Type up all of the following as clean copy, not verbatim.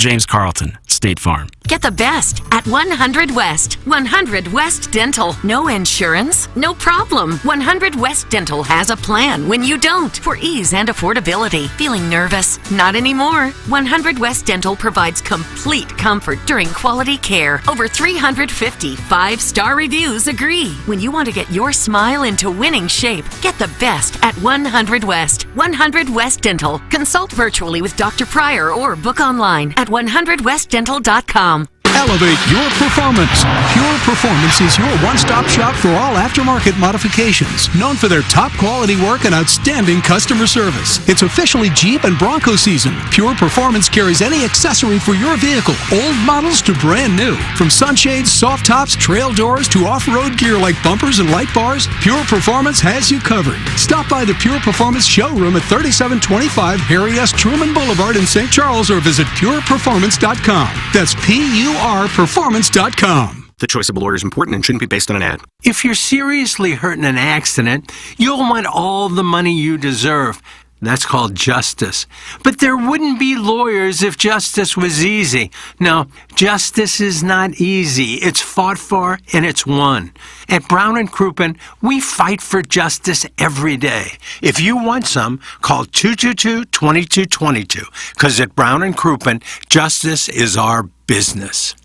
James Carlton, State Farm. Get the best at 100 West. 100 West Dental. No insurance? No problem. 100 West Dental has a plan when you don't, for ease and affordability. Feeling nervous? Not anymore. 100 West Dental provides complete comfort during quality care. Over 350 5-star reviews agree. When you want to get your smile into winning shape, get the best at 100 West. 100 West Dental. Consult virtually with Dr. Pryor or book online at 100westdental.com. Elevate your performance. Pure Performance is your one-stop shop for all aftermarket modifications, known for their top quality work and outstanding customer service. It's officially Jeep and Bronco season. Pure Performance carries any accessory for your vehicle, old models to brand new. From sunshades, soft tops, trail doors, to off-road gear like bumpers and light bars, Pure Performance has you covered. Stop by the Pure Performance showroom at 3725 Harry S. Truman Boulevard in St. Charles or visit pureperformance.com. That's PURperformance.com. The choice of a lawyer is important and shouldn't be based on an ad. If you're seriously hurt in an accident, you'll want all the money you deserve. That's called justice. But there wouldn't be lawyers if justice was easy. No, justice is not easy. It's fought for and it's won. At Brown & Crouppen, we fight for justice every day. If you want some, call 222-2222. Because at Brown & Crouppen, justice is our business.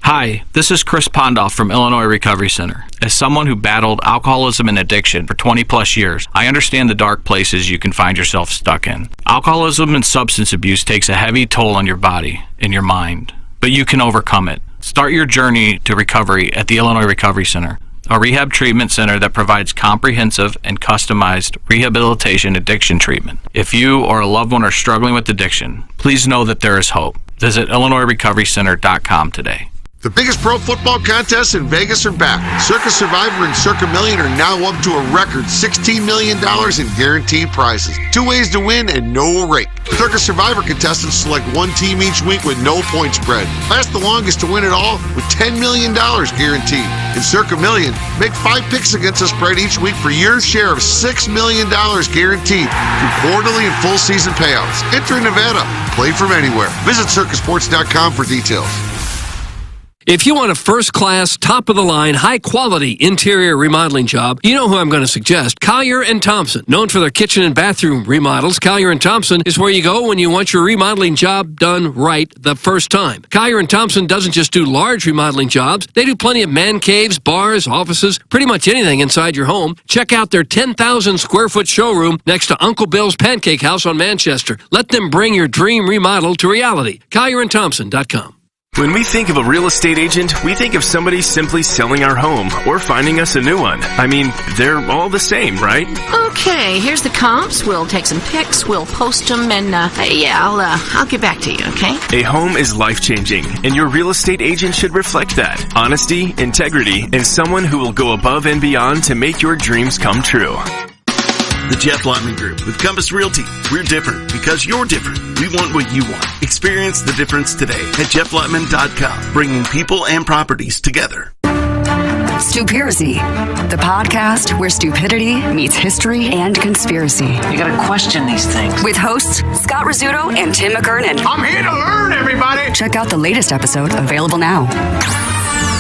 Hi, this is Chris Pondoff from Illinois Recovery Center. As someone who battled alcoholism and addiction for 20 plus years, I understand the dark places you can find yourself stuck in. Alcoholism and substance abuse takes a heavy toll on your body and your mind, but you can overcome it. Start your journey to recovery at the Illinois Recovery Center, a rehab treatment center that provides comprehensive and customized rehabilitation addiction treatment. If you or a loved one are struggling with addiction, please know that there is hope. Visit IllinoisRecoveryCenter.com today. The biggest pro football contests in Vegas are back. Circa Survivor and Circa Million are now up to a record $16 million in guaranteed prizes. 2 ways to win and no rake. Circa Survivor contestants select one team each week with no point spread. Last the longest to win it all with $10 million guaranteed. In Circa Million, make 5 picks against the spread each week for your share of $6 million guaranteed through quarterly and full season payouts. Enter in Nevada. Play from anywhere. Visit circasports.com for details. If you want a first-class, top-of-the-line, high-quality interior remodeling job, you know who I'm going to suggest. Collier & Thompson. Known for their kitchen and bathroom remodels, Collier & Thompson is where you go when you want your remodeling job done right the first time. Collier & Thompson doesn't just do large remodeling jobs. They do plenty of man caves, bars, offices, pretty much anything inside your home. Check out their 10,000-square-foot showroom next to Uncle Bill's Pancake House on Manchester. Let them bring your dream remodel to reality. CollierandThompson.com. When we think of a real estate agent, we think of somebody simply selling our home or finding us a new one. I mean, they're all the same, right? Okay, here's the comps. We'll take some pics, we'll post them, and I'll get back to you, okay? A home is life-changing, and your real estate agent should reflect that. Honesty, integrity, and someone who will go above and beyond to make your dreams come true. The Jeff Lotman Group with Compass Realty. We're different because you're different. We want what you want. Experience the difference today at jefflotman.com, bringing people and properties together. Stupiracy, the podcast where stupidity meets history and conspiracy. You gotta question these things. With hosts Scott Rizzuto and Tim McKernan. I'm here to learn, everybody! Check out the latest episode, available now.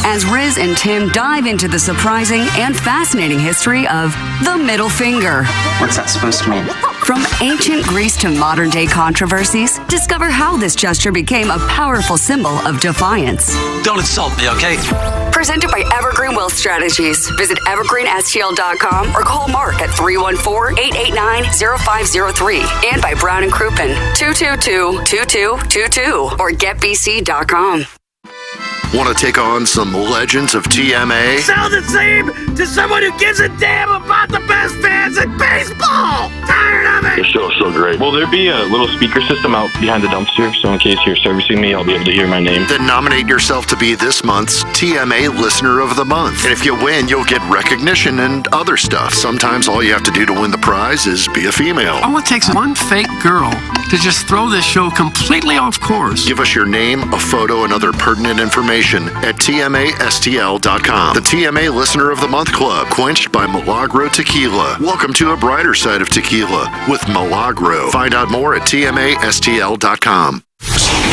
As Riz and Tim dive into the surprising and fascinating history of the middle finger. What's that supposed to mean? From ancient Greece to modern-day controversies, discover how this gesture became a powerful symbol of defiance. Don't insult me, okay? Presented by Evergreen Wealth Strategies. Visit evergreenstl.com or call Mark at 314-889-0503. And by Brown & Crouppen, 222-2222 or getbc.com. Want to take on some legends of TMA? Sound the same to someone who gives a damn about the best fans in baseball! Tired of it! The show's so great. Will there be a little speaker system out behind the dumpster, so in case you're servicing me, I'll be able to hear my name? Then nominate yourself to be this month's TMA Listener of the Month. And if you win, you'll get recognition and other stuff. Sometimes all you have to do to win the prize is be a female. All it takes is one fake girl to just throw this show completely off course. Give us your name, a photo, and other pertinent information at TMASTL.com. The TMA Listener of the Month Club, quenched by Milagro Tequila. Welcome to a brighter side of tequila with Milagro. Find out more at TMASTL.com.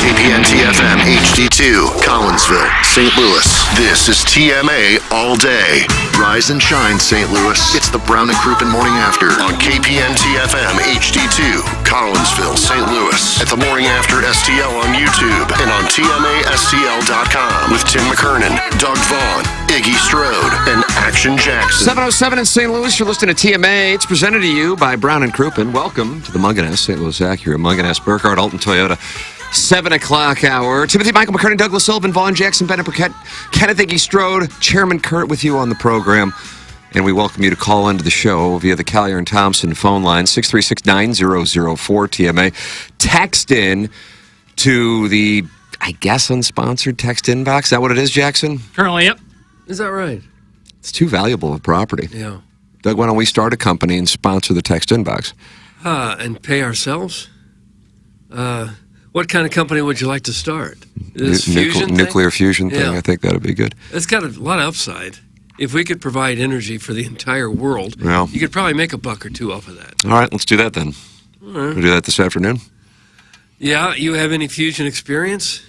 KPN-TFM HD2, Collinsville, St. Louis. This is TMA All Day. Rise and shine, St. Louis. It's the Brown and Crouppen Morning After on KPN-TFM HD2, Collinsville, St. Louis. At the Morning After STL on YouTube and on TMASTL.com with Tim McKernan, Doug Vaughn, Iggy Strode, and Action Jackson. 7:07 in St. Louis. You're listening to TMA. It's presented to you by Brown and Crouppen. Welcome to the Munganess St. Louis Acura, Munganess, Burkhardt, Alton Toyota. 7 o'clock hour. Timothy, Michael McKernan, Douglas Sullivan, Vaughn Jackson, Bennett Burkett, Kenneth Iggy Strode, Chairman Kurt with you on the program. And we welcome you to call into the show via the Collier and Thompson phone line, 636-9004 TMA. Text in to the, I guess, unsponsored text inbox. Is that what it is, Jackson? Currently, yep. Is that right? It's too valuable a property. Yeah. Doug, why don't we start a company and sponsor the text inbox? And pay ourselves? What kind of company would you like to start? This fusion nuclear fusion thing. Yeah. I think that'd be good. It's got a lot of upside. If we could provide energy for the entire world, you could probably make $1 or $2 off of that. All right, let's do that then. All right. We'll do that this afternoon. Yeah, you have any fusion experience?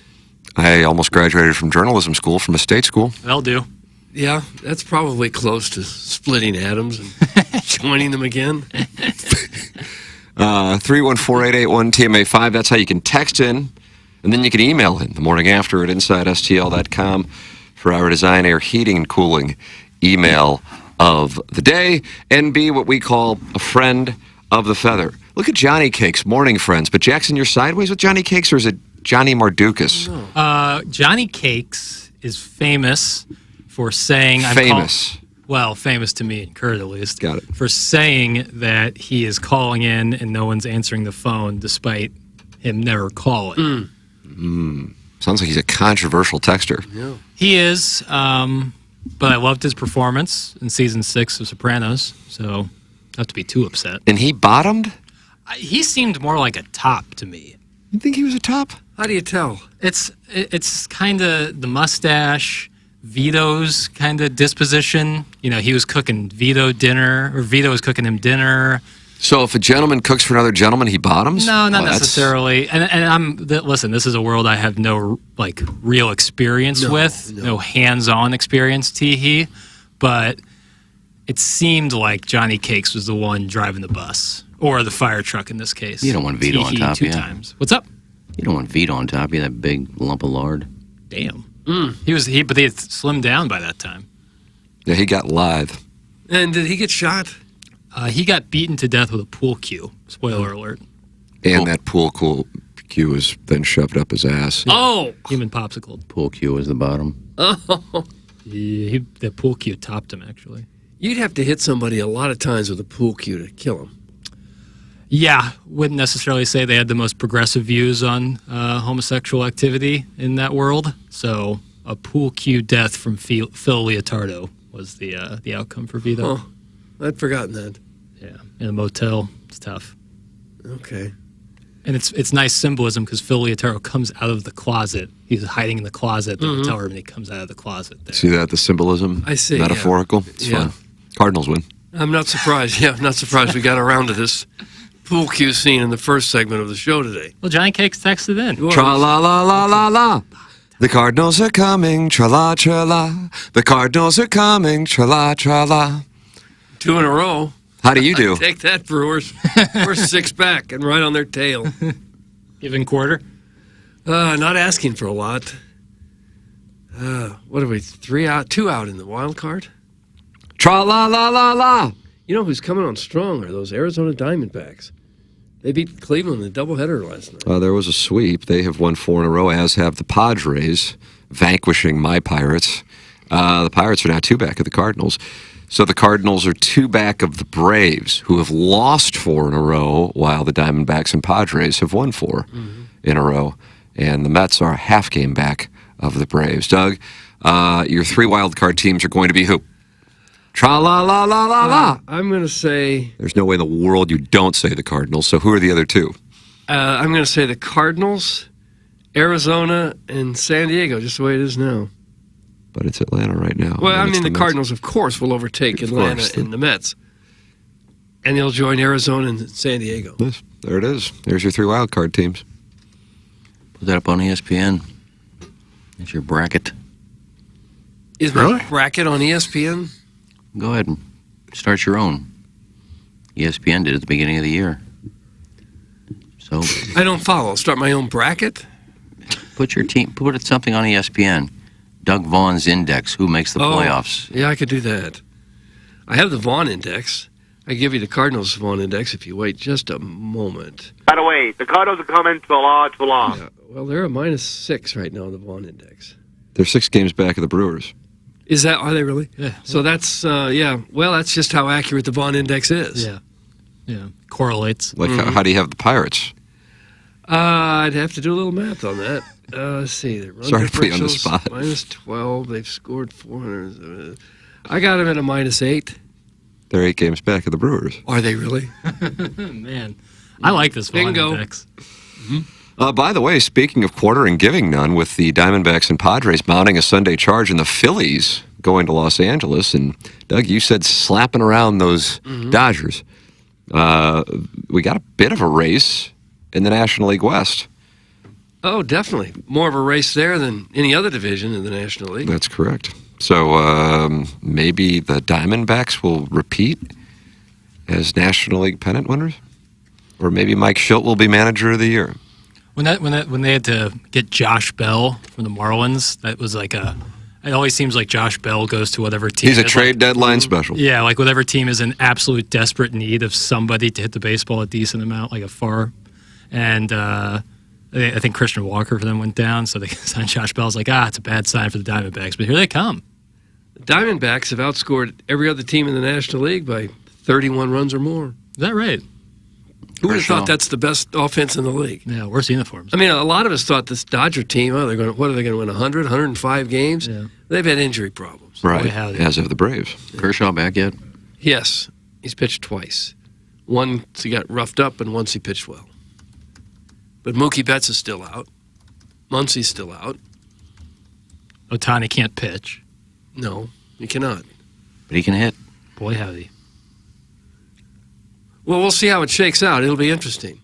I almost graduated from journalism school, from a state school. That'll do. Yeah, that's probably close to splitting atoms and joining them again. 314-881-TMA5. That's how you can text in, and then you can email in the morning after at InsideSTL.com for our Design Air Heating and Cooling email of the day, and be what we call a friend of the feather. Look at Johnny Cakes, morning friends. But Jackson, you're sideways with Johnny Cakes, or is it Johnny Mardukas? Johnny Cakes is famous for saying... Famous. Famous to me and Kurt, at least. Got it. For saying that he is calling in and no one's answering the phone despite him never calling. Sounds like he's a controversial texter. Yeah. He is, but I loved his performance in season 6 of Sopranos, so not to be too upset. And he bottomed? He seemed more like a top to me. You think he was a top? How do you tell? It's kind of the mustache, Vito's kind of disposition. You know, he was cooking Vito dinner, or Vito was cooking him dinner. So if a gentleman cooks for another gentleman, he bottoms? No, not necessarily. And listen, this is a world I have no real experience with, no hands-on experience, Teehee. But it seemed like Johnny Cakes was the one driving the bus, or the fire truck in this case. You don't want Vito on top of you. 2 times. What's up? You don't want Vito on top of you, that big lump of lard. Damn. But they had slimmed down by that time. Yeah, he got lithe. And did he get shot? He got beaten to death with a pool cue. Spoiler alert. And that pool cue was then shoved up his ass. Oh! Human popsicle. Pool cue was the bottom. Oh! The pool cue topped him, actually. You'd have to hit somebody a lot of times with a pool cue to kill him. Yeah, wouldn't necessarily say they had the most progressive views on homosexual activity in that world. So a pool cue death from Phil Leotardo was the outcome for Vito. Oh, I'd forgotten that. Yeah, in a motel. It's tough. Okay. And it's nice symbolism because Phil Leotardo comes out of the closet. He's hiding in the closet at the hotel room, and he comes out of the closet there. See that, the symbolism? I see. Metaphorical? Yeah. It's fun. Cardinals win. I'm not surprised. Yeah, I'm not surprised we got around to this pool cue scene in the first segment of the show today. Well, Johnny Cakes texted in. Tra-la-la-la-la-la. The Cardinals are coming, tra-la-tra-la. The Cardinals are coming, tra-la-tra-la. 2 in a row. How do you do? Take that, Brewers. We're 6 back and right on their tail. Even quarter? Not asking for a lot. What are we, 3 out, 2 out in the wild card? Tra-la-la-la-la. You know who's coming on strong are those Arizona Diamondbacks. They beat Cleveland in a doubleheader last night. There was a sweep. They have won 4 in a row, as have the Padres, vanquishing my Pirates. The Pirates are now 2 back of the Cardinals. So the Cardinals are 2 back of the Braves, who have lost 4 in a row, while the Diamondbacks and Padres have won 4 in a row. And the Mets are a half game back of the Braves. Doug, your 3 wild card teams are going to be who? Tra-la-la-la-la-la. I'm going to say... There's no way in the world you don't say the Cardinals. So who are the other 2? I'm going to say the Cardinals, Arizona, and San Diego, just the way it is now. But it's Atlanta right now. Well, I mean, the Cardinals, of course, will overtake Atlanta and the Mets. And they'll join Arizona and San Diego. Yes, there it is. There's your 3 wild card teams. Put that up on ESPN. It's your bracket. Is my bracket on ESPN? Go ahead and start your own. ESPN did at the beginning of the year. So I don't follow. Start my own bracket? put something on ESPN. Doug Vaughn's index, who makes the playoffs. Yeah, I could do that. I have the Vaughn index. I give you the Cardinals Vaughn index if you wait just a moment. By the way, the Cardinals are coming to long. Yeah, well, they're a -6 right now, the Vaughn index. They're 6 games back of the Brewers. Are they really? Yeah. So that's, well, that's just how accurate the Vaughn index is. Yeah. Correlates. Like, how do you have the Pirates? I'd have to do a little math on that. Let's see. The run Sorry to put you on the differential's spot. -12. They've scored 400. I got them at a -8. They're 8 games back of the Brewers. Are they really? Man, I like this Vaughn Bingo. index. By the way, speaking of quarter and giving none, with the Diamondbacks and Padres mounting a Sunday charge and the Phillies going to Los Angeles, and Doug, you said slapping around those Dodgers. We got a bit of a race in the National League West. Oh, definitely. More of a race there than any other division in the National League. That's correct. So maybe the Diamondbacks will repeat as National League pennant winners? Or maybe Mike Schilt will be manager of the year. When they had to get Josh Bell from the Marlins, that was like it always seems like Josh Bell goes to whatever team. He's a trade deadline special. Yeah, like whatever team is in absolute desperate need of somebody to hit the baseball a decent amount, like a far. And I think Christian Walker for them went down, so they signed Josh Bell. It's like, it's a bad sign for the Diamondbacks, but here they come. The Diamondbacks have outscored every other team in the National League by 31 runs or more. Is that right? Who would have thought that's the best offense in the league? Yeah, worse uniforms. I mean, a lot of us thought this Dodger team, what are they going to win, 100, 105 games? Yeah. They've had injury problems. Right, as of the Braves. Kershaw back yet? Yes, he's pitched twice. Once he got roughed up and once he pitched well. But Mookie Betts is still out. Muncie's still out. Ohtani can't pitch. No, he cannot. But he can hit. Boy, howdy. Well, we'll see how it shakes out. It'll be interesting.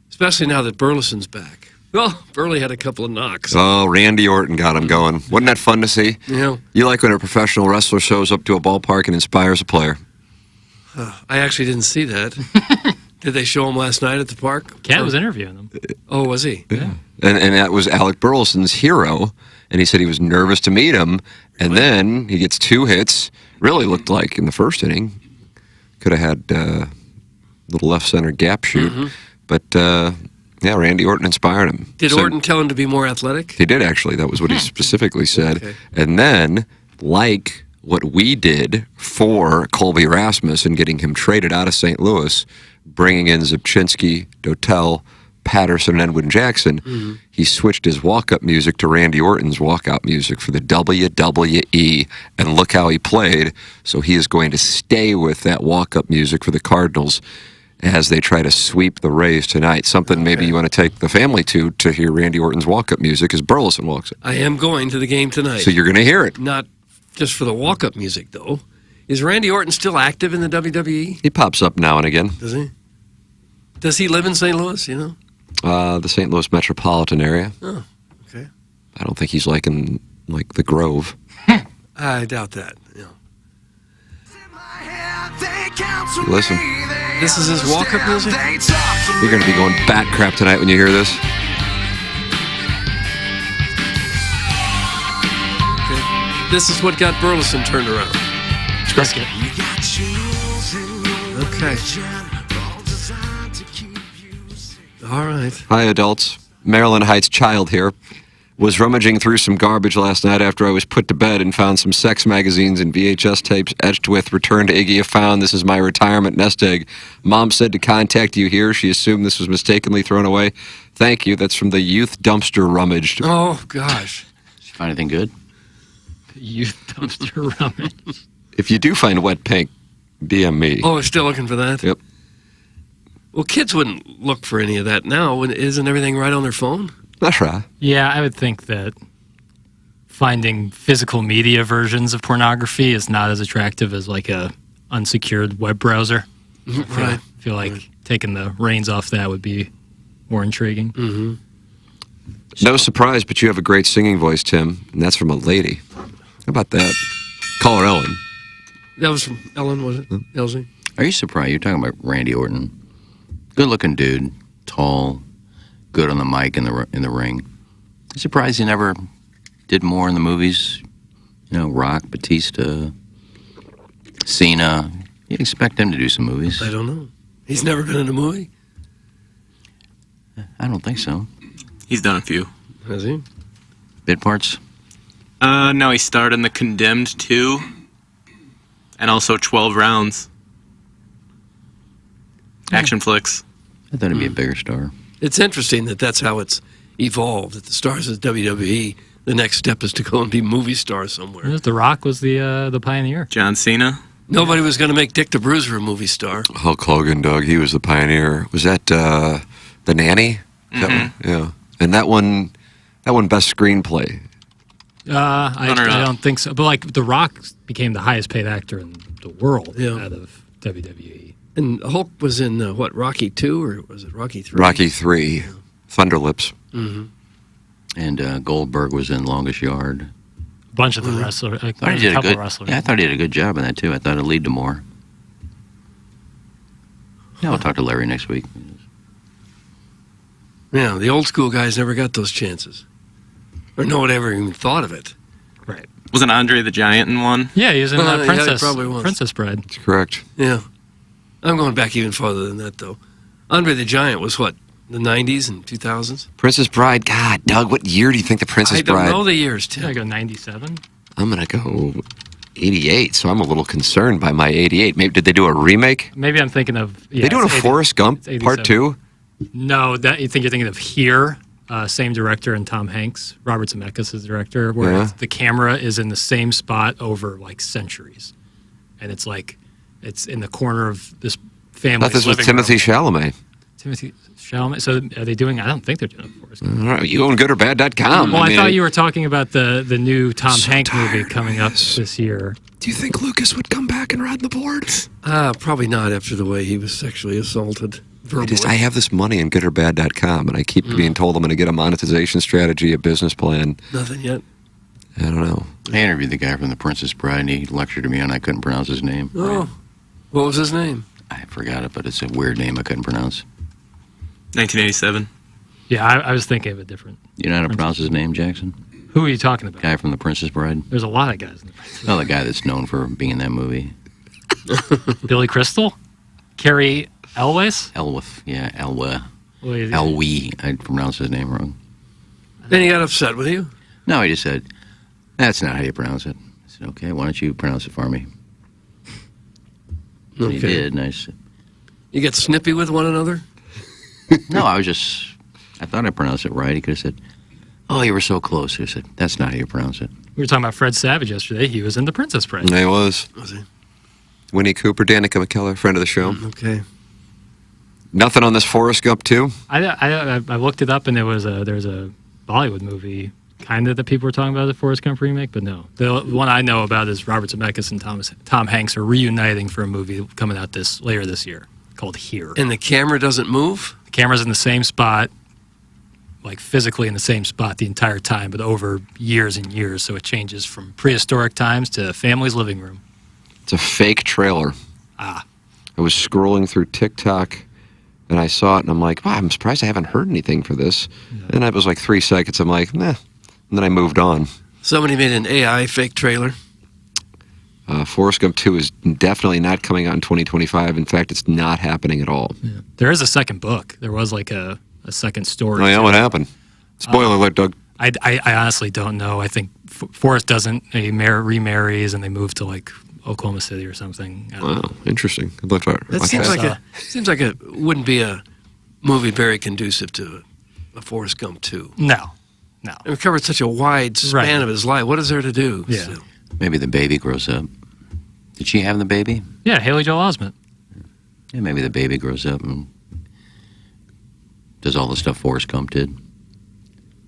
Especially now that Burleson's back. Well, Burley had a couple of knocks. Oh, Randy Orton got him going. Wasn't that fun to see? Yeah. You like when a professional wrestler shows up to a ballpark and inspires a player. I actually didn't see that. Did they show him last night at the park? Cat was interviewing him. Oh, was he? Yeah. And that was Alec Burleson's hero. And he said he was nervous to meet him. And then he gets 2 hits. Really looked like in the first inning. Could have had a little left center gap shoot. But, yeah, Randy Orton inspired him. Did Orton tell him to be more athletic? He did, actually. That was what he specifically said. Okay. And then, like what we did for Colby Rasmus and getting him traded out of St. Louis, bringing in Zubchinski, Dotel, Patterson, and Edwin Jackson, he switched his walk-up music to Randy Orton's walk-out music for the WWE, and look how he played. So he is going to stay with that walk-up music for the Cardinals as they try to sweep the Rays tonight. Something maybe you want to take the family to hear Randy Orton's walk-up music as Burleson walks it. I am going to the game tonight. So you're going to hear it. Not just for the walk-up music, though. Is Randy Orton still active in the WWE? He pops up now and again. Does he? Does he live in St. Louis, you know? The St. Louis metropolitan area. Oh, okay. I don't think he's like in the Grove. I doubt that. Yeah. Listen. This is his walk-up music? You're going to be going bat crap tonight when you hear this. Okay. This is what got Burleson turned around. Let's get Okay. All right. Hi, adults. Maryland Heights child here. Was rummaging through some garbage last night after I was put to bed and found some sex magazines and VHS tapes etched with "Return to Iggy if found. This is my retirement nest egg. Mom said to contact you here. She assumed this was mistakenly thrown away. Thank you. That's from the youth dumpster rummaged." Oh, gosh. Did you find anything good? Youth dumpster rummage. If you do find wet pink, DM me. Oh, we're still looking for that? Yep. Well, kids wouldn't look for any of that now. Isn't everything right on their phone? That's right. Yeah, I would think that finding physical media versions of pornography is not as attractive as like a unsecured web browser. Right. I feel like taking the reins off that would be more intriguing. No surprise, but you have a great singing voice, Tim, and that's from a lady. How about that? Call her Ellen. That was from Ellen, was it? Elsie? Are you surprised? You're talking about Randy Orton. Good-looking dude, tall, good on the mic in the ring. I'm surprised he never did more in the movies. You know, Rock, Batista, Cena. You'd expect him to do some movies. I don't know. He's never been in a movie? I don't think so. He's done a few. Has he? Bit parts? No, he starred in The Condemned 2 and also 12 Rounds. Action flicks. I thought he'd be a bigger star. It's interesting that that's how it's evolved. That the stars of WWE, the next step is to go and be movie stars somewhere. The Rock was the pioneer. John Cena. Nobody was going to make Dick the Bruiser a movie star. Hulk Hogan, Doug, he was the pioneer. Was that The Nanny? That one? Yeah. And that one best screenplay. I don't think so. But like The Rock became the highest paid actor in the world out of WWE. And Hulk was in Rocky 2 or was it Rocky 3? Rocky 3, Thunderlips. Mm-hmm. And Goldberg was in Longest Yard. A bunch of the wrestlers. I thought he did I thought he did a good job in that too. I thought it'd lead to more. Yeah, I'll talk to Larry next week. Yeah, the old school guys never got those chances. Or no one ever even thought of it. Right. Wasn't Andre the Giant in one? Yeah, he was in Princess. Yeah, probably was. Princess Bride. That's correct. Yeah. I'm going back even farther than that, though. Andre the Giant was what, the 90s and 2000s? Princess Bride. God, Doug, what year do you think the Princess Bride? I don't know the years, Tim. I go 97. I'm going to go 88, so I'm a little concerned by my 88. Maybe did they do a remake? Maybe I'm thinking of... Yeah, they doing a Forrest Gump Part 2? No, you're thinking of Here, same director, and Tom Hanks. Robert Zemeckis is the director, where the camera is in the same spot over like centuries. And it's like, it's in the corner of this family's I thought this was living Timothy room. Chalamet. Timothy Chalamet. So are they doing? I don't think they're doing it for us. All right, you own goodorbad.com. Well, I thought you were talking about the new Tom Hanks movie coming up this year. Do you think Lucas would come back and ride the board? Probably not after the way he was sexually assaulted. I have this money in goodorbad.com, and I keep being told I'm going to get a monetization strategy, a business plan. Nothing yet. I don't know. I interviewed the guy from The Princess Bride, and he lectured to me, and I couldn't pronounce his name. Oh. What was his name? I forgot it, but it's a weird name I couldn't pronounce. 1987. Yeah, I was thinking of a different. You know how to pronounce his name, Jackson? Who are you talking about? Guy from The Princess Bride. There's a lot of guys in The Princess Bride. No, the guy that's known for being in that movie. Billy Crystal? Carrie Elwes? Elwith, yeah, Elweh. Wait, Elwee. I pronounced his name wrong. Then he got upset with you? No, he just said, that's not how you pronounce it. I said, okay, why don't you pronounce it for me? And he did, and I said... You get snippy with one another? No, I thought I pronounced it right. He could have said, oh, you were so close. He said, that's not how you pronounce it. We were talking about Fred Savage yesterday. He was in The Princess Bride. He was. Was he? Winnie Cooper, Danica McKellar, friend of the show. Okay. Nothing on this Forrest Gump 2? I looked it up, and there's a Bollywood movie kind of that people were talking about, the Forrest Gump remake, but no. The one I know about is Robert Zemeckis and Tom Hanks are reuniting for a movie coming out later this year called Here. And the camera doesn't move? The camera's in the same spot, like physically in the same spot the entire time, but over years and years, so it changes from prehistoric times to family's living room. It's a fake trailer. I was scrolling through TikTok, and I saw it, and I'm like, wow, I'm surprised I haven't heard anything for this. Yeah. And it was like 3 seconds. I'm like, nah. And then I moved on. Somebody made an AI fake trailer. Forrest Gump 2 is definitely not coming out in 2025. In fact, it's not happening at all. Yeah. There is a second book. There was like a second story. Oh, yeah, what happened? Spoiler alert, Doug. I honestly don't know. I think Forrest doesn't. He remarries, and they move to like Oklahoma City or something. Wow, interesting. Good luck. That seems like it wouldn't be a movie very conducive to a Forrest Gump 2. No. It covered such a wide span of his life. What is there to do? Yeah. Still? Maybe the baby grows up. Did she have the baby? Yeah, Haley Joel Osment. Yeah, maybe the baby grows up and does all the stuff Forrest Gump did.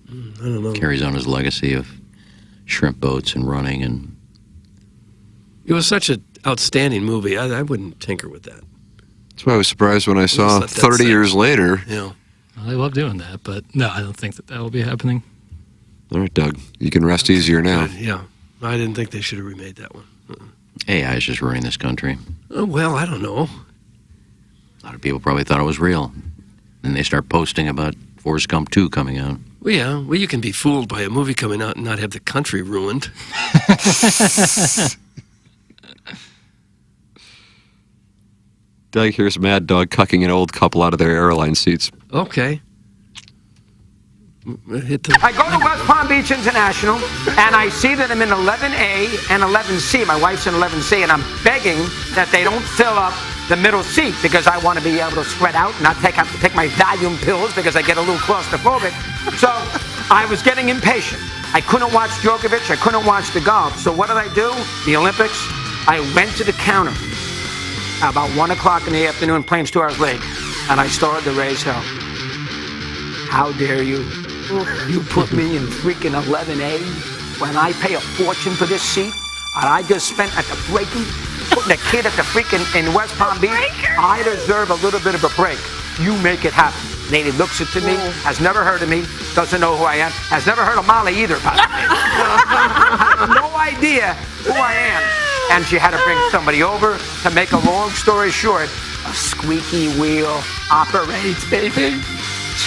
I don't know. Carries on his legacy of shrimp boats and running and... It was such an outstanding movie. I wouldn't tinker with that. That's why I was surprised when I saw 30 years later, Well, I love doing that, but no, I don't think that will be happening. All right, Doug. You can rest easier now. Yeah. I didn't think they should have remade that one. AI is just ruining this country. Oh, well, I don't know. A lot of people probably thought it was real. Then they start posting about Forrest Gump 2 coming out. Well, yeah. Well, you can be fooled by a movie coming out and not have the country ruined. Doug hears Mad Dog cucking an old couple out of their airline seats. Okay. I go to West Palm Beach International, and I see that I'm in 11A and 11C. My wife's in 11C, and I'm begging that they don't fill up the middle seat because I want to be able to spread out and not have to take my Valium pills because I get a little claustrophobic. So I was getting impatient. I couldn't watch Djokovic. I couldn't watch the golf. So what did I do? The Olympics. I went to the counter about 1 o'clock in the afternoon, plane's 2 hours late, and I started to raise hell. How dare you? You put me in freaking 11A when I pay a fortune for this seat, and I just spent at the breaking, putting a kid at the freaking in West Palm Beach. I deserve a little bit of a break. You make it happen. Lady looks at me, has never heard of me, doesn't know who I am, has never heard of Molly either, by the way. No idea who I am. And she had to bring somebody over. To make a long story short, a squeaky wheel operates, baby.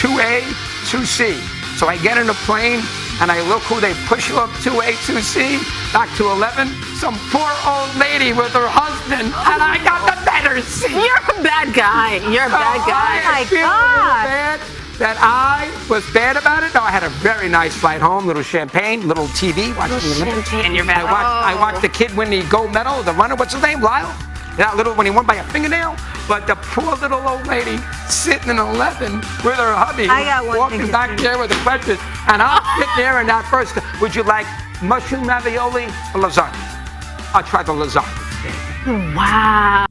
2A, 2C. So I get in a plane, and I look who they push up 2A, 2C, back to 11, some poor old lady with her husband, and I got the better seat. You're a bad guy. You're a bad guy. I feel a little bad that I was bad about it. No, I had a very nice flight home, little champagne, little TV, watching the Olympics. In your bed. I watched the kid win the gold medal, the runner, what's his name, Lyle? That little, when he won by a fingernail. But the poor little old lady sitting in 11 with her hubby, walking back there with the crutches, and I'm sitting there and that first, would you like mushroom ravioli or lasagna? I'll try the lasagna. Wow.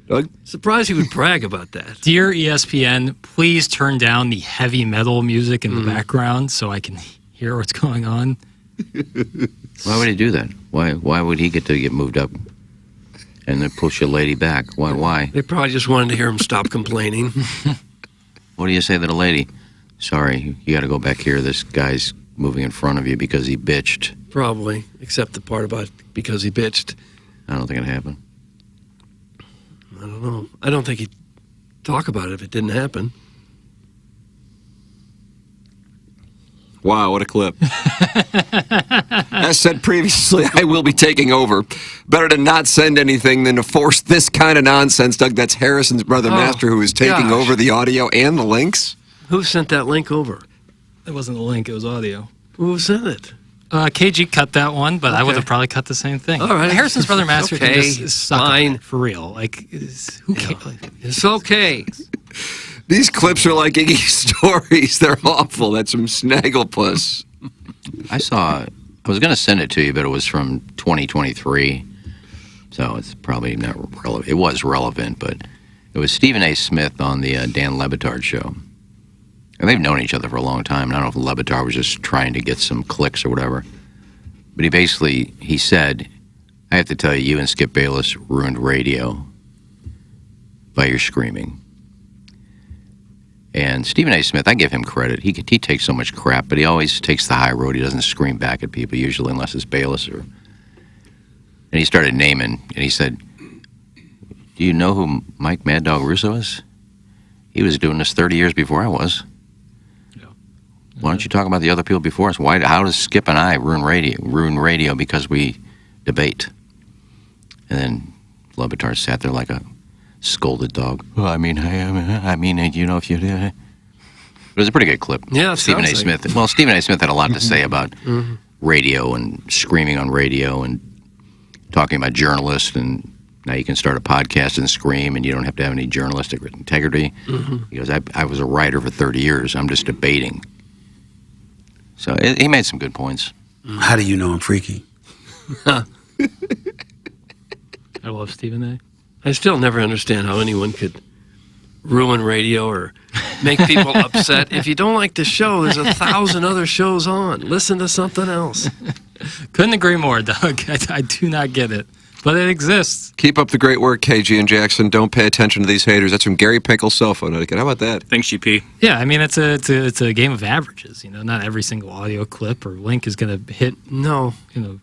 Doug? Surprised you would brag about that. Dear ESPN, please turn down the heavy metal music in the background so I can hear what's going on. Why would he do that? Why would he get moved up and then push a lady back? Why? They probably just wanted to hear him stop complaining. What do you say to the lady? Sorry, you got to go back here. This guy's moving in front of you because he bitched. Probably, except the part about because he bitched. I don't think it'd happen. I don't know. I don't think he'd talk about it if it didn't happen. Wow, what a clip. As said previously, I will be taking over. Better to not send anything than to force this kind of nonsense, Doug. That's Harrison's brother, Master, who is taking over the audio and the links. Who sent that link over? It wasn't a link, it was audio. Who sent it? KG cut that one, but I would have probably cut the same thing. All right. Harrison's brother, Master, okay. can just suck Fine. it for real. Like, who cares? It's okay. These clips are like Iggy stories. They're awful. That's some snagglepuss. I was going to send it to you, but it was from 2023. So it's probably not relevant. It was relevant, but it was Stephen A. Smith on the Dan Lebitard show. And they've known each other for a long time. And I don't know if Lebitard was just trying to get some clicks or whatever. But he said, I have to tell you, you and Skip Bayless ruined radio by your screaming. And Stephen A. Smith, I give him credit. He takes so much crap, but he always takes the high road. He doesn't scream back at people, usually, unless it's Bayless. And he started naming, and he said, do you know who Mike Mad Dog Russo is? He was doing this 30 years before I was. Yeah. Why don't you talk about the other people before us? How does Skip and I ruin radio because we debate? And then Lebitard sat there like a scolded dog. Well, I mean, you know, if you did. It was a pretty good clip. Yeah, Stephen A. Smith. Like... Well, Stephen A. Smith had a lot to say about radio and screaming on radio and talking about journalists, and now you can start a podcast and scream, and you don't have to have any journalistic integrity. He goes, I was a writer for 30 years. I'm just debating. So he made some good points. How do you know I'm freaky? I love Stephen A. I still never understand how anyone could ruin radio or make people upset. If you don't like the show, there's 1,000 other shows on. Listen to something else. Couldn't agree more, Doug. I do not get it. but it exists. Keep up the great work, KG and Jackson. Don't pay attention to these haters. That's from Gary Pinkel's cell phone etiquette. How about that? Thanks, GP. Yeah, I mean, it's a game of averages. Not every single audio clip or link is going to hit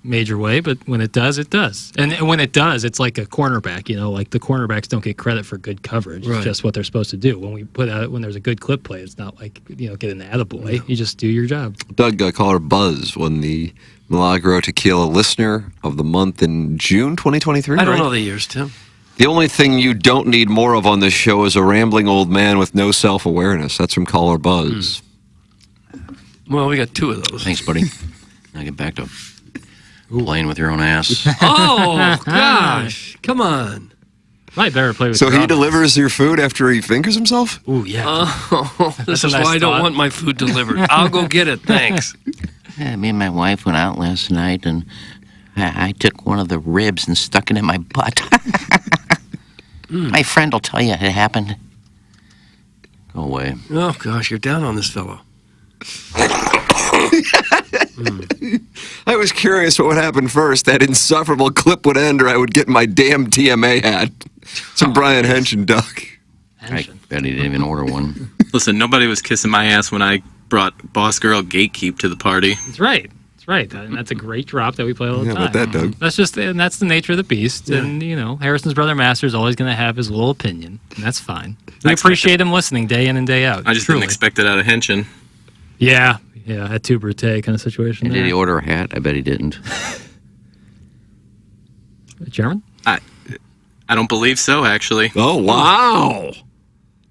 major way, but when it does, it does. And when it does, it's like a cornerback. Like the cornerbacks don't get credit for good coverage. Right. It's just what they're supposed to do. When there's a good clip play, it's not like get an attaboy. No. You just do your job. Doug, caller Buzz won the Milagro Tequila Listener of the Month in June 2023. I don't know the years, Tim. The only thing you don't need more of on this show is a rambling old man with no self-awareness. That's from caller Buzz. Well, we got 2 of those. Thanks, buddy. Now get back to playing with your own ass. Oh, gosh. Come on. Might better play with So he delivers your food after he fingers himself? Ooh, yeah. Oh, this is why I don't want my food delivered. I'll go get it. Thanks. Yeah, me and my wife went out last night, and I took one of the ribs and stuck it in my butt. My friend will tell you it happened. Go away. Oh, gosh, you're down on this fellow. I was curious what would happen first. That insufferable clip would end, or I would get my damn TMA hat. Some Brian Henson, Doug. I bet he didn't even order one. Listen, nobody was kissing my ass when I brought Boss Girl Gatekeep to the party. That's right. That's right. And that's a great drop that we play all the time. About that, Doug? That's the nature of the beast. Yeah. And, Harrison's brother Master is always going to have his little opinion. And that's fine. We appreciate him listening day in and day out. I just didn't expect it out of Henson. Yeah. Yeah, a tu brute kind of situation. And did he order a hat? I bet he didn't. Chairman? I don't believe so, actually. Oh, wow.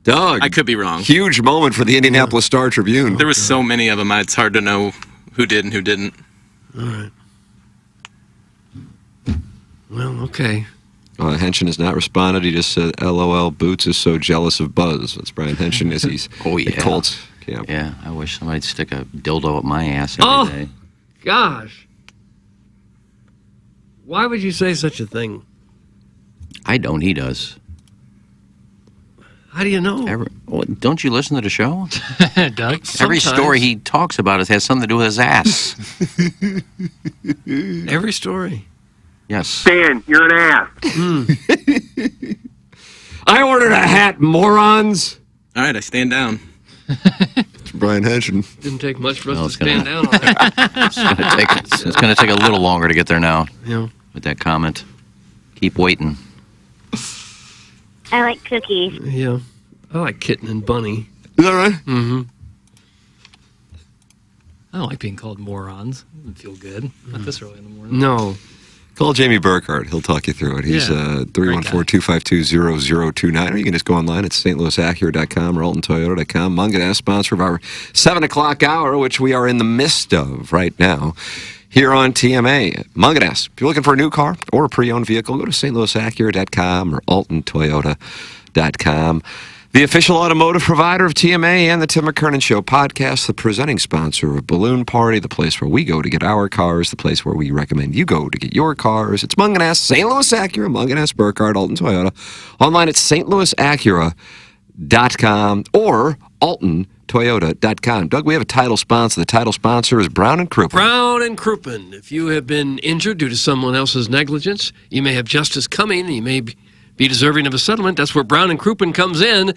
Doug. I could be wrong. Huge moment for the Indianapolis Star Tribune. There was so many of them, it's hard to know who did and who didn't. All right. Well, okay. Henson has not responded. He just said, LOL, Boots is so jealous of Buzz. That's Brian Henson as he's at Colts camp. Yeah, I wish somebody'd stick a dildo up my ass every day. Gosh. Why would you say such a thing? I don't. He does. How do you know? Don't you listen to the show? Doug? Every story he talks about has something to do with his ass. Every story? Yes. Stan, you're an ass. I ordered a hat, morons. All right, I stand down. It's Brian Henson. Didn't take much for us to stand down on that. It's going to take a little longer to get there now. Yeah. With that comment. Keep waiting. I like cookies. Yeah. I like Kitten and Bunny. Is that right? Mm-hmm. I don't like being called morons. It doesn't feel good. Not this early in the morning. No. Call Jamie Burkhardt. He'll talk you through it. He's 314-252-0029. Or you can just go online at stlouisacura.com or altontoyota.com. Munganess, sponsor of our 7 o'clock hour, which we are in the midst of right now here on TMA. Munganess, if you're looking for a new car or a pre-owned vehicle, go to stlouisacura.com or altontoyota.com. The official automotive provider of TMA and the Tim McKernan Show podcast, the presenting sponsor of Balloon Party, the place where we go to get our cars, the place where we recommend you go to get your cars. It's Munganess, St. Louis Acura, Munganess, Burkhardt, Alton Toyota. Online at stlouisacura.com or altontoyota.com. Doug, we have a title sponsor. The title sponsor is Brown & Crouppen. Brown & Crouppen. If you have been injured due to someone else's negligence, you may have justice coming. You may be deserving of a settlement. That's where Brown & Crouppen comes in.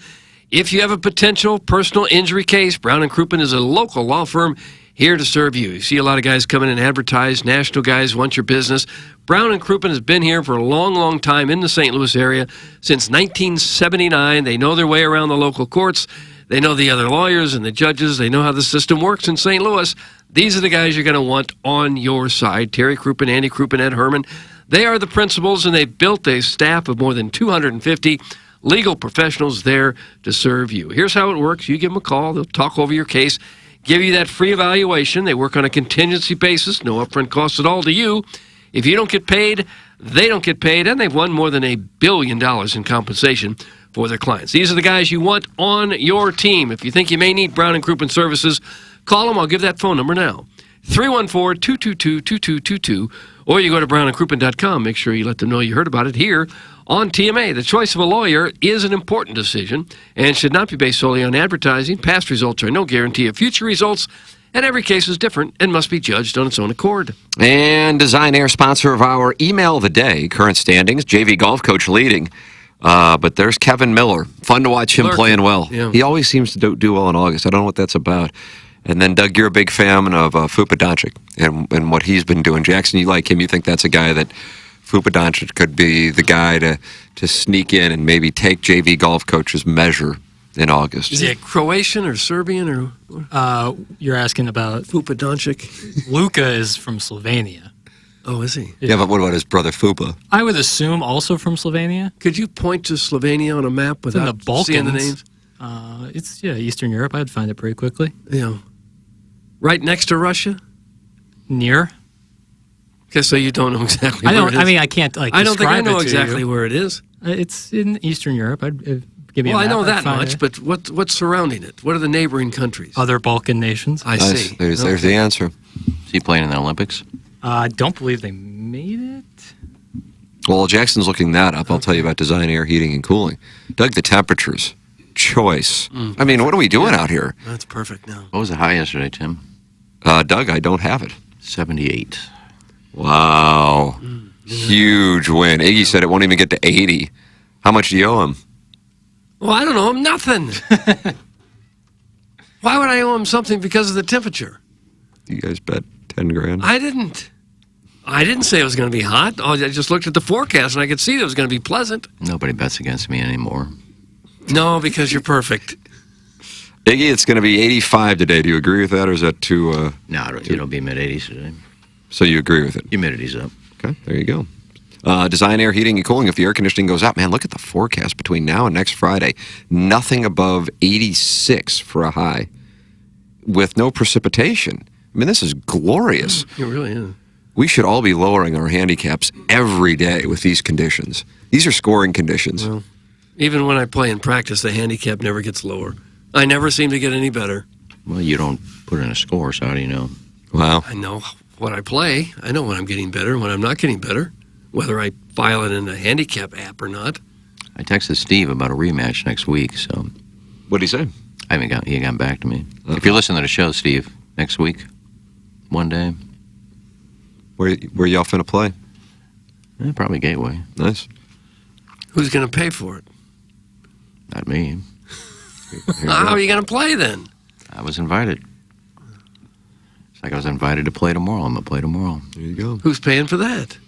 If you have a potential personal injury case, Brown & Crouppen is a local law firm here to serve you. You see a lot of guys come in and advertise. National guys want your business. Brown & Crouppen has been here for a long, long time in the St. Louis area. Since 1979, they know their way around the local courts. They know the other lawyers and the judges. They know how the system works in St. Louis. These are the guys you're going to want on your side. Terry Crouppen, Andy Crouppen, Ed Herman. They are the principals, and they've built a staff of more than 250 legal professionals there to serve you. Here's how it works. You give them a call. They'll talk over your case, give you that free evaluation. They work on a contingency basis, no upfront cost at all to you. If you don't get paid, they don't get paid, and they've won more than $1 billion in compensation for their clients. These are the guys you want on your team. If you think you may need Brown & Crouppen services, call them. I'll give that phone number now. 314-222-2222, or you go to brownandcrouppen.com. Make sure you let them know you heard about it here on TMA. The choice of a lawyer is an important decision and should not be based solely on advertising. Past results are no guarantee of future results, and every case is different and must be judged on its own accord. And Design Air, sponsor of our email of the day. Current standings, JV golf coach leading. But there's Kevin Miller. Fun to watch him playing well. Yeah. He always seems to do well in August. I don't know what that's about. And then, Doug, you're a big fan of Fupa Doncic and what he's been doing. Jackson, you like him. You think that's a guy that Fupa Doncic could be the guy to sneak in and maybe take JV golf coach's measure in August. Is it Croatian or Serbian or? You're asking about Fupa Doncic. Luka is from Slovenia. Oh, is he? Yeah, but what about his brother Fupa? I would assume also from Slovenia. Could you point to Slovenia on a map It's in without the Balkans. seeing the names? It's Eastern Europe. I'd find it pretty quickly. Yeah. Right next to Russia? Near. Okay, so you don't know exactly I where don't. it is. I mean, I can't like. I don't think I describe know it to exactly you. where it is. It's in Eastern Europe. I'd give you. Well, a I map. know I'd that find much, it. but what's surrounding it? What are the neighboring countries? Other Balkan nations. I Nice. see. There's Okay. the answer. Is he playing in the Olympics? I don't believe they made it. Well, Jackson's looking that up. I'll tell you about Design Air Heating and Cooling. Doug, the temperatures. Choice. I mean, what are we doing out here? That's perfect now. What was the high yesterday, Tim? Doug, I don't have it. 78. Wow. Huge win. Iggy said it won't even get to 80. How much do you owe him? Well, I don't know him nothing. Why would I owe him something because of the temperature? You guys bet 10 grand? I didn't say it was going to be hot. Oh, I just looked at the forecast and I could see it was going to be pleasant. Nobody bets against me anymore. No, because you're perfect. Iggy, it's going to be 85 today. Do you agree with that, or is that too... No, it'll be mid-80s today. So you agree with it? Humidity's up. Okay, there you go. Design Air Heating and Cooling. If the air conditioning goes up, man, look at the forecast between now and next Friday. Nothing above 86 for a high with no precipitation. I mean, this is glorious. It really is. We should all be lowering our handicaps every day with these conditions. These are scoring conditions. Well, even when I play in practice, the handicap never gets lower. I never seem to get any better. Well, you don't put in a score, so how do you know? Wow. I know what I play. I know when I'm getting better and when I'm not getting better, whether I file it in a handicap app or not. I texted Steve about a rematch next week, so... What'd he say? He ain't gotten back to me. If you listen to the show, Steve, next week, one day... Where y'all finna play? Probably Gateway. Nice. Who's going to pay for it? Not me. How are you going to play then? I was invited. It's like I was invited to play tomorrow. I'm going to play tomorrow. There you go. Who's paying for that?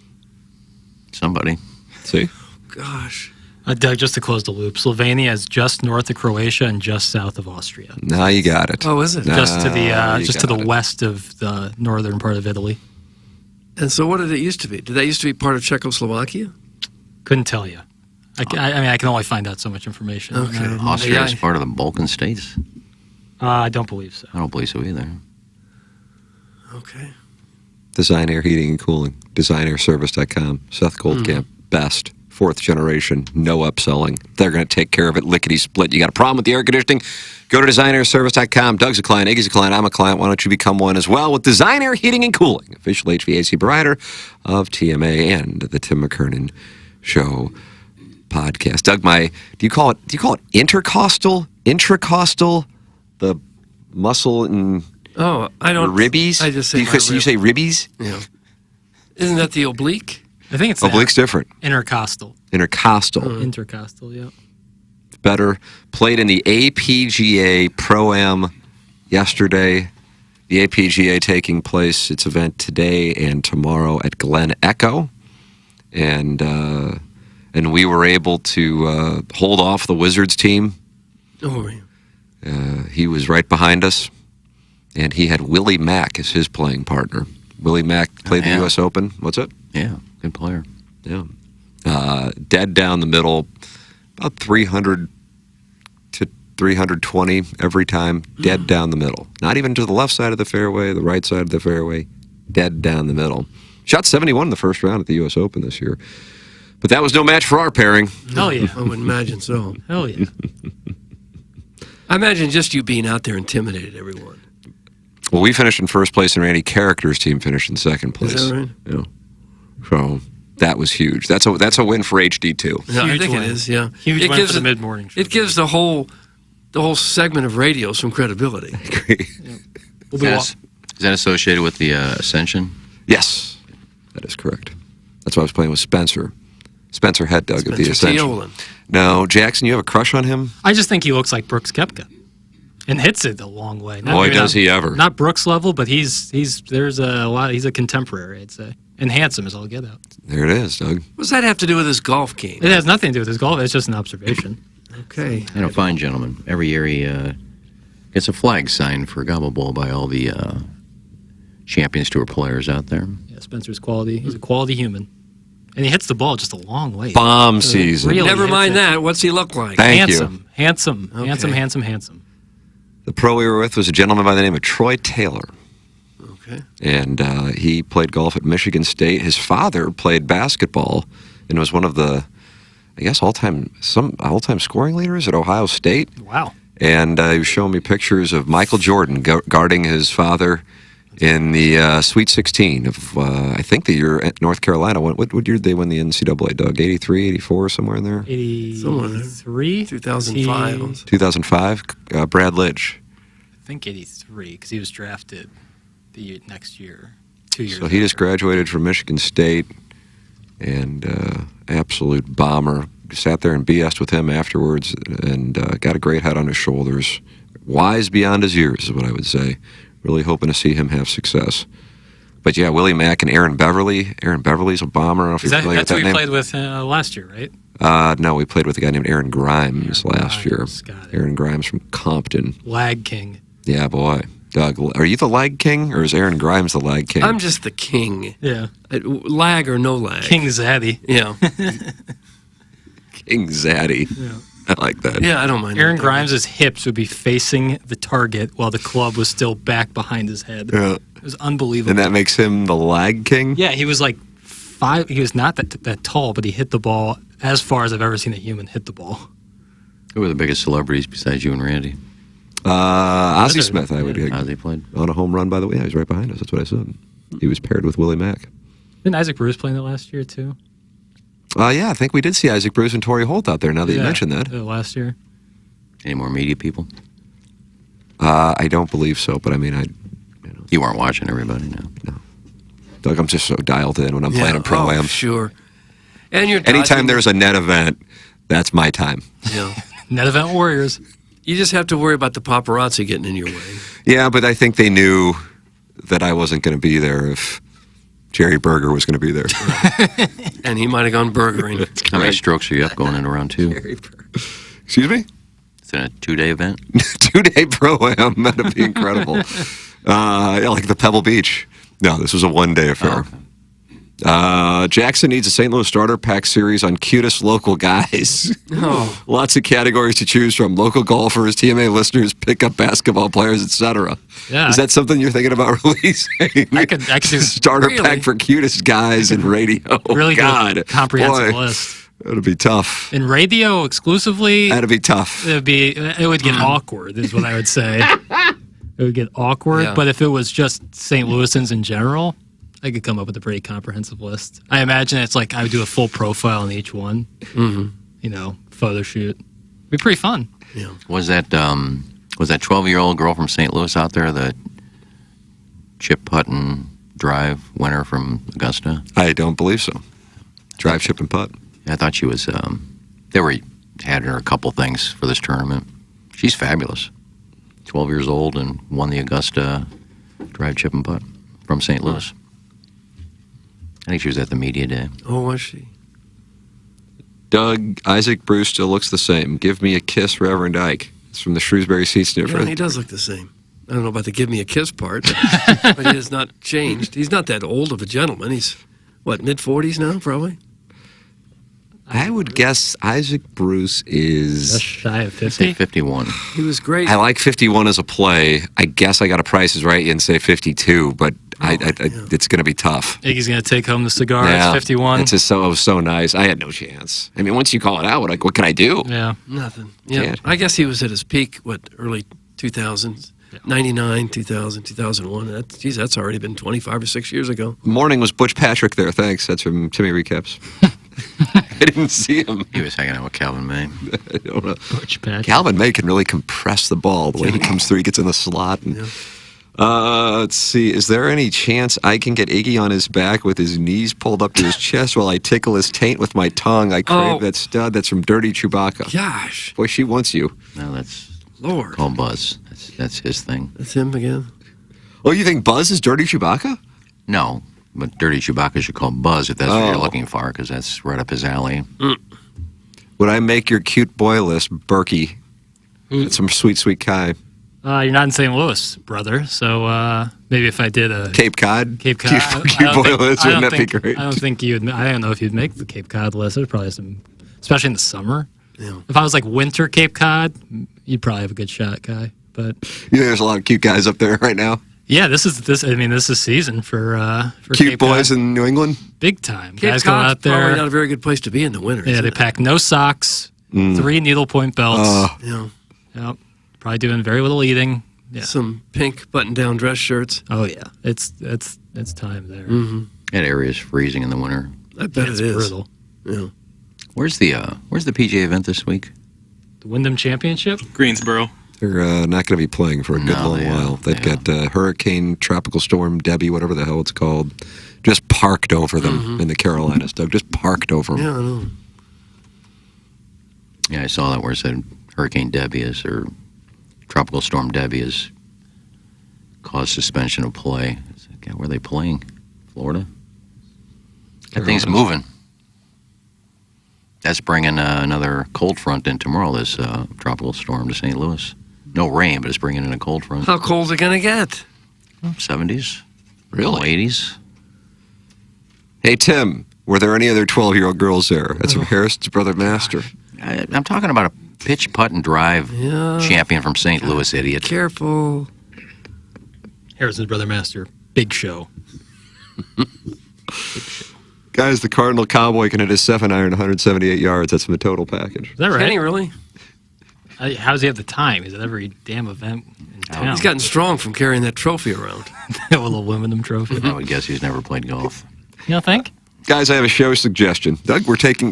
Somebody. See? Gosh. Doug, just to close the loop, Slovenia is just north of Croatia and just south of Austria. Now you got it. Oh, is it? Just to the west of the northern part of Italy. And so what did it used to be? Did that used to be part of Czechoslovakia? Couldn't tell you. I mean, I can only find out so much information. Okay. Austria is part of the Balkan states? I don't believe so. I don't believe so either. Okay. Design Air Heating and Cooling. DesignAirService.com. Seth Goldcamp. Best. 4th generation. No upselling. They're going to take care of it. Lickety split. You got a problem with the air conditioning? Go to DesignAirService.com. Doug's a client. Iggy's a client. I'm a client. Why don't you become one as well with Design Air Heating and Cooling, official HVAC provider of TMA and the Tim McKernan Show podcast. Doug, do you call it intercostal? Intracostal? The muscle and I don't. Ribbies? I just say you say ribbies? Yeah. Isn't that the oblique? I think it's Oblique's different. Intercostal. Intercostal. Intercostal, yeah. Better. Played in the APGA Pro-Am yesterday. The APGA taking place, its event today and tomorrow at Glen Echo. And we were able to hold off the Wizards team. Oh, yeah. He was right behind us. And he had Willie Mack as his playing partner. Willie Mack played the U.S. Open. What's it? Yeah, good player. Yeah. Dead down the middle, about 300 to 320 every time, dead down the middle. Not even to the left side of the fairway, the right side of the fairway, dead down the middle. Shot 71 in the first round at the U.S. Open this year. But that was no match for our pairing. Hell yeah. I wouldn't imagine so. Hell yeah. I imagine just you being out there intimidated everyone. Well, we finished in first place, and Randy Carrickter's team finished in second place. Is that right? Yeah. So that was huge. That's a win for HD2. Yeah, I Huge think win. it is. Yeah, Huge it win gives for the mid-morning show. It gives the whole segment of radio some credibility. I agree. We'll be Is that associated with the Ascension? Yes, that is correct. That's why I was playing with Spencer. Spencer Head Dog of the Spencer Ascension. Teolan. No, Jackson, you have a crush on him? I just think he looks like Brooks Koepka, and hits it a long way. Boy, does he ever! Not Brooks level, but he's there's a lot. He's a contemporary, I'd say, and handsome as all get out. There it is, Doug. What does that have to do with his golf game? It has nothing to do with his golf. It's just an observation. Okay. And a fine gentleman. Every year he gets a flag signed for Gobble Bowl by all the Champions Tour players out there. Yeah, Spencer's quality. He's a quality human. And he hits the ball just a long way. Bomb season. Really Never hits mind it. that. What's he look like? Thank you. Handsome. Okay. Handsome. The pro we were with was a gentleman by the name of Troy Taylor. Okay. And he played golf at Michigan State. His father played basketball and was one of the, I guess, all-time scoring leaders at Ohio State. Wow. And he was showing me pictures of Michael Jordan guarding his father in the Sweet 16 of, I think, the year at North Carolina. What year did they win the NCAA, Doug? 83, 84, somewhere in there? 83? 2005. 2005, Brad Lidge. I think 83, because he was drafted the next year, 2 years So he just graduated from Michigan State, and absolute bomber. Sat there and BS'd with him afterwards, and got a great head on his shoulders. Wise beyond his years is what I would say. Really hoping to see him have success. But yeah, Willie Mack and Aaron Beverly. Aaron Beverly's a bomber. I don't know if you're familiar with That's that who we name. played with last year, right? No, we played with a guy named Aaron Grimes last year. Aaron Grimes from Compton. Lag King. Yeah, boy. Doug, are you the lag king, or is Aaron Grimes the lag king? I'm just the king. Yeah. Lag or no lag. King Zaddy. Yeah. King Zaddy. Yeah. I like that. Yeah, I don't mind. Aaron Grimes' hips would be facing the target while the club was still back behind his head. Yeah. It was unbelievable. And that makes him the lag king? Yeah, he was like 5. He was not that tall, but he hit the ball as far as I've ever seen a human hit the ball. Who were the biggest celebrities besides you and Randy? Ozzie Smith, I would get. Ozzie played. On a home run, by the way. Yeah, he was right behind us. That's what I said. He was paired with Willie Mack. Didn't Isaac Bruce play in that last year, too? Yeah, I think we did see Isaac Bruce and Torrey Holt out there, now that you mentioned that. Last year. Any more media people? I don't believe so, but I mean, You weren't watching everybody, no. Doug, I'm just so dialed in when I'm playing in Pro-Am. Sure. And you're Anytime there's a net event, that's my time. Yeah. Net event warriors. You just have to worry about the paparazzi getting in your way. Yeah, but I think they knew that I wasn't going to be there if Jerry Berger was going to be there. And he might have gone burgering. How many strokes are you up going into round 2? Excuse me? It's a 2-day event? 2-day Pro-Am. That'd be incredible. Like the Pebble Beach. No, this was a one-day affair. Jackson needs a St. Louis starter pack series on cutest local guys. Oh. Lots of categories to choose from. Local golfers, TMA listeners, pickup basketball players, etc. Yeah. Is that something you're thinking about releasing? I could do starter pack for cutest guys in radio. Really God. do a comprehensive Boy, list. That'd be tough. In radio exclusively, That'd be tough. it would get awkward, is what I would say. It would get awkward, Yeah. but if it was just St. Louisans in general, I could come up with a pretty comprehensive list. I imagine it's like I would do a full profile on each one. Mm-hmm. Photo shoot. It'd be pretty fun. Yeah. Was that 12-year-old girl from St. Louis out there, the chip putt and drive winner from Augusta? I don't believe so. Drive, chip, and putt. I thought she was. They were had her a couple things for this tournament. She's fabulous. 12 years old and won the Augusta drive, chip, and putt from St. Louis. I think she was at the media day. Oh, was she? Doug, Isaac Bruce still looks the same. Give me a kiss, Reverend Ike. It's from the Shrewsbury Sea Sniffer. Yeah, he does look the same. I don't know about the give me a kiss part, but he has not changed. He's not that old of a gentleman. He's, mid-40s now, probably? I would guess Isaac Bruce is... Just shy of 50? 51. He was great. I like 51 as a play. I guess I got a Prices Right and say 52, but it's going to be tough. Iggy's going to take home the cigar. Yeah, It's 51. It's just so nice. I had no chance. I mean, once you call it out, what can I do? Yeah. Nothing. Yeah. Can't. I guess he was at his peak, early 2000s? 99, 2000, 2001. That's already been 25 or 6 years ago. Morning was Butch Patrick there. Thanks. That's from Timmy Recaps. I didn't see him. He was hanging out with Calvin May. I don't know. Butch Patrick. Calvin May can really compress the ball. The way he comes through, he gets in the slot. And, Let's see. Is there any chance I can get Iggy on his back with his knees pulled up to his chest while I tickle his taint with my tongue? I crave that stud. That's from Dirty Chewbacca. Gosh. Boy, she wants you. No, that's Lord. called Buzz. That's his thing. That's him again? Oh, you think Buzz is Dirty Chewbacca? No, but Dirty Chewbacca should call Buzz if that's what you're looking for, because that's right up his alley. Would I make your cute boy list, Berkey? That's from Sweet Sweet Kai. You're not in St. Louis, brother. So maybe if I did a Cape Cod, Cape Cod, cute boy list, wouldn't that be great? I don't think you'd. I don't know if you'd make the Cape Cod list. There's probably some, especially in the summer. Yeah. If I was like winter Cape Cod, you'd probably have a good shot, Guy. But there's a lot of cute guys up there right now. Yeah, this is season for cute Cape boys Cod. in New England. Big time. Cape Guys going Cod's out there. probably not a very good place to be in the winter. Yeah, they pack no socks, 3 needlepoint belts. Yeah. Yep. Probably doing very little eating. Yeah. Some pink button-down dress shirts. Oh yeah, it's time there. Mm-hmm. That area is freezing in the winter. I bet It's it is. brutal. Yeah. Where's the PGA event this week? The Wyndham Championship. Greensboro. They're not going to be playing for a good long while. They've got Hurricane, Tropical Storm, Debbie, whatever the hell it's called, just parked over them in the Carolinas, Doug. Just parked over them. Yeah, I know. Yeah, I saw that where it said Hurricane Debbie or Tropical Storm Debbie has caused suspension of play. God, where are they playing? Florida? That thing's moving. That's bringing another cold front in tomorrow, this tropical storm to St. Louis. No rain, but it's bringing in a cold front. How cold's it going to get? 70s. Really? 80s. Hey, Tim, were there any other 12-year-old girls there? That's from Harrison's brother, Master. I'm talking about a pitch, putt, and drive champion from St. Louis, idiot. Careful. Harrison's brother Master. Big show. Guys, the Cardinal Cowboy can hit a 7-iron 178 yards. That's from the total package. Is that right? Can he really? How does he have the time? He's at every damn event in town. He's gotten strong from carrying that trophy around. That little aluminum trophy. I would guess he's never played golf. You don't think? Guys, I have a show suggestion. Doug,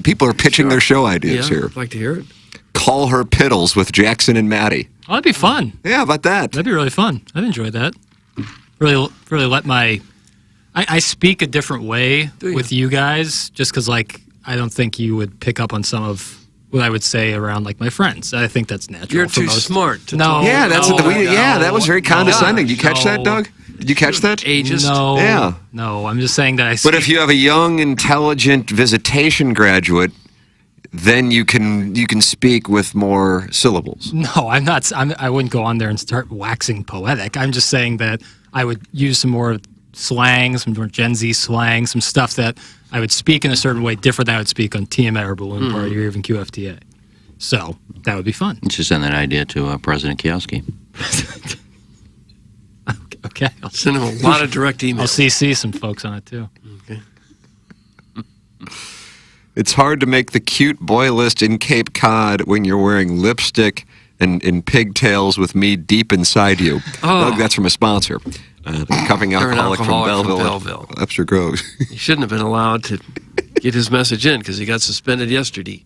people are pitching their show ideas here. I'd like to hear it. Call Her Piddles with Jackson and Maddie. Oh, that'd be fun. Yeah, how about that? That'd be really fun. I'd enjoy that. Really let my... I speak a different way with you guys just because, like, I don't think you would pick up on some of what I would say around, like, my friends. I think that's natural. You're too smart to talk. Yeah, that was very condescending. Did you catch that, Doug? Did you catch that? Ageist. No. Yeah. No, I'm just saying that I But if you have a young, intelligent visitation graduate, then you can speak with more syllables. No, I'm not. I wouldn't go on there and start waxing poetic. I'm just saying that I would use some more slang, some more Gen Z slang, some stuff that I would speak in a certain way different than I would speak on TMA or Balloon Party or even QFTA. So that would be fun. You should send that idea to President Kioski. Okay. I'll send him a lot of direct emails. I'll CC some folks on it too. Okay. It's hard to make the cute boy list in Cape Cod when you're wearing lipstick and pigtails with me deep inside you. Oh. Doug, that's from a sponsor. The Cupping They're an Alcoholic from alcoholic Belleville. from Webster Groves. He shouldn't have been allowed to get his message in because he got suspended yesterday.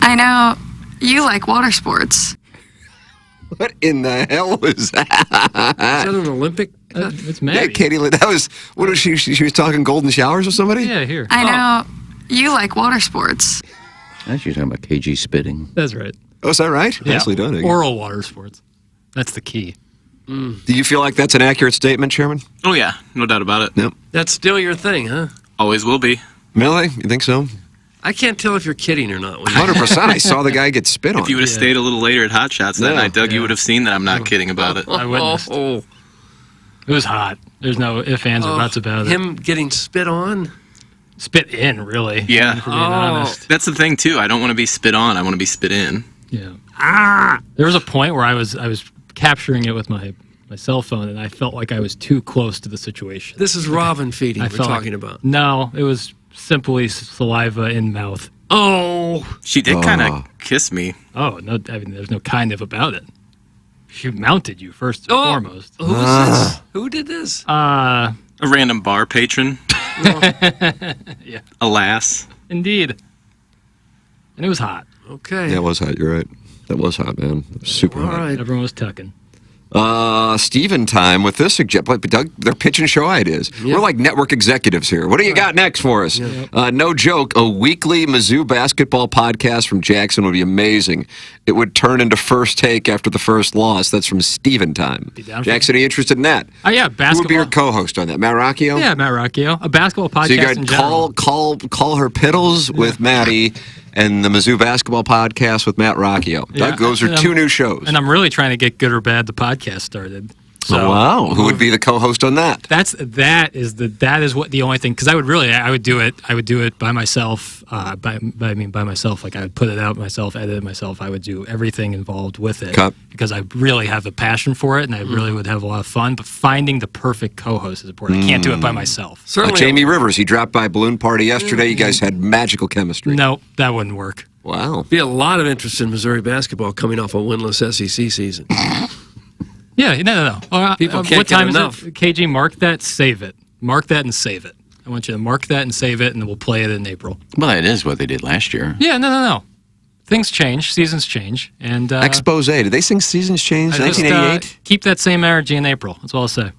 I know you like water sports. What in the hell was that? Is that an Olympic? It's Yeah, Maddie. Katie, that was, what was she was talking golden showers with somebody? Yeah, here. I know you like water sports. Actually, talking about KG spitting. That's right. Oh, is that right? Yeah. Nicely done. Iggy. Oral water sports. That's the key. Do you feel like that's an accurate statement, Chairman? Oh, yeah. No doubt about it. Yep. That's still your thing, huh? Always will be. Millie, you think so? I can't tell if you're kidding or not. 100%. I saw the guy get spit on. If you would have stayed a little later at Hot Shots that night, Doug, you would have seen that I'm not kidding about it. I witnessed. Oh. It was hot. There's no ifs, ands, or buts about it. Him getting spit on? Spit in, really. Yeah. For being honest. That's the thing, too. I don't want to be spit on. I want to be spit in. Yeah. There was a point where I was capturing it with my cell phone, and I felt like I was too close to the situation. This is Robin feeding I we're felt talking like- about. No, it was simply saliva in mouth. Oh. She did kind of kiss me. Oh, no, I mean, there's no kind of about it. She mounted you first and foremost. Who was this? Who did this? A random bar patron. Yeah. Alas. Indeed. And it was hot. Okay. Yeah, it was hot. You're right. That was hot, man. It was super hot. All right. Everyone was tucking. Steven time with this suggestion. Doug, they're pitching show ideas. We're like network executives here. What do you got next for us? No joke, a weekly Mizzou basketball podcast from Jackson would be amazing. It would turn into First Take after the first loss. That's from Steven time. Jackson, are you interested in that? Yeah, basketball. Who would be your co-host on that? Matt Rocchio? Yeah, Matt Rocchio. A basketball podcast so you in general. call her Piddles with Maddie and the Mizzou basketball podcast with Matt Rocchio. Doug, those are two new shows. And I'm really trying to get Good or Bad, the podcast, started. So, wow. Who would be the co-host on that? That is what the only thing, because I would do it by myself. By myself, like I would put it out myself, edit it myself. I would do everything involved with it because I really have a passion for it, and I really would have a lot of fun. But finding the perfect co-host is important. I can't do it by myself. Jamie Rivers, he dropped by Balloon Party yesterday. You guys had magical chemistry. No, that wouldn't work. Wow. Be a lot of interest in Missouri basketball coming off a winless SEC season. Yeah, no. People can't what time get enough. is it? KG, mark that, save it. Mark that and save it. I want you to mark that and save it, and then we'll play it in April. Well, that is what they did last year. Yeah, no. Things change, seasons change, and Expose. Did they sing Seasons Change? 1988. Keep that same energy in April. That's all I'll say.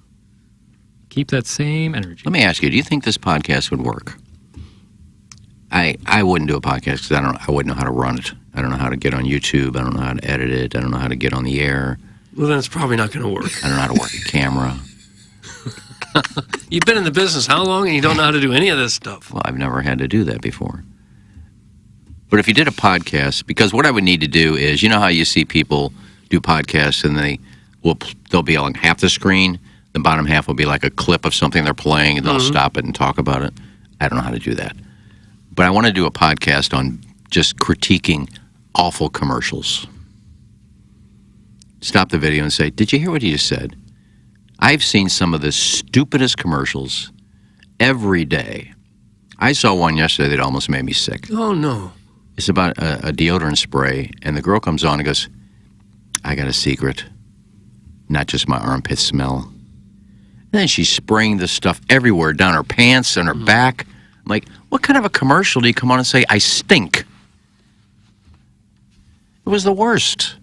Keep that same energy. Let me ask you: do you think this podcast would work? I wouldn't do a podcast because I wouldn't know how to run it. I don't know how to get on YouTube. I don't know how to edit it. I don't know how to get on the air. Well, then it's probably not going to work. I don't know how to work a camera. You've been in the business how long, and you don't know how to do any of this stuff? Well, I've never had to do that before. But if you did a podcast, because what I would need to do is, you know how you see people do podcasts and they'll be on half the screen, the bottom half will be like a clip of something they're playing, and they'll stop it and talk about it. I don't know how to do that. But I want to do a podcast on just critiquing awful commercials. Stop the video and say, did you hear what he just said? I've seen some of the stupidest commercials every day. I saw one yesterday that almost made me sick. Oh, no. It's about a deodorant spray, and the girl comes on and goes, I got a secret. Not just my armpit smell. And then she's spraying this stuff everywhere, down her pants and her back. I'm like, what kind of a commercial do you come on and say, I stink? It was the worst.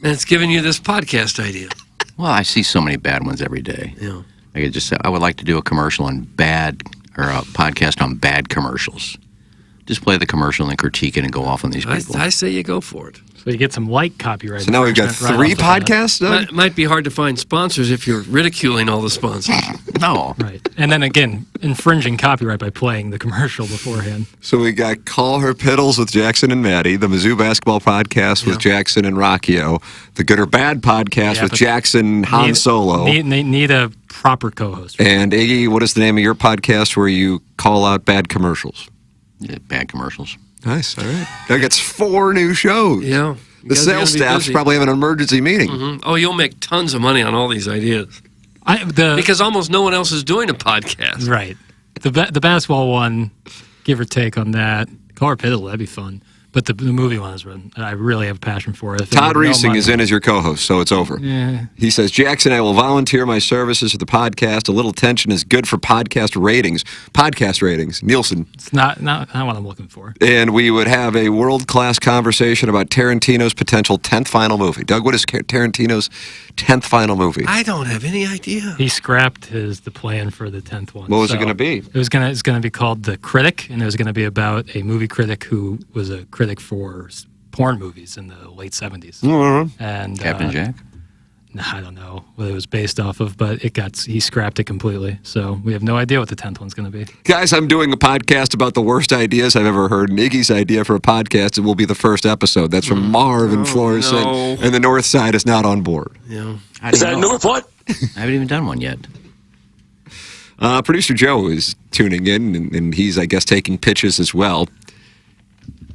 And it's giving you this podcast idea. Well, I see so many bad ones every day. Yeah. I would like to do a commercial on a podcast on bad commercials. Just play the commercial and critique it and go off on these people. I say you go for it. So you get some light copyright. So now we've got 3 podcasts done? It might be hard to find sponsors if you're ridiculing all the sponsors. No. Right. And then again, infringing copyright by playing the commercial beforehand. So we got Call Her Piddles with Jackson and Maddie, the Mizzou basketball podcast with Jackson and Rocchio, the Good or Bad podcast with Jackson Han Solo. Need a proper co-host. And Iggy, what is the name of your podcast where you call out bad commercials? Yeah, bad commercials. Nice. All right. That gets 4 new shows. Yeah. The sales staff's probably having an emergency meeting. Mm-hmm. Oh, you'll make tons of money on all these ideas. Because almost no one else is doing a podcast. Right. The basketball one, give or take on that. Call Her Piddle, that'd be fun. But the movie one is one I really have a passion for. Todd Reesing is in as your co-host, so it's over. Yeah. He says, Jackson, I will volunteer my services for the podcast. A little tension is good for podcast ratings. Podcast ratings. Nielsen. It's not what I'm looking for. And we would have a world-class conversation about Tarantino's potential 10th final movie. Doug, what is Tarantino's 10th final movie? I don't have any idea. He scrapped the plan for the 10th one. What was it going to be? It's going to be called The Critic, and it was going to be about a movie critic who was a critic for porn movies in the late 70s. Mm-hmm. And Captain Jack? I don't know what it was based off of, but he scrapped it completely. So we have no idea what the 10th one's going to be. Guys, I'm doing a podcast about the worst ideas I've ever heard. And Iggy's idea for a podcast, it will be the first episode. That's from Marv in Florissant. No. And the North Side is not on board. Yeah. Is that a new report? I haven't even done one yet. Producer Joe is tuning in, and he's, I guess, taking pitches as well.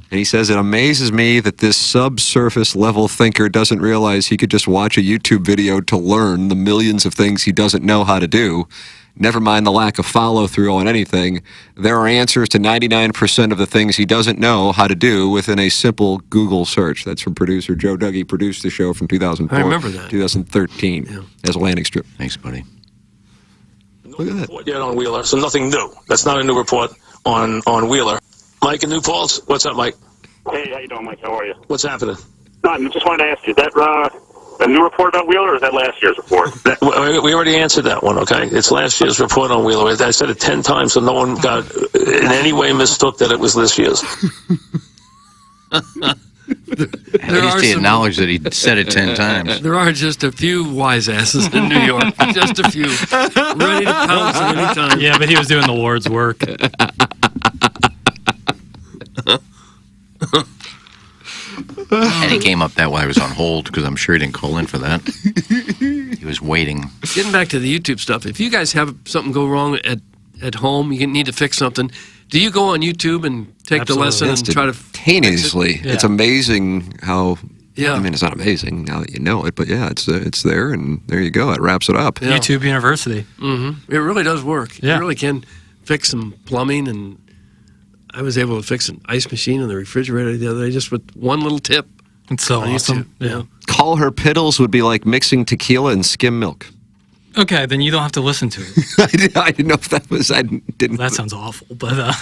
And he says, it amazes me that this subsurface level thinker doesn't realize he could just watch a YouTube video to learn the millions of things he doesn't know how to do. Never mind the lack of follow-through on anything. There are answers to 99% of the things he doesn't know how to do within a simple Google search. That's from producer Joe Doug. He produced the show from 2004 I remember that. 2013 as a landing strip. Thanks, buddy. Look at that. Report yet on Wheeler, so nothing new. That's not a new report on Wheeler. Mike in New Paltz, what's up, Mike? Hey, how you doing, Mike? How are you? What's happening? No, I just wanted to ask you, that A new report on Wheeler, or is that last year's report? We already answered that one, okay? It's last year's report on Wheeler. I said it 10 times, so no one got in any way mistook that it was this year's. At least he acknowledged that he said it 10 times. There are just a few wise asses in New York. Just a few. Ready to pounce at any time. Yeah, but he was doing the Lord's work. And he came up that way. I was on hold because I'm sure he didn't call in for that. He was waiting. Getting back to the YouTube stuff, if you guys have something go wrong at home, you need to fix something, do you go on YouTube and take the lesson and try to instantaneously? Fix it? It's amazing how. Yeah. I mean, it's not amazing now that you know it, but yeah, it's there, and there you go. It wraps it up. Yeah. YouTube University. Mm-hmm. It really does work. Yeah. You really can fix some plumbing, and I was able to fix an ice machine in the refrigerator the other day just with one little tip. It's so on YouTube. awesome. Yeah. Call her piddles would be like mixing tequila and skim milk. Okay, then you don't have to listen to it. I didn't know if that was. I didn't. That sounds awful, but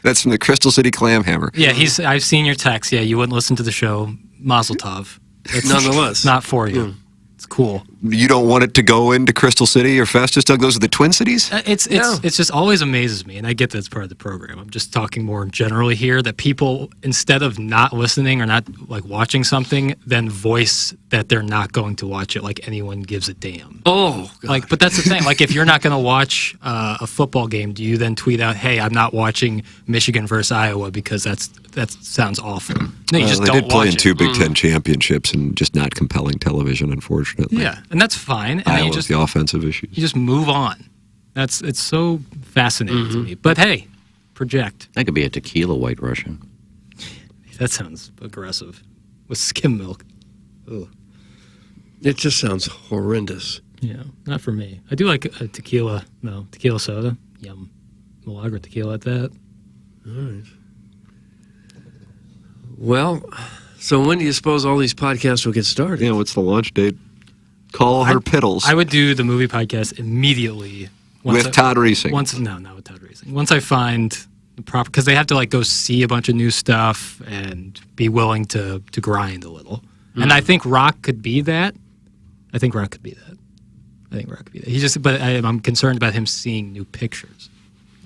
That's from the Crystal City Clam Hammer. yeah, I've seen your text. Yeah, you wouldn't listen to the show. Mazel tov. It's Nonetheless, not for you. It's cool. You don't want it to go into Crystal City or Festus, Doug? Those are the Twin Cities? It's just always amazes me, and I get that's part of the program. I'm just talking more generally here that people, instead of not listening or not like watching something, then voice that they're not going to watch it like anyone gives a damn. Oh, God. Like, but that's the thing. Like, if you're not going to watch a football game, do you then tweet out, "Hey, I'm not watching Michigan versus Iowa because that sounds awful"? No, you just they don't did play watch in it. two Big Ten championships and just not compelling television, unfortunately. Yeah, and that's fine. And then Iowa's you just the offensive issues. you just move on. It's so fascinating to me. But hey, project. That could be a tequila White Russian. That sounds aggressive. With skim milk. Ugh. It just sounds horrendous. Yeah, not for me. I do like a tequila soda. Yum. Milagro tequila at that. All right. Well, so when do you suppose all these podcasts will get started? Yeah, what's the launch date? Call her piddles. I would do the movie podcast immediately. With Todd Reesing. No, not with Todd Reesing. Once I find the proper, because they have to like go see a bunch of new stuff and be willing to grind a little. And I think Rock could be that. He just, but I'm concerned about him seeing new pictures.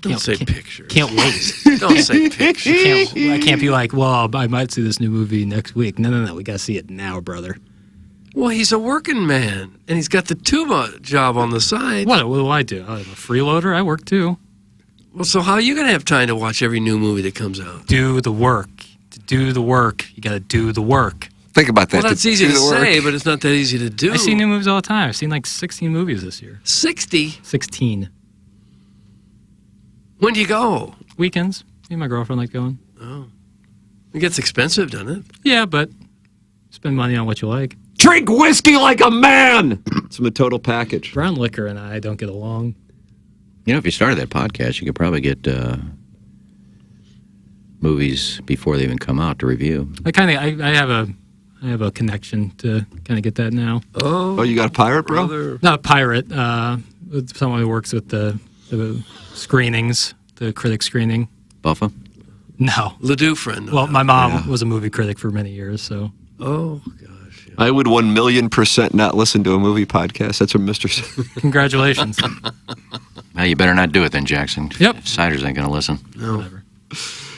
Don't say pictures. Can't wait. Don't say pictures. I can't be like, well, I might see this new movie next week. No. We got to see it now, brother. Well, he's a working man, and he's got the tuba job on the side. What do I do? I'm a freeloader. I work too. Well, so how are you going to have time to watch every new movie that comes out? Do the work. To do the work, you got to do the work. Think about that. Well, that's easy to say, but it's not that easy to do. I see new movies all the time. I've seen like 16 movies this year. 60? 16. When do you go? Weekends. Me and my girlfriend like going. Oh. It gets expensive, doesn't it? Yeah, but spend money on what you like. Drink whiskey like a man! It's from the total package. Brown liquor and I don't get along. You know, if you started that podcast, you could probably get movies before they even come out to review. I have a connection to kind of get that now. Oh, you got a pirate, bro? Not a pirate. With someone who works with the screenings, the critic screening. Buffa? No. Ledoux friend. Well, my mom was a movie critic for many years, so. Oh, gosh. Yeah. I would 1,000,000% not listen to a movie podcast. That's from Mr. Congratulations. Well, you better not do it then, Jackson. Yep. Siders ain't going to listen. No. Whatever.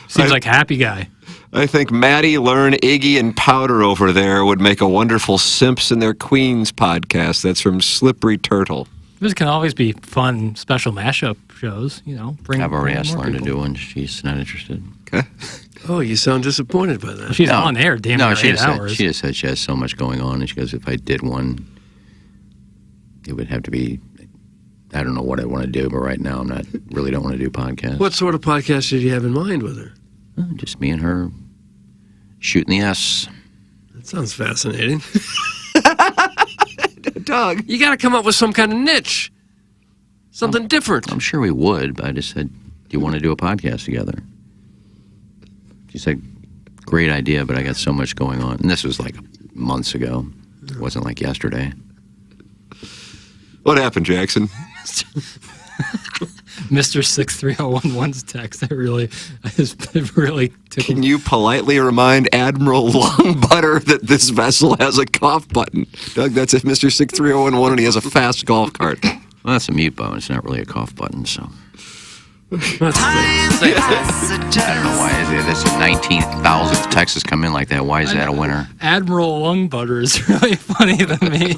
Seems like a happy guy. I think Maddie, Learn, Iggy, and Powder over there would make a wonderful Simps and Their Queens podcast. That's from Slippery Turtle. This can always be fun special mashup shows, you know. I've already asked Learn to do one. She's not interested. Okay. Oh, you sound disappointed by that. She's on air, damn near 8 hours. She just said she has so much going on, and she goes, if I did one, it would have to be, I don't know what I want to do, but right now really don't want to do podcasts. What sort of podcast did you have in mind with her? Just me and her shooting the S. That sounds fascinating. Doug. You got to come up with some kind of niche. Something different. I'm sure we would, but I just said, do you want to do a podcast together? She said, great idea, but I got so much going on. And this was like months ago. It wasn't like yesterday. What happened, Jackson? Mr. 63011's text. It really took. Can you politely remind Admiral Longbutter that this vessel has a cough button? Doug, that's if Mr. 63011 and he has a fast golf cart. Well, that's a mute button. It's not really a cough button, so. I don't know why is it. That's the 19,000th text has come in like that. Why is that a winner? Admiral Lungbutter is really funny to me.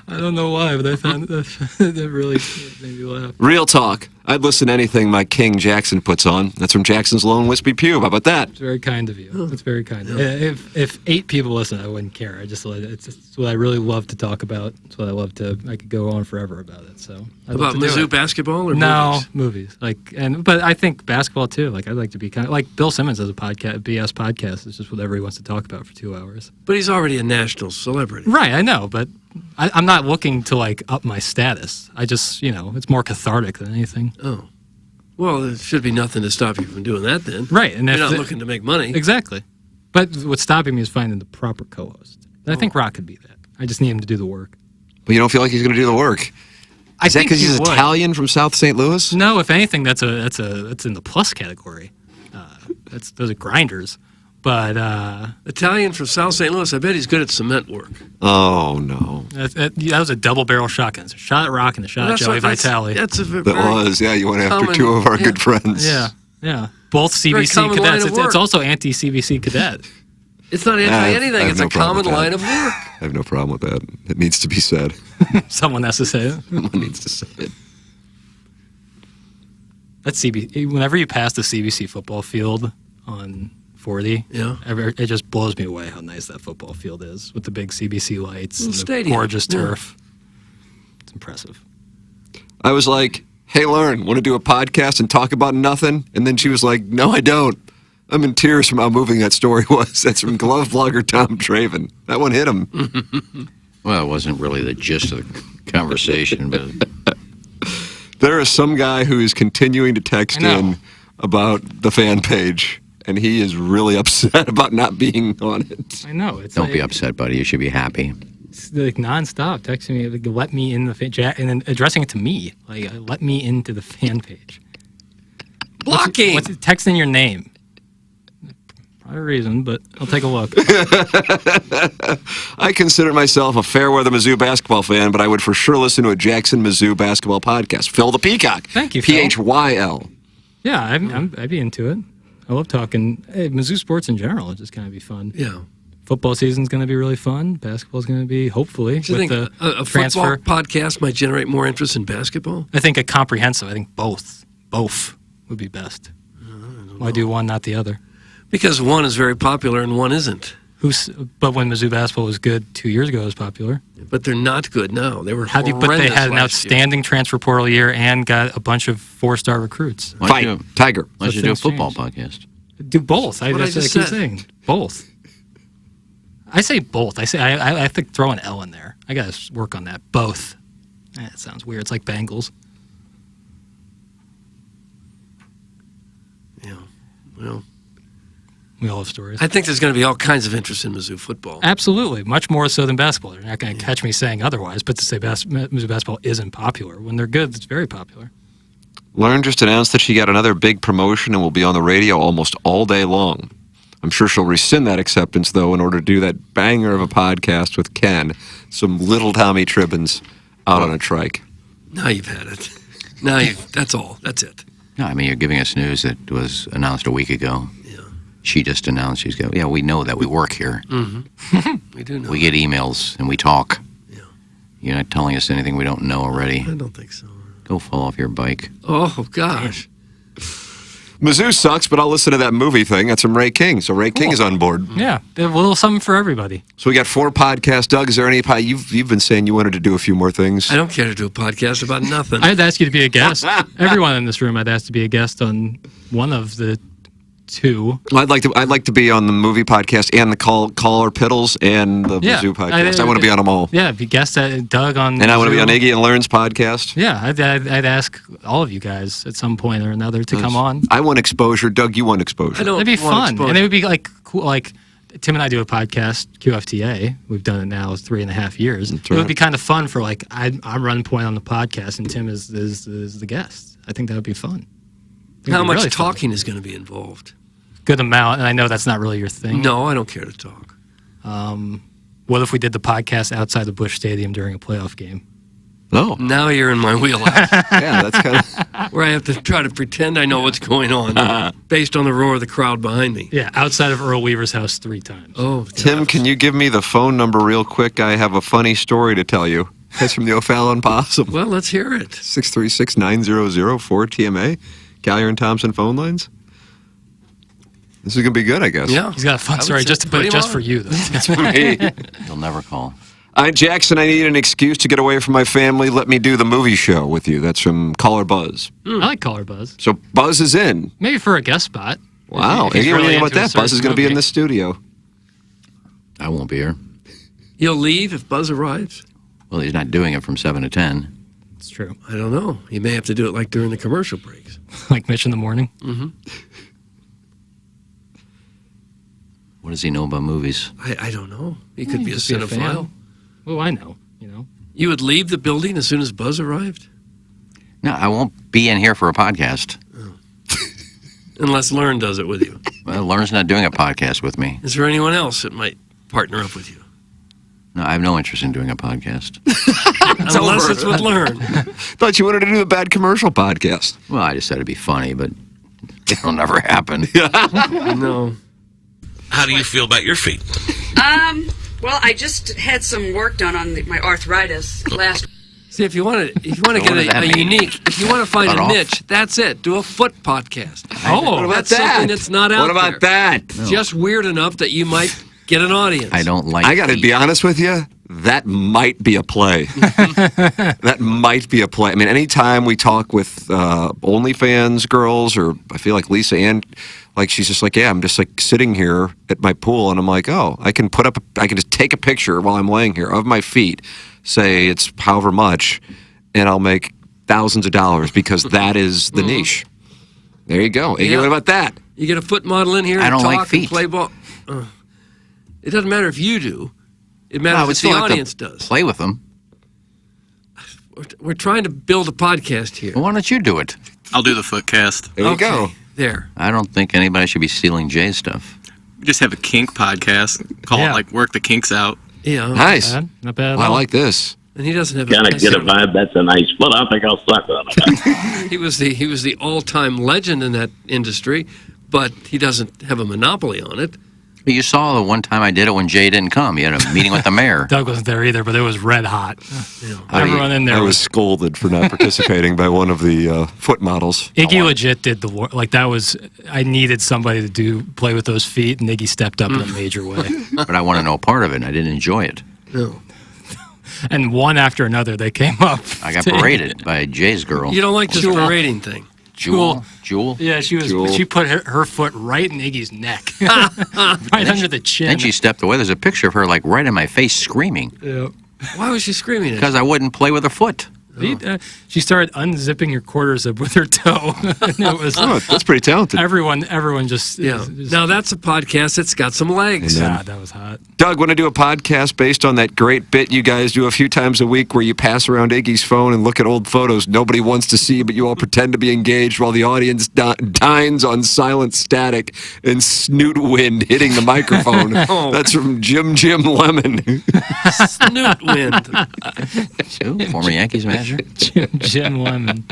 I don't know why, but I found that really made me laugh. Real talk. I'd listen to anything my King Jackson puts on. That's from Jackson's Lone Wispy Pew. How about that? It's very kind of you. It's very kind. If 8 people listen, I wouldn't care. It's what I really love to talk about. It's what I could go on forever about it. So about Mizzou basketball or movies? But I think basketball too. Like I'd like to be kind of like Bill Simmons has a podcast, BS podcast. It's just whatever he wants to talk about for 2 hours. But he's already a national celebrity, right? I know, but I'm not looking to like up my status. I just it's more cathartic than anything. Oh. Well, there should be nothing to stop you from doing that then. Right. And you're not looking to make money. Exactly. But what's stopping me is finding the proper co-host. And I think Rock could be that. I just need him to do the work. But you don't feel like he's going to do the work? Is that because he's Italian from South St. Louis? No, if anything, that's in the plus category. Those are grinders. But Italian from South St. Louis, I bet he's good at cement work. Oh, no. That was a double-barrel shotgun. It's a shot at Rock and a shot at Joey Vitale. You went after two of our good friends. Yeah. Both CBC cadets. It's also anti-CBC cadet. It's not anti-anything. It's a common line of work. I have no problem with that. It needs to be said. Someone has to say it. Someone needs to say it. That's CBC. Whenever you pass the CBC football field on 40, it just blows me away how nice that football field is with the big CBC lights and the gorgeous turf. It's impressive. I was like, hey, Lauren, want to do a podcast and talk about nothing? And then she was like, no, I don't. I'm in tears from how moving that story was. That's from glove blogger Tom Traven. That one hit him. Well, it wasn't really the gist of the conversation, but there is some guy who is continuing to text in about the fan page, and he is really upset about not being on it. I know. Don't be upset, buddy. You should be happy. It's like nonstop texting me, like, let me in the fan, and then addressing it to me, like, let me into the fan page. Blocking. What's texting your name? Not a reason, but I'll take a look. I consider myself a fair-weather Mizzou basketball fan, but I would for sure listen to a Jackson Mizzou basketball podcast. Phil the Peacock. Thank you, Phil. P-H-Y-L. Yeah, I'd be into it. I love talking. Mizzou sports in general is just going to be fun. Yeah. Football season's going to be really fun. Basketball's going to be, hopefully, do you think a transfer. football podcast might generate more interest in basketball? I think a comprehensive. I think both would be best. Why do one, not the other? Because one is very popular and one isn't. But when Mizzou basketball was good 2 years ago, it was popular. But they're not good now. They were horrendous. But they had an outstanding transfer portal year and got a bunch of 4-star recruits. Tiger. Why don't you do a football podcast? Do both. I keep said. saying both. I say both. I have to throw an L in there. I got to work on that. Both. That sounds weird. It's like Bengals. Yeah. Well, we all have stories. I think there's going to be all kinds of interest in Mizzou football. Absolutely. Much more so than basketball. They're not going to catch me saying otherwise, but to say Mizzou basketball isn't popular. When they're good, it's very popular. Lauren just announced that she got another big promotion and will be on the radio almost all day long. I'm sure she'll rescind that acceptance, though, in order to do that banger of a podcast with Ken. Some little Tommy Tribbins out on a trike. Now you've had it. That's all. That's it. No, I mean, you're giving us news that was announced a week ago. Yeah. She just announced she's going, yeah, we know that. We work here. Mm-hmm. We do know. We get emails and we talk. Yeah. You're not telling us anything we don't know already. I don't think so. Go fall off your bike. Oh, gosh. Mizzou sucks, but I'll listen to that movie thing. That's from Ray King. So Ray King is on board. Yeah, a little something for everybody. So we got 4 podcasts. Doug, is there any you've been saying you wanted to do a few more things? I don't care to do a podcast about nothing. I'd ask you to be a guest. Everyone in this room, I'd ask to be a guest on one of the 2. Well, I'd like to be on the movie podcast and the Caller Piddles and the Mizzou podcast. I want to be on them all. Yeah, be guest Doug on. And I want to be on Iggy and Lauren's podcast. Yeah, I'd ask all of you guys at some point or another to come on. I want exposure. Doug, you want exposure. That'd be fun, and it would be like cool. Like Tim and I do a podcast, QFTA. We've done it now 3.5 years. That's It right. would be kind of fun for like I'm running point on the podcast and Tim is the guest. I think that would be fun. It'd How be much really fun. talking is going to be involved? Good amount, and I know that's not really your thing. No, I don't care to talk. What if we did the podcast outside the Busch Stadium during a playoff game? Oh. Now you're in my wheelhouse. Yeah, that's kind of... Where I have to try to pretend I know what's going on based on the roar of the crowd behind me. Yeah, outside of Earl Weaver's house 3 times. Oh, Tim, can you give me the phone number real quick? I have a funny story to tell you. That's from the O'Fallon Possum. Well, let's hear it. 636-900-4TMA. Callier and Thompson phone lines. This is going to be good, I guess. Yeah. He's got a fun story just to put it just for you, though. That's for me. He'll never call. Jackson, I need an excuse to get away from my family. Let me do the movie show with you. That's from Caller Buzz. I like Caller Buzz. So Buzz is in. Maybe for a guest spot. Wow. If he's Iggy, what do you think into about a that? Buzz is certain going to be in movie. the studio. I won't be here. He'll leave if Buzz arrives? Well, he's not doing it from 7 to 10. It's true. I don't know. He may have to do it like during the commercial breaks. Like Mitch in the morning. Mm-hmm. What does he know about movies? I don't know. He could be a Just be a fan. cinephile. Oh, I know. You know. You would leave the building as soon as Buzz arrived? No, I won't be in here for a podcast. Unless Learn does it with you. Well, Learn's not doing a podcast with me. Is there anyone else that might partner up with you? No, I have no interest in doing a podcast. Unless it's with Learn. Thought you wanted to do the Bad Commercial podcast. Well, I just said it'd be funny, but it'll never happen. No. How do you feel about your feet? Well, I just had some work done on my arthritis last. See, if you want to get What does that a mean? unique, if you want to find Cut a off? niche, that's it. Do a foot podcast. Oh, what about that's that? something that's not out What about there. that? Just weird enough that you might get an audience. I don't like I got to be honest with you. That might be a play. That might be a play. I mean, anytime we talk with OnlyFans girls, or I feel like Lisa Ann, like she's just like, yeah, I'm just like sitting here at my pool, and I'm like, oh, I can just take a picture while I'm laying here of my feet, say it's however much, and I'll make thousands of dollars because that is the niche. There you go. Iggy, Yeah. what about that? You get a foot model in here I and don't talk like feet. and play ball. It doesn't matter if you do. It matters I would if the still have to audience does. play with them. We're trying to build a podcast here. Well, why don't you do it? I'll do the footcast. There you Okay, go. There. I don't think anybody should be stealing Jay's stuff. We just have a kink podcast. Call Yeah. it like Work the Kinks Out. Yeah. Nice. Not bad. I like this. And he doesn't have Kind of get a vibe. That's a nice foot. I think I'll suck on it. He was the all-time legend in that industry, but he doesn't have a monopoly on it. But you saw the one time I did it when Jay didn't come. He had a meeting with the mayor. Doug wasn't there either, but it was red hot. Everyone in there I was scolded for not participating by one of the foot models. Iggy legit did the work. Like that was, I needed somebody to play with those feet, and Iggy stepped up in a major way. But I want to know part of it, and I didn't enjoy it. No. And one after another, they came up. I got berated by Jay's girl. You don't like this berating thing. Jewel. Yeah, she was. Jewel. She put her foot right in Iggy's neck, right under the chin. Then she stepped away. There's a picture of her like right in my face screaming Yeah. Why was she screaming at because I wouldn't play with her foot. She started unzipping her quarters with her toe. And it was that's pretty talented. Everyone just Yeah. Now that's a podcast that's got some legs. God, that was hot. Doug, want to do a podcast based on that great bit you guys do a few times a week where you pass around Iggy's phone and look at old photos nobody wants to see, but you all pretend to be engaged while the audience dines on silent static and snoot wind hitting the microphone. Oh. That's from Jim Lemon. Snoot wind. Who? Former Yankees manager? Jim Lemon.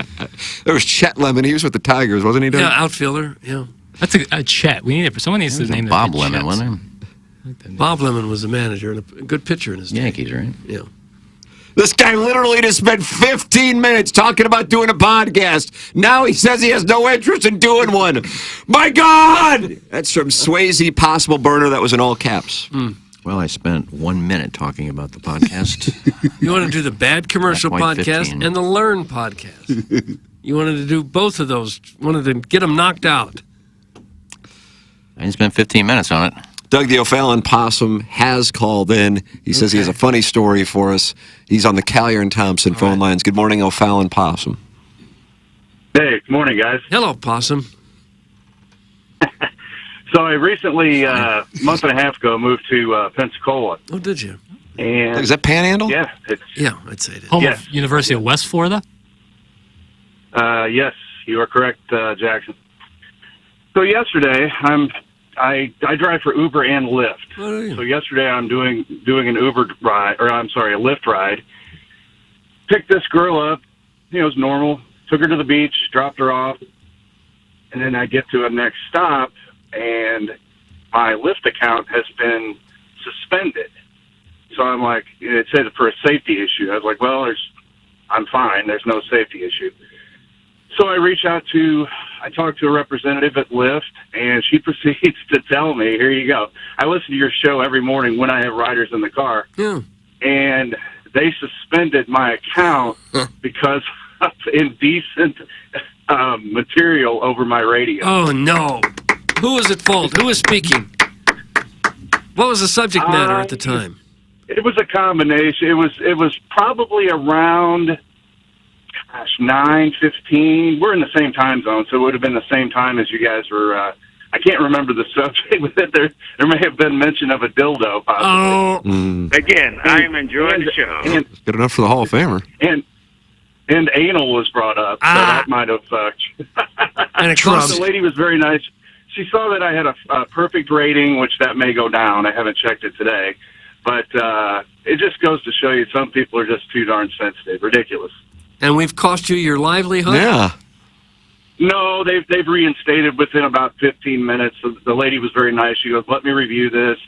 There was Chet Lemon. He was with the Tigers, wasn't he, Doug? Yeah, outfielder. Yeah. That's a Chet. We need someone needs to name their Bob kid Lemon, Chets. wasn't Bob Lemon was the manager and a good pitcher in his he? day. Yankees, right? Yeah. This guy literally just spent 15 minutes talking about doing a podcast. Now he says he has no interest in doing one. My God! That's from Swayze Possible Burner. That was in all caps. Well, I spent 1 minute talking about the podcast. You want to do the Bad Commercial Not quite podcast 15. and the Learn podcast. You wanted to do both of those. Wanted to get them knocked out. I didn't spend 15 minutes on it. Doug the O'Fallon Possum has called in. He says he has a funny story for us. He's on the Callier and Thompson phone lines. Good morning, O'Fallon Possum. Hey, good morning, guys. Hello, Possum. So I recently, a month and a half ago, moved to Pensacola. Oh, did you? And is that Panhandle? Yeah. Yeah, I'd say it is. Home of University of West Florida? Yes, you are correct, Jackson. So yesterday, I drive for Uber and Lyft. So yesterday I'm doing an Uber ride, or I'm sorry, a Lyft ride. Picked this girl up, it was normal. Took her to the beach, dropped her off, and then I get to a next stop, and my Lyft account has been suspended. So I'm like, it said for a safety issue. I was like, well, I'm fine. There's no safety issue. So I talked to a representative at Lyft, and she proceeds to tell me, here you go. I listen to your show every morning when I have riders in the car. Yeah. And they suspended my account because of indecent material over my radio. Oh, no. Who was at fault? Who was speaking? What was the subject matter at the time? It was a combination. It was probably around 9:15. We're in the same time zone, so it would have been the same time as you guys were. I can't remember the subject with it. There may have been mention of a dildo, possibly. Again, I'm enjoying the show. It's good enough for the Hall of Famer. And anal was brought up, so that might have. And the lady was very nice. She saw that I had a perfect rating, which that may go down. I haven't checked it today, but it just goes to show you some people are just too darn sensitive. Ridiculous. And we've cost you your livelihood? Yeah. No, they've reinstated within about 15 minutes. The lady was very nice. She goes, "Let me review this,"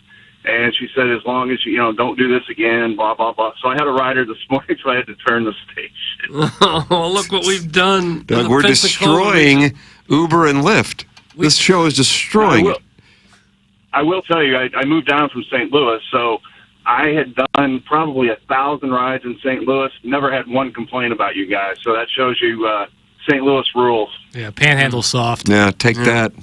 and she said, "As long as you don't do this again, blah blah blah." So I had a rider this morning, so I had to turn the station. Oh, look what we've done! Doug, we're destroying Uber and Lyft. This show is destroying it. I will tell you, I moved down from St. Louis, so I had done probably 1,000 rides in St. Louis. Never had one complaint about you guys. So that shows you St. Louis rules. Yeah, Panhandle soft. Yeah, take that.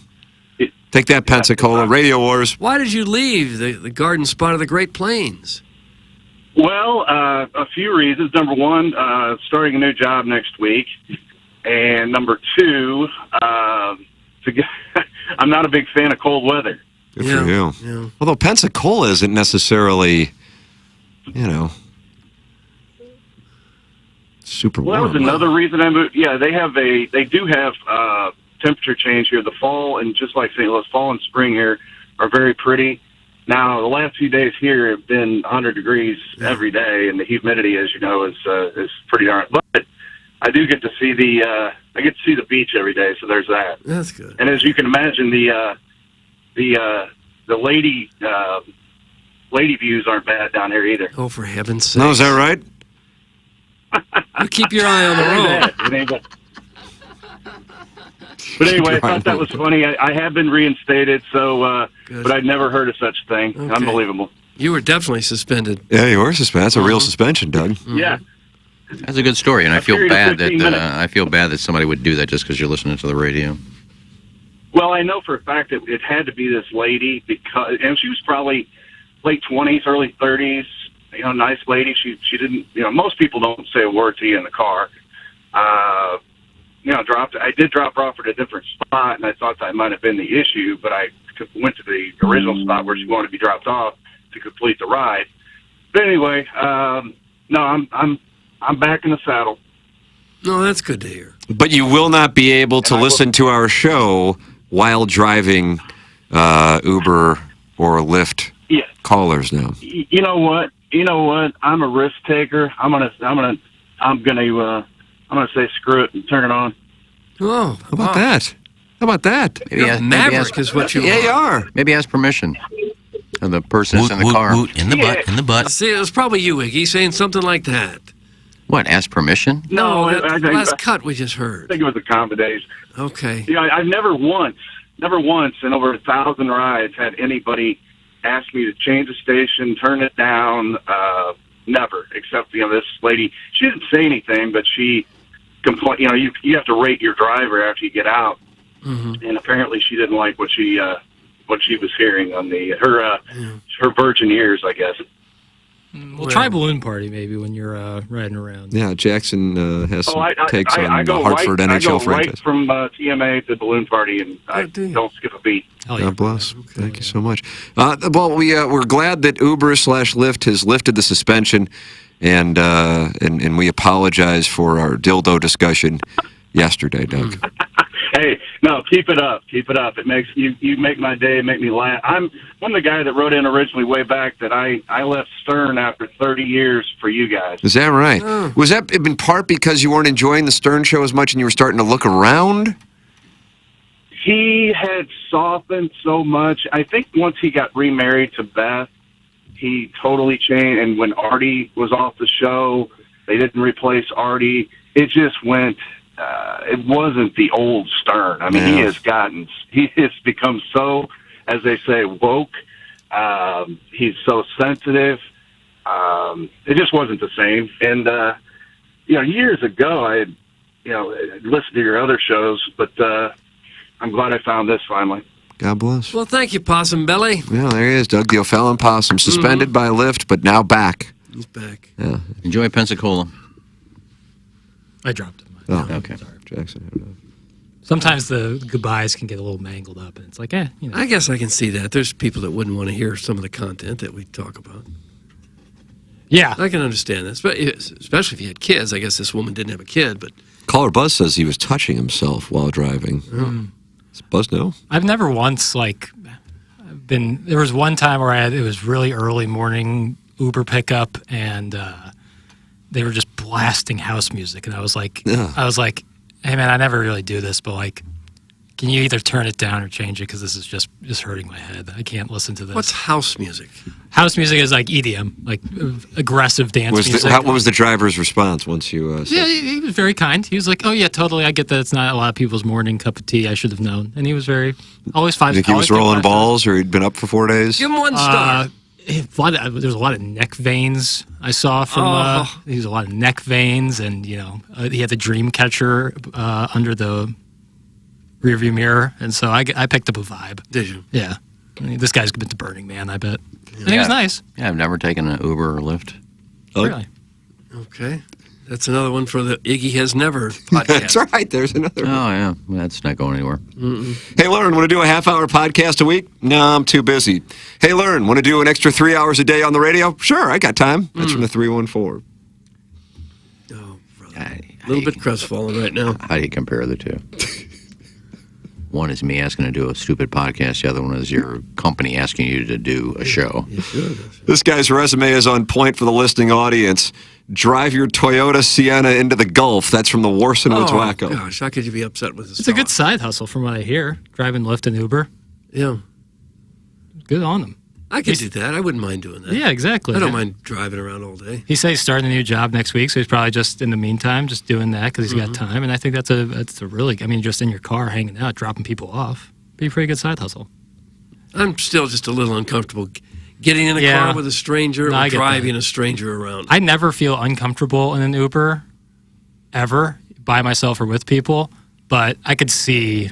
Take that, Pensacola. Radio Wars. Why did you leave the garden spot of the Great Plains? Well, a few reasons. Number one, starting a new job next week. And number two, I'm not a big fan of cold weather. Good for you. Yeah. Although Pensacola isn't necessarily, super warm. Well, that was another reason I moved. Yeah, they do have temperature change here. The fall, and just like St. Louis, fall and spring here are very pretty. Now, the last few days here have been 100 degrees every day, and the humidity, as you know, is pretty darn. But I do get to see the beach every day, so there's that. That's good. And as you can imagine, the lady views aren't bad down here either. Oh, for heaven's sake! No, is that right? You keep your eye on the road. It ain't bad. But anyway, I thought that was funny. I have been reinstated, so but I'd never heard of such a thing. Okay. Unbelievable. You were definitely suspended. Yeah, you were suspended. That's a real suspension, Doug. Yeah. That's a good story, and I feel bad that somebody would do that just because you're listening to the radio. Well, I know for a fact that it had to be this lady and she was probably late 20s, early 30s. Nice lady. She didn't. Most people don't say a word to you in the car. I did drop her off at a different spot, and I thought that might have been the issue. But I went to the original spot where she wanted to be dropped off to complete the ride. But anyway, no, I'm back in the saddle. No, that's good to hear. But you will not be able to listen to our show while driving Uber or Lyft callers now. You know what? I'm a risk taker. I'm gonna say screw it and turn it on. Oh, how about that? How about that? Maverick is what you you are. Maybe ask permission. And the person is in the car. In the butt. See, it was probably you, Iggy, saying something like that. What, ask permission? No, that last cut we just heard. I think it was a combination. Okay. I've never once in over 1,000 rides had anybody ask me to change the station, turn it down. Never, except this lady. She didn't say anything, but she complained. You have to rate your driver after you get out, and apparently she didn't like what she was hearing on her virgin ears, I guess. Well, try balloon party maybe when you're riding around. Yeah, Jackson has some takes on I the go Hartford right, NHL I go franchise. right from TMA to balloon party, and I don't skip a beat. God bless. Thank you so much. Well, we're glad that Uber/Lyft has lifted the suspension, and we apologize for our dildo discussion yesterday, Doug. Hey, no, keep it up. Keep it up. It makes you make my day, make me laugh. I'm the guy that wrote in originally way back that I left Stern after 30 years for you guys. Is that right? Was that in part because you weren't enjoying the Stern show as much and you were starting to look around? He had softened so much. I think once he got remarried to Beth, he totally changed. And when Artie was off the show, they didn't replace Artie. It just went. It wasn't the old Stern. I mean, he has become so, as they say, woke. He's so sensitive. It just wasn't the same. And, years ago, I had, listened to your other shows, but I'm glad I found this finally. God bless. Well, thank you, Possum Belly. Yeah, there he is, Doug the O'Fallon Possum, suspended by Lyft, but now back. He's back. Yeah. Enjoy Pensacola. I dropped it. Oh, okay. Jackson. Sometimes the goodbyes can get a little mangled up, and it's like, I guess I can see that. There's people that wouldn't want to hear some of the content that we talk about. Yeah. I can understand that, especially if you had kids. I guess this woman didn't have a kid, but... Caller Buzz says he was touching himself while driving. Does Buzz know? I've never once, there was one time where it was really early morning Uber pickup, and they were just blasting house music, and I was like, hey man, I never really do this, but can you either turn it down or change it, because this is just hurting my head. I can't listen to this. What's house music? House music is like EDM, like aggressive dance music. What was the driver's response once you said? Yeah, he was very kind. He was like, oh yeah, totally, I get that it's not a lot of people's morning cup of tea, I should have known. And he was always fine. You think he was rolling balls, or he'd been up for 4 days? Give him 1 star. There's a lot of neck veins I saw from. There's a lot of neck veins, and he had the dream catcher under the rearview mirror, and so I picked up a vibe. Did you? Yeah, this guy's been to Burning Man, I bet. And he was nice. Yeah, I've never taken an Uber or Lyft. Really? Okay. That's another one for the Iggy Has Never podcast. That's right. There's another one. Oh, yeah. That's not going anywhere. Hey, Lauren, want to do a half-hour podcast a week? No, I'm too busy. Hey, Lauren, want to do an extra 3 hours a day on the radio? Sure, I got time. That's from the 314. Oh, brother. A little bit crestfallen right now. How do you compare the two? One is me asking to do a stupid podcast. The other one is your company asking you to do a show. This guy's resume is on point for the listening audience. Drive your Toyota Sienna into the Gulf. That's from the Warson Woods Wacko. Oh, gosh, how could you be upset with this? It's a good side hustle from what I hear. Driving Lyft and Uber. Yeah. Good on them. I could do that. I wouldn't mind doing that. Yeah, exactly. I don't mind driving around all day. He says he's starting a new job next week, so he's probably just in the meantime just doing that because he's got time. And I think that's a really, just in your car hanging out, dropping people off. Be a pretty good side hustle. I'm still just a little uncomfortable getting in a car with a stranger or driving a stranger around. I never feel uncomfortable in an Uber, ever, by myself or with people. But I could see,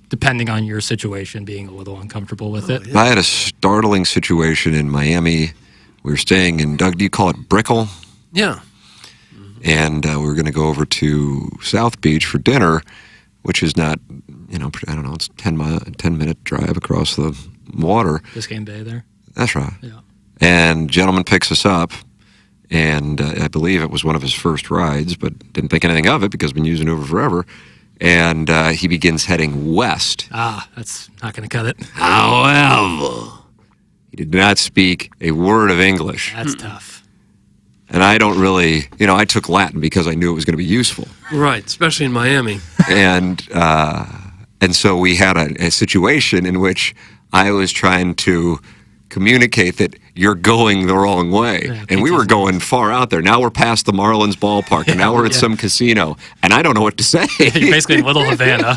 depending on your situation, being a little uncomfortable with it. I had a startling situation in Miami. We were staying in, Doug, do you call it Brickell? Yeah. And we were going to go over to South Beach for dinner, which is not, I don't know, it's a 10-minute drive across the water. Biscayne Bay there? That's right. Yeah. And gentleman picks us up, and I believe it was one of his first rides, but didn't think anything of it because I've been using Uber forever. And he begins heading west. That's not going to cut it. However, he did not speak a word of English. That's tough. And I don't really, I took Latin because I knew it was going to be useful. Right, especially in Miami. And so we had a situation in which I was trying to communicate that you're going the wrong way. Yeah, and we were going far out there. Now we're past the Marlins ballpark, and now we're at some casino, and I don't know what to say. You're basically in Little Havana.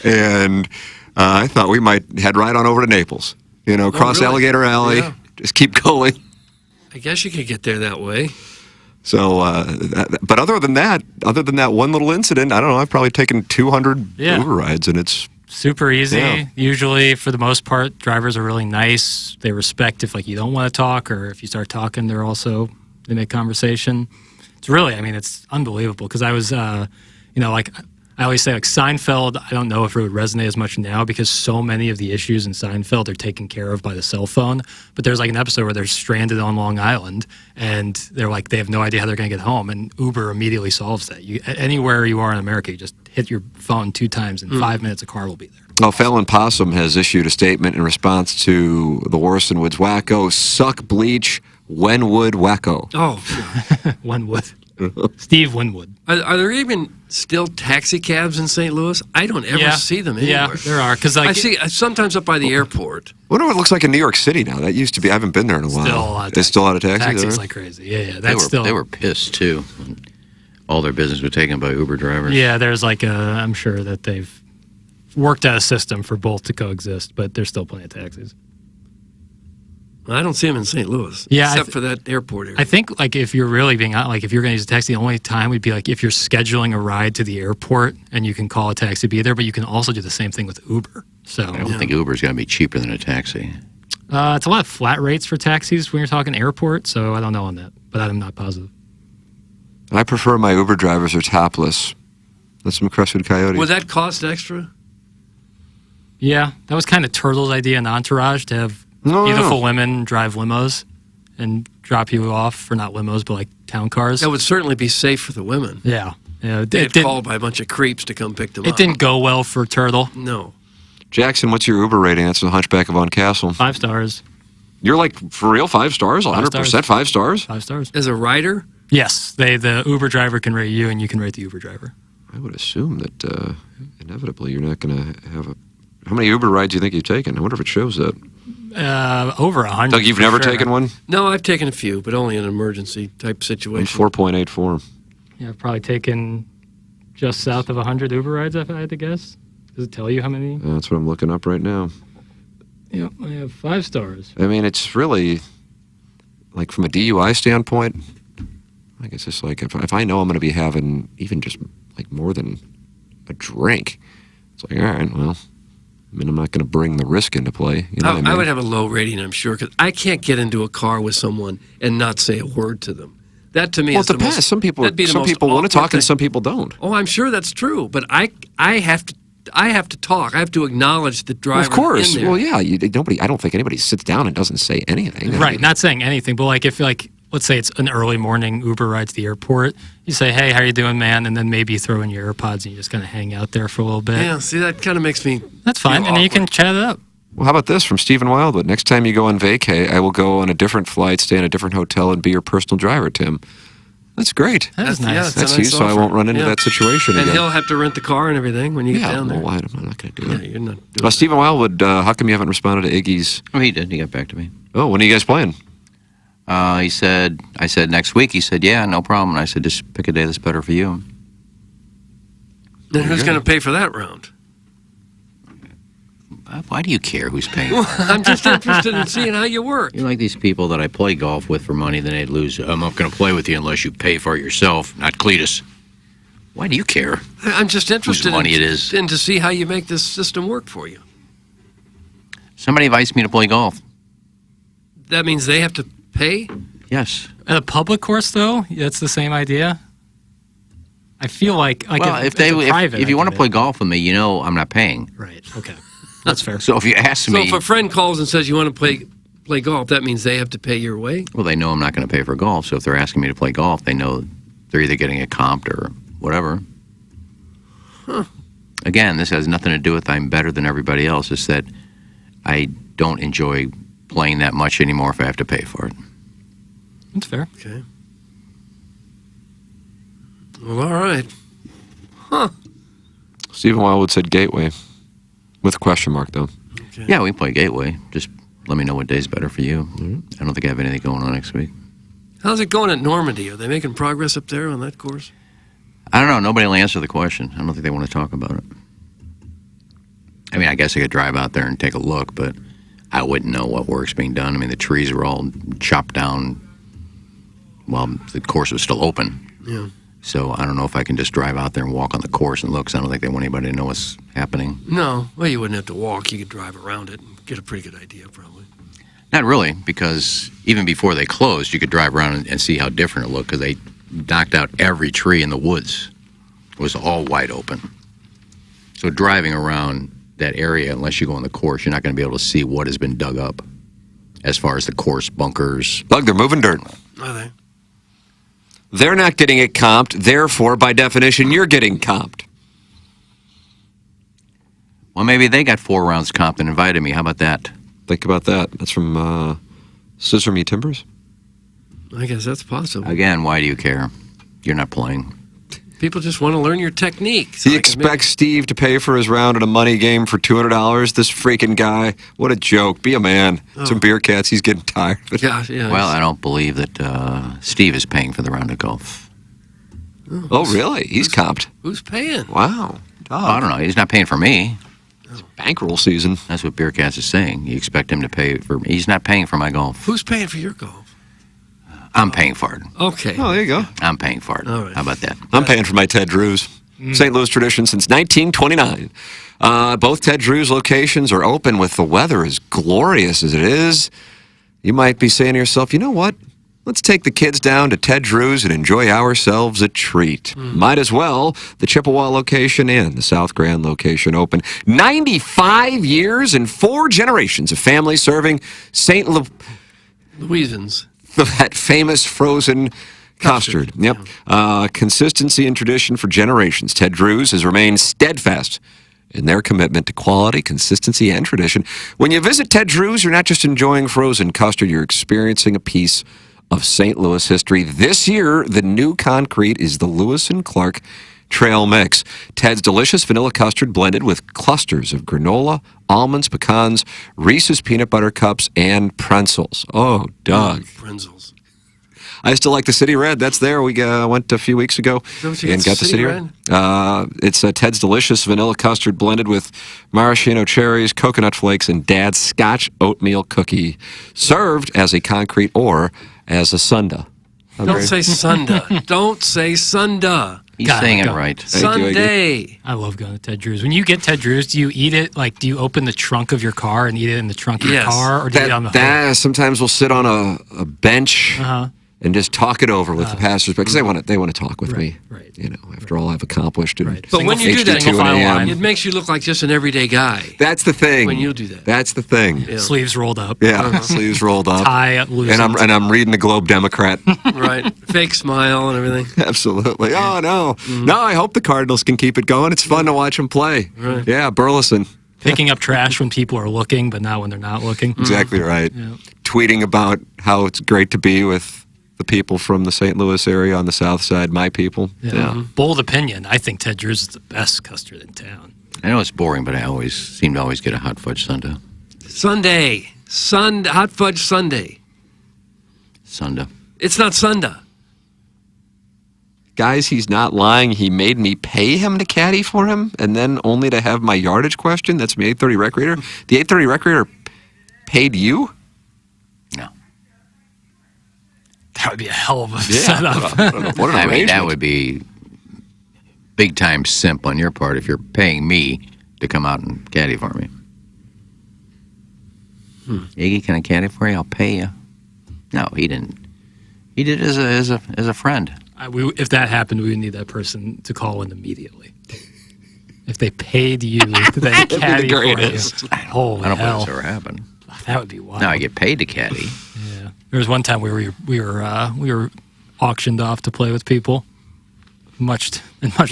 And I thought we might head right on over to Naples. Cross really? Alligator Alley, just keep going. I guess you could get there that way. So, but other than that one little incident, I don't know, I've probably taken 200 Uber rides, and it's super easy. Yeah. Usually, for the most part, drivers are really nice. They respect if you don't want to talk, or if you start talking, they make conversation. It's really, it's unbelievable. Because I was, I always say, Seinfeld, I don't know if it would resonate as much now because so many of the issues in Seinfeld are taken care of by the cell phone. But there's an episode where they're stranded on Long Island and they're they have no idea how they're going to get home. And Uber immediately solves that. Anywhere you are in America, you just hit your phone 2 times. In 5 minutes, a car will be there. Well, Fallon Possum has issued a statement in response to the Worson Woods wacko, suck bleach, Wenwood wacko. Oh, Wenwood. Steve Winwood. Are there even still taxi cabs in St. Louis? I don't ever see them anywhere. Yeah, there are. Because I see sometimes up by the airport. I wonder what it looks like in New York City now. That used to be, I haven't been there in a while. There's still a lot of taxis. Taxis there? like crazy. Yeah. They were pissed, too. All their business was taken by Uber drivers. Yeah, there's I'm sure that they've worked out a system for both to coexist, but there's still plenty of taxis. I don't see them in St. Louis, except for that airport area. I think if you're really being if you're going to use a taxi, the only time would be if you're scheduling a ride to the airport and you can call a taxi to be there, but you can also do the same thing with Uber. So I don't think Uber is going to be cheaper than a taxi. It's a lot of flat rates for taxis when you're talking airport, so I don't know on that, but I'm not positive. I prefer my Uber drivers are topless. That's some Crestwood Coyotes. Would that cost extra? Yeah, that was kind of Turtle's idea in Entourage to have beautiful women drive limos and drop you off, or not limos, but town cars. That would certainly be safe for the women. Yeah. They get called by a bunch of creeps to come pick them up. It didn't go well for Turtle. No. Jackson, what's your Uber rating? That's the Hunchback of Von Castle. 5 stars. You're for real 5 stars? 100% 5 stars? 5 stars. As a rider? Yes. The Uber driver can rate you, and you can rate the Uber driver. I would assume that inevitably you're not going to have a... How many Uber rides do you think you've taken? I wonder if it shows that. Over 100. Doug, you've never taken one? No, I've taken a few, but only in an emergency type situation. 4.84. Yeah, I've probably taken just south of 100 Uber rides, if I had to guess. Does it tell you how many? That's what I'm looking up right now. Yeah, I have 5 stars. I mean, it's really, from a DUI standpoint, I guess it's if I know I'm going to be having even just, more than a drink, it's all right, well... I'm not going to bring the risk into play. You know what I mean? I would have a low rating, I'm sure, because I can't get into a car with someone and not say a word to them. That to me is it depends. Some people want to talk and some people don't. Oh, I'm sure that's true, but I have to talk. I have to acknowledge the driver. Of course. In there. Well, yeah. I don't think anybody sits down and doesn't say anything. Right. Not saying anything, but if let's say it's an early morning Uber ride to the airport, you say, "Hey, how you doing, man?" And then maybe you throw in your AirPods and you just kind of hang out there for a little bit. Yeah. See, that kind of makes me. That's fine, and then you can chat it up. Well, how about this from Stephen Wildwood? Next time you go on vacay, I will go on a different flight, stay in a different hotel, and be your personal driver, Tim. That's great. That's nice. Yeah, that's a nice you, so I won't run into that situation again. And he'll have to rent the car and everything when you get down there. Well, I'm not going to do it. Yeah, you're not doing Stephen Wildwood, how come you haven't responded to Iggy's? Oh, he did. He got back to me. Oh, when are you guys playing? I said next week. He said, yeah, no problem. And I said, just pick a day that's better for you. Then who's going to pay for that round? Why do you care who's paying? Well, I'm just interested in seeing how you work. You're like these people that I play golf with for money, then they'd lose. I'm not going to play with you unless you pay for it yourself, not Cletus. Why do you care? I'm just interested whose money it is. in to see how you make this system work for you. Somebody invites me to play golf. That means they have to pay? Yes. At a public course, though, that's the same idea. I feel like if you want to play golf with me, you know I'm not paying. Right. Okay. That's fair. So if you ask me, so if a friend calls and says you want to play golf, that means they have to pay your way? Well, they know I'm not going to pay for golf. So if they're asking me to play golf, they know they're either getting it comped or whatever. Huh. Again, this has nothing to do with I'm better than everybody else. It's that I don't enjoy playing that much anymore if I have to pay for it. That's fair. Okay. Well, all right. Huh. Stephen Wildwood said Gateway. With a question mark, though. Okay. Yeah, we can play Gateway. Just let me know what day's better for you. Mm-hmm. I don't think I have anything going on next week. How's it going at Normandy? Are they making progress up there on that course? I don't know. Nobody will answer the question. I don't think they want to talk about it. I mean, I guess I could drive out there and take a look, but I wouldn't know what work's being done. I mean, the trees were all chopped down while the course was still open. Yeah. So I don't know if I can just drive out there and walk on the course and look, 'cause I don't think they want anybody to know what's happening. No. Well, you wouldn't have to walk. You could drive around it and get a pretty good idea, probably. Not really, because even before they closed, you could drive around and see how different it looked, because they knocked out every tree in the woods. It was all wide open. So driving around that area, unless you go on the course, you're not going to be able to see what has been dug up as far as the course bunkers. Doug, they're moving dirt. Are they? They're not getting it comped. Therefore, by definition, you're getting comped. Well, maybe they got 4 rounds comped and invited me. How about that? Think about that. That's from Scissor Me Timbers. I guess that's possible. Again, why do you care? You're not playing. People just want to learn your technique. So He expects Steve to pay for his round in a money game for $200. This freaking guy. What a joke. Be a man. Some beer cats. He's getting tired of it. Yeah. Well, I don't believe that Steve is paying for the round of golf. Oh, really? He's comped. Who's paying? Wow. I don't know. He's not paying for me. It's bankroll season. That's what Beer Cats is saying. You expect him to pay for me. He's not paying for my golf. Who's paying for your golf? I'm paying for it. Okay. Oh, there you go. I'm paying for it. All right. How about that? I'm paying for my Ted Drews. St. Louis tradition since 1929. Both Ted Drews locations are open with the weather as glorious as it is. You might be saying to yourself, you know what? Let's take the kids down to Ted Drews and enjoy ourselves a treat. Might as well. The Chippewa location and the South Grand location open. 95 years and 4 generations of family serving St. Louisans. That famous frozen custard. Yep. Consistency and tradition for generations. Ted Drews has remained steadfast in their commitment to quality, consistency, and tradition. When you visit Ted Drews, you're not just enjoying frozen custard, you're experiencing a piece of St. Louis history. This year, the new concrete is the Lewis and Clark Trail Mix. Ted's delicious vanilla custard blended with clusters of granola, almonds, pecans, Reese's peanut butter cups, and pretzels. Oh, Doug. Pretzels. I still like the City Red. That's there. We went a few weeks ago and got the City Red. It's Ted's delicious vanilla custard blended with maraschino cherries, coconut flakes, and Dad's Scotch oatmeal cookie, served as a concrete or as a sundae. Don't say sundae. Don't say sundae. He's saying it right. Sunday. I love going to Ted Drews. When you get Ted Drews, do you eat it? Like, do you open the trunk of your car and eat it in the trunk of your car, or do you eat it on the hood? Sometimes we'll sit on a bench and just talk it over with the pastors because they want to talk with me. Right. You know, after all I've accomplished. But when you do that, it makes you look like just an everyday guy. That's the thing. When you do that. That's the thing. Yeah. Sleeves rolled up. Yeah, sleeves rolled up. Tie loosened. And I'm reading the Globe Democrat. Right. Fake smile and everything. Absolutely. Oh, no. No, I hope the Cardinals can keep it going. It's fun to watch them play. Right. Yeah, Burleson. Picking up trash when people are looking, but not when they're not looking. Exactly right. Yeah. Tweeting about how it's great to be with the people from the St. Louis area on the south side, my people. Yeah. Bold opinion. I think Ted Drews is the best custard in town. I know it's boring, but I always seem to always get a hot fudge sundae. Hot fudge sundae. Sundae. It's not sundae. Guys, he's not lying. He made me pay him to caddy for him, and then only to have my yardage question. That's my 830 rec reader. The 830 rec reader paid you? No. That would be a hell of a setup. I mean, that would be big time simp on your part if you're paying me to come out and caddy for me. Iggy, can I caddy for you? I'll pay you. No, he didn't. He did it as a friend. If that happened, we would need that person to call in immediately. If they paid you to then caddy for you. Holy I don't hell. think that's ever happened. That would be wild. No, I get paid to caddy. Yeah. There was one time we were auctioned off to play with people, much to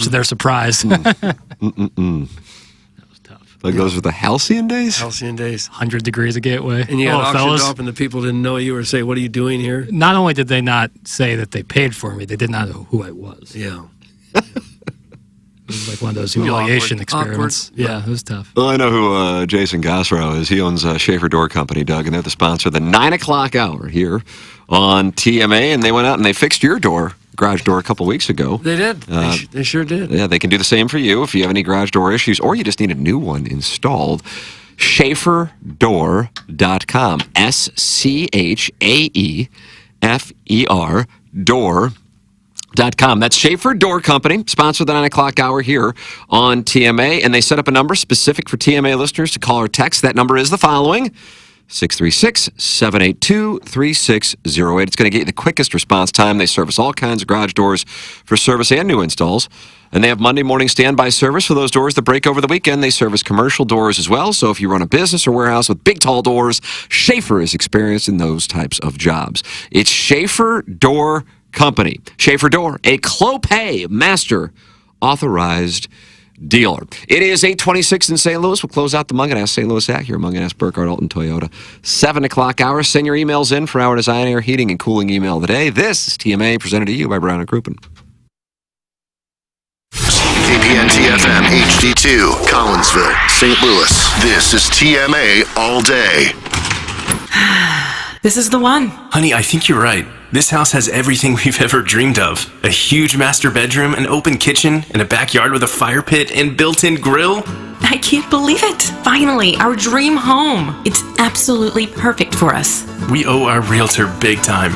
their surprise. That was tough. Like those were the halcyon days? Halcyon days. 100 degrees of Gateway. And you got auctioned off and the people didn't know you or say, what are you doing here? Not only did they not say that they paid for me, they did not know who I was. Yeah. It was like one of those humiliation experiments. Awkward. Yeah, it was tough. Well, I know who Jason Gosrow is. He owns Schaefer Door Company, Doug, and they're the sponsor of the 9 o'clock hour here on TMA. And they went out and they fixed your garage door a couple weeks ago. They did. They sure did. Yeah, they can do the same for you if you have any garage door issues or you just need a new one installed. SchaeferDoor.com. SCHAEFER door.com. TMA.com. That's Schaefer Door Company, sponsored the 9 o'clock hour here on TMA, and they set up a number specific for TMA listeners to call or text. That number is the following: 636-782-3608. It's going to get you the quickest response time. They service all kinds of garage doors for service and new installs. And they have Monday morning standby service for those doors that break over the weekend. They service commercial doors as well. So if you run a business or warehouse with big, tall doors, Schaefer is experienced in those types of jobs. It's Schaefer Door Company. Schaefer Door, a Clopay Master Authorized Dealer. It is 8:26 in St. Louis. We'll close out the Mug and Ask St. Louis Acura, Mug and Ask Burkhardt, Alton Toyota. 7 o'clock hour. Send your emails in for our Design, Air, Heating, and Cooling email of the day. This is TMA, presented to you by Brown & Crouppen. KPN-TFM HD2, Collinsville, St. Louis. This is TMA All Day. This is the one. Honey, I think you're right. This house has everything we've ever dreamed of. A huge master bedroom, an open kitchen, and a backyard with a fire pit and built-in grill. I can't believe it. Finally, our dream home. It's absolutely perfect for us. We owe our realtor big time.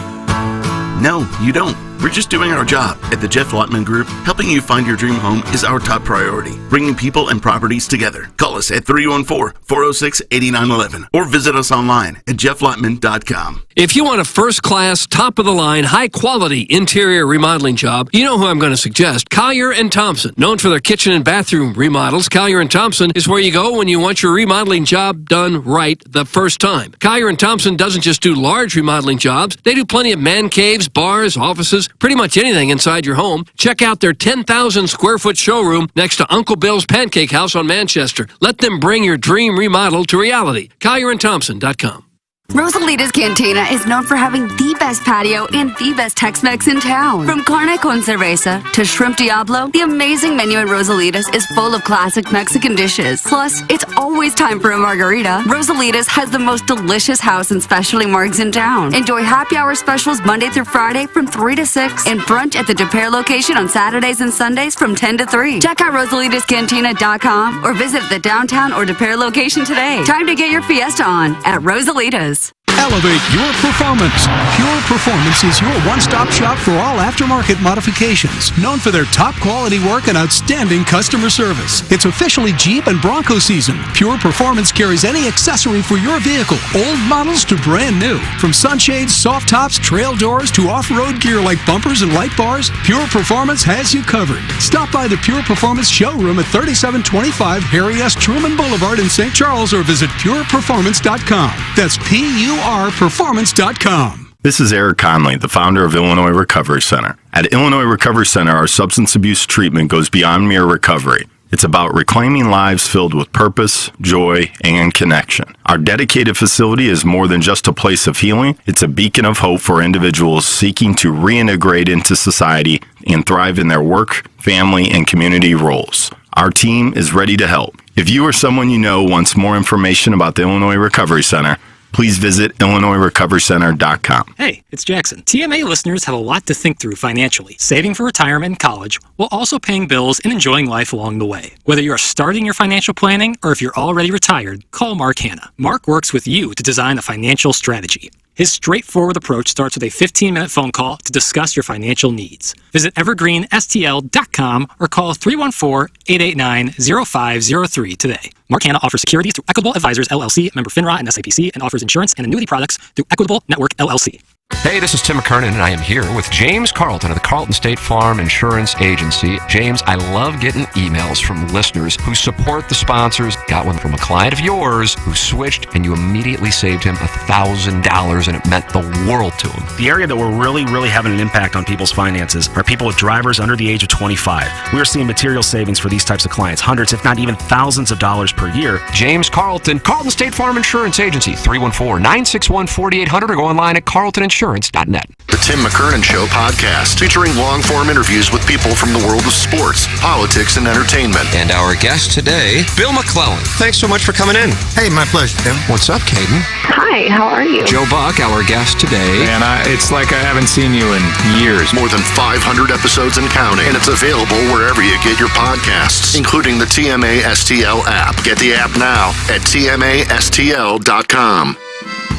No, you don't. We're just doing our job. At the Jeff Lotman Group, helping you find your dream home is our top priority. Bringing people and properties together. Call us at 314-406-8911 or visit us online at jefflotman.com. If you want a first-class, top-of-the-line, high-quality interior remodeling job, you know who I'm going to suggest. Collier & Thompson. Known for their kitchen and bathroom remodels, Collier & Thompson is where you go when you want your remodeling job done right the first time. Collier & Thompson doesn't just do large remodeling jobs. They do plenty of man caves, bars, offices, pretty much anything inside your home. Check out their 10,000-square-foot showroom next to Uncle Bill's Pancake House on Manchester. Let them bring your dream remodel to reality. CollierandThompson.com. Rosalita's Cantina is known for having the best patio and the best Tex-Mex in town. From carne con cerveza to shrimp diablo, the amazing menu at Rosalita's is full of classic Mexican dishes. Plus, it's always time for a margarita. Rosalita's has the most delicious house and specialty margs in town. Enjoy happy hour specials Monday through Friday from 3 to 6 and brunch at the De Pere location on Saturdays and Sundays from 10 to 3. Check out RosalitasCantina.com or visit the downtown or De Pere location today. Time to get your fiesta on at Rosalita's. Elevate your performance. Pure Performance is your one-stop shop for all aftermarket modifications. Known for their top quality work and outstanding customer service. It's officially Jeep and Bronco season. Pure Performance carries any accessory for your vehicle, old models to brand new. From sunshades, soft tops, trail doors, to off-road gear like bumpers and light bars, Pure Performance has you covered. Stop by the Pure Performance showroom at 3725 Harry S. Truman Boulevard in St. Charles or visit pureperformance.com. That's PURperformance.com. This is Eric Conley, the founder of Illinois Recovery Center. At Illinois Recovery Center, our substance abuse treatment goes beyond mere recovery. It's about reclaiming lives filled with purpose, joy, and connection. Our dedicated facility is more than just a place of healing. It's a beacon of hope for individuals seeking to reintegrate into society and thrive in their work, family, and community roles. Our team is ready to help. If you or someone you know wants more information about the Illinois Recovery Center, please visit IllinoisRecoveryCenter.com. Hey, it's Jackson. TMA listeners have a lot to think through financially. Saving for retirement and college, while also paying bills and enjoying life along the way. Whether you are starting your financial planning or if you're already retired, call Mark Hanna. Mark works with you to design a financial strategy. His straightforward approach starts with a 15-minute phone call to discuss your financial needs. Visit evergreenstl.com or call 314-889-0503 today. Mark Hanna offers securities through Equitable Advisors, LLC, member FINRA and SIPC, and offers insurance and annuity products through Equitable Network, LLC. Hey, this is Tim McKernan, and I am here with James Carlton of the Carlton State Farm Insurance Agency. James, I love getting emails from listeners who support the sponsors. Got one from a client of yours who switched, and you immediately saved him $1,000, and it meant the world to him. The area that we're really having an impact on people's finances are people with drivers under the age of 25. We are seeing material savings for these types of clients, hundreds, if not even thousands of dollars per year. James Carlton, Carlton State Farm Insurance Agency, 314-961-4800, or go online at carltoninsurance.net. The Tim McKernan Show podcast, featuring long-form interviews with people from the world of sports, politics, and entertainment. And our guest today, Bill McClellan. Thanks so much for coming in. Hey, my pleasure, Tim. What's up, Caden? Hi, how are you? Joe Buck, our guest today. Man, it's like I haven't seen you in years. More than 500 episodes and counting, and it's available wherever you get your podcasts, including the TMA STL app. Get the app now at TMASTL.com.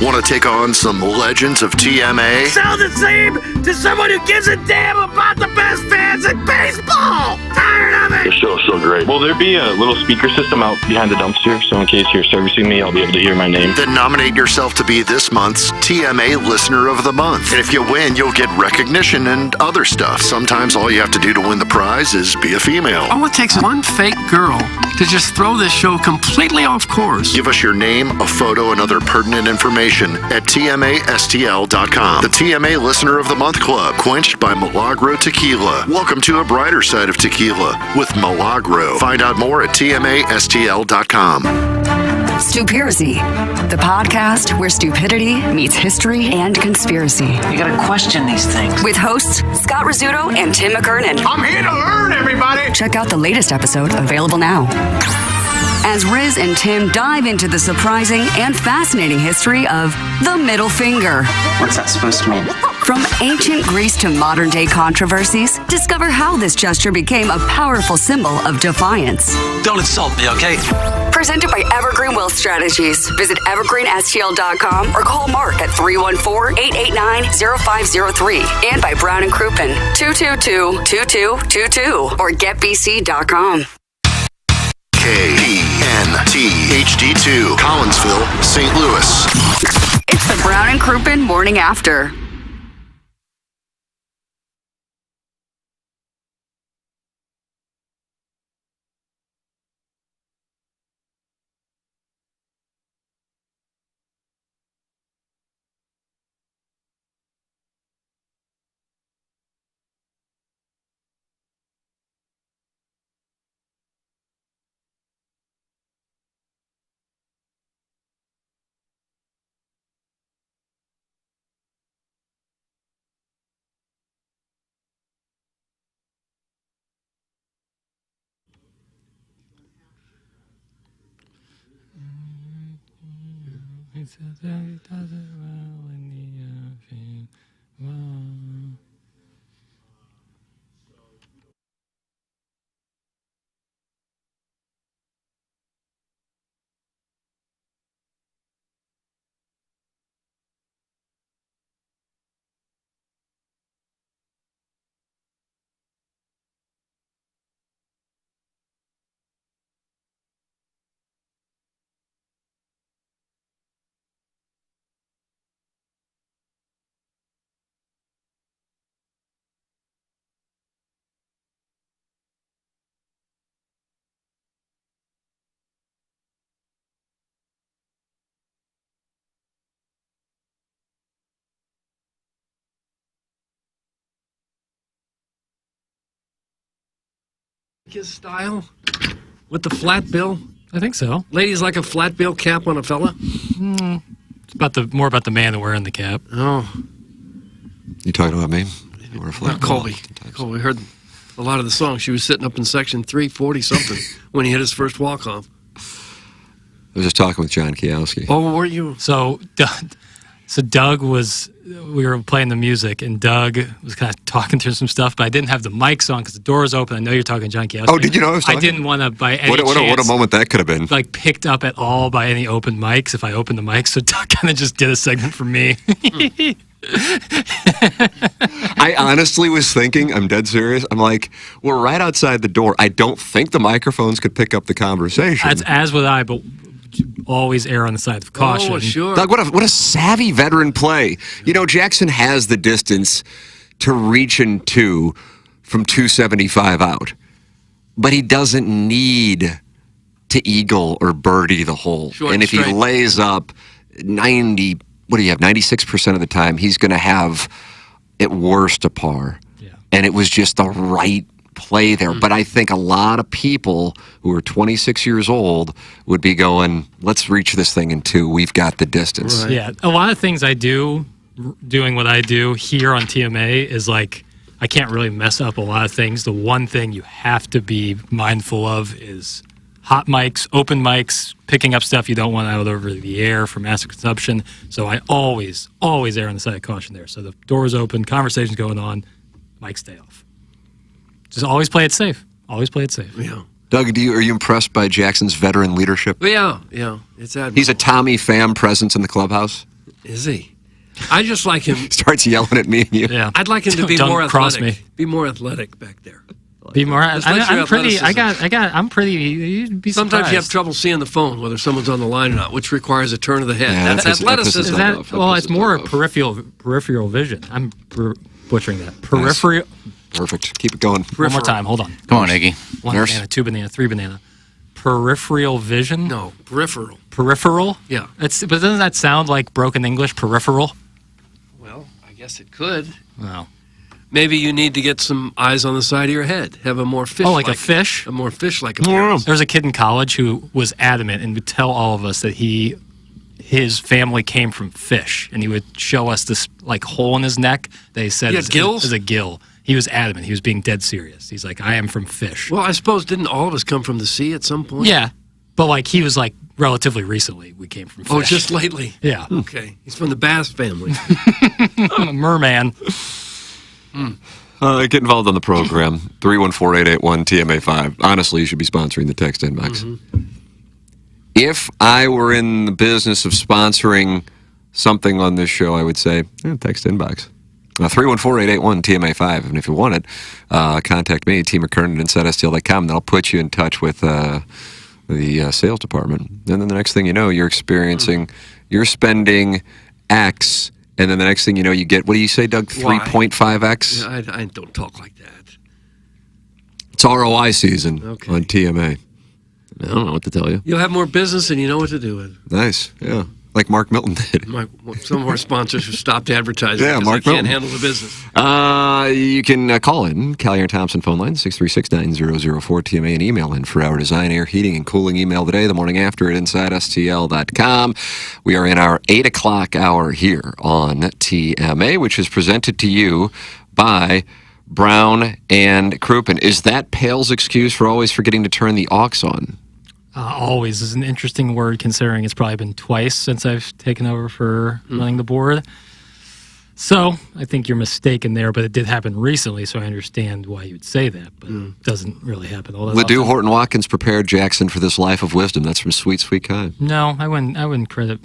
Want to take on some legends of TMA? Sound the same to someone who gives a damn about the best fans in baseball! Tired of The it! show's so great. Will there be a little speaker system out behind the dumpster, so in case you're servicing me, I'll be able to hear my name? Then nominate yourself to be this month's TMA Listener of the Month. And if you win, you'll get recognition and other stuff. Sometimes all you have to do to win the prize is be a female. All it takes is one fake girl to just throw this show completely off course. Give us your name, a photo, and other pertinent information at TMASTL.com. The TMA Listener of the Month Club, quenched by Milagro Tequila. Welcome to a brighter side of tequila with Milagro. Find out more at TMASTL.com. Stupiracy, the podcast where stupidity meets history and conspiracy. You gotta question these things. With hosts Scott Rizzuto and Tim McKernan. I'm here to learn, everybody! Check out the latest episode, available now. As Riz and Tim dive into the surprising and fascinating history of the middle finger. What's that supposed to mean? From ancient Greece to modern day controversies, discover how this gesture became a powerful symbol of defiance. Don't insult me, okay? Presented by Evergreen Wealth Strategies. Visit evergreenstl.com or call Mark at 314-889-0503. And by Brown and Crouppen, 222-2222 or getbc.com. KPNT HD2, Collinsville, St. Louis. It's the Brown and Crouppen Morning After. He says that he does it well in the well. His style with the flat bill. I think so. Ladies like a flat bill cap on a fella. It's about more about the man than wearing the cap. Oh, You talking about me? not Colby. Colby heard a lot of the songs. She was sitting up in section 340 something when he hit his first walk off. I was just talking with John Kielski. Oh, were you? So Doug we were playing the music, and Doug was kind of talking through some stuff, but I didn't have the mics on because the door was open. I know you're talking to John Kielski. Oh, did you know I was talking? I didn't want to, by any what a moment that could have been. Like, picked up at all by any open mics if I opened the mic, so Doug kind of just did a segment for me. I honestly was thinking, I'm dead serious, I'm like, we're right outside the door. I don't think the microphones could pick up the conversation. As would I, but always err on the side of caution. Oh, sure. Doug, what a savvy veteran play. You know, Jackson has the distance to reach into from 275 out, but he doesn't need to eagle or birdie the hole. Short and if straight. he lays up 96% of the time, he's going to have at worst a par. Yeah. And it was just the right play there. But I think a lot of people who are 26 years old would be going, let's reach this thing in two. We've got the distance. Right. Yeah. A lot of things I do, doing what I do here on TMA, is like, I can't really mess up a lot of things. The one thing you have to be mindful of is hot mics, open mics, picking up stuff you don't want out over the air for massive consumption. So I always err on the side of caution there. So the door's open, conversation's going on, mics stay off. Just always play it safe. Always play it safe. Yeah. Doug, are you impressed by Jackson's veteran leadership? Yeah. It's admirable. He's a Tommy Pham presence in the clubhouse. Is he? I just like him. Starts yelling at me and you. Yeah. I'd like him to be Don't more cross athletic. me. Be more athletic back there. Be more. Just let your I'm pretty. athleticism. I'm pretty. You'd be Sometimes you have surprised. trouble seeing the phone, whether someone's on the line or not, which requires a turn of the head. Yeah, That's that pisses athleticism. me Is that, off. well, That it's pisses more me off. peripheral vision. I'm butchering that. Peripheral. Perfect. Keep it going. One more time. Hold on. Come on, Iggy. One Nurse. banana, two banana, three banana. Peripheral vision. No, peripheral. Peripheral. Yeah. But doesn't that sound like broken English? Peripheral. Well, I guess it could. No. Maybe you need to get some eyes on the side of your head. Have a more fish. Oh, like a fish? A more fish-like appearance. There was a kid in college who was adamant and would tell all of us that his family came from fish, and he would show us this like hole in his neck. They said He had gills? is a gill. He was adamant. He was being dead serious. He's like, I am from fish. Well, I suppose didn't all of us come from the sea at some point? Yeah, but like he was like relatively recently we came from fish. Oh, just lately. Yeah. Okay. He's from the bass family. Merman. Get involved on the program. 314-881-TMA5. Honestly, you should be sponsoring the text inbox. Mm-hmm. If I were in the business of sponsoring something on this show, I would say, text inbox. 314-881-TMA5. And if you want it, contact me, T. McKernan, InsideSTL.com. That'll put you in touch with the sales department. And then the next thing you know, you're spending X. And then the next thing you know, you get, what do you say, Doug? 3.5X? Yeah, I don't talk like that. It's ROI season on TMA. I don't know what to tell you. You'll have more business and you know what to do with. Nice, yeah. Like Mark Milton did. Some of our sponsors have stopped advertising Yeah, because Mark they can't Milton. handle the business. You can call in, Callier and Thompson phone line, 636-9004-TMA, and email in for our design, air, heating, and cooling email today, the morning after at InsideSTL.com. We are in our 8 o'clock hour here on TMA, which is presented to you by Brown and Crouppen. Is that Pale's excuse for always forgetting to turn the aux on? Always is an interesting word, considering it's probably been twice since I've taken over for running the board. So I think you're mistaken there, but it did happen recently, so I understand why you'd say that, but it doesn't really happen all that Ledoux often. Horton Watkins prepared Jackson for this life of wisdom. That's from Sweet Sweet Kai. No, I wouldn't credit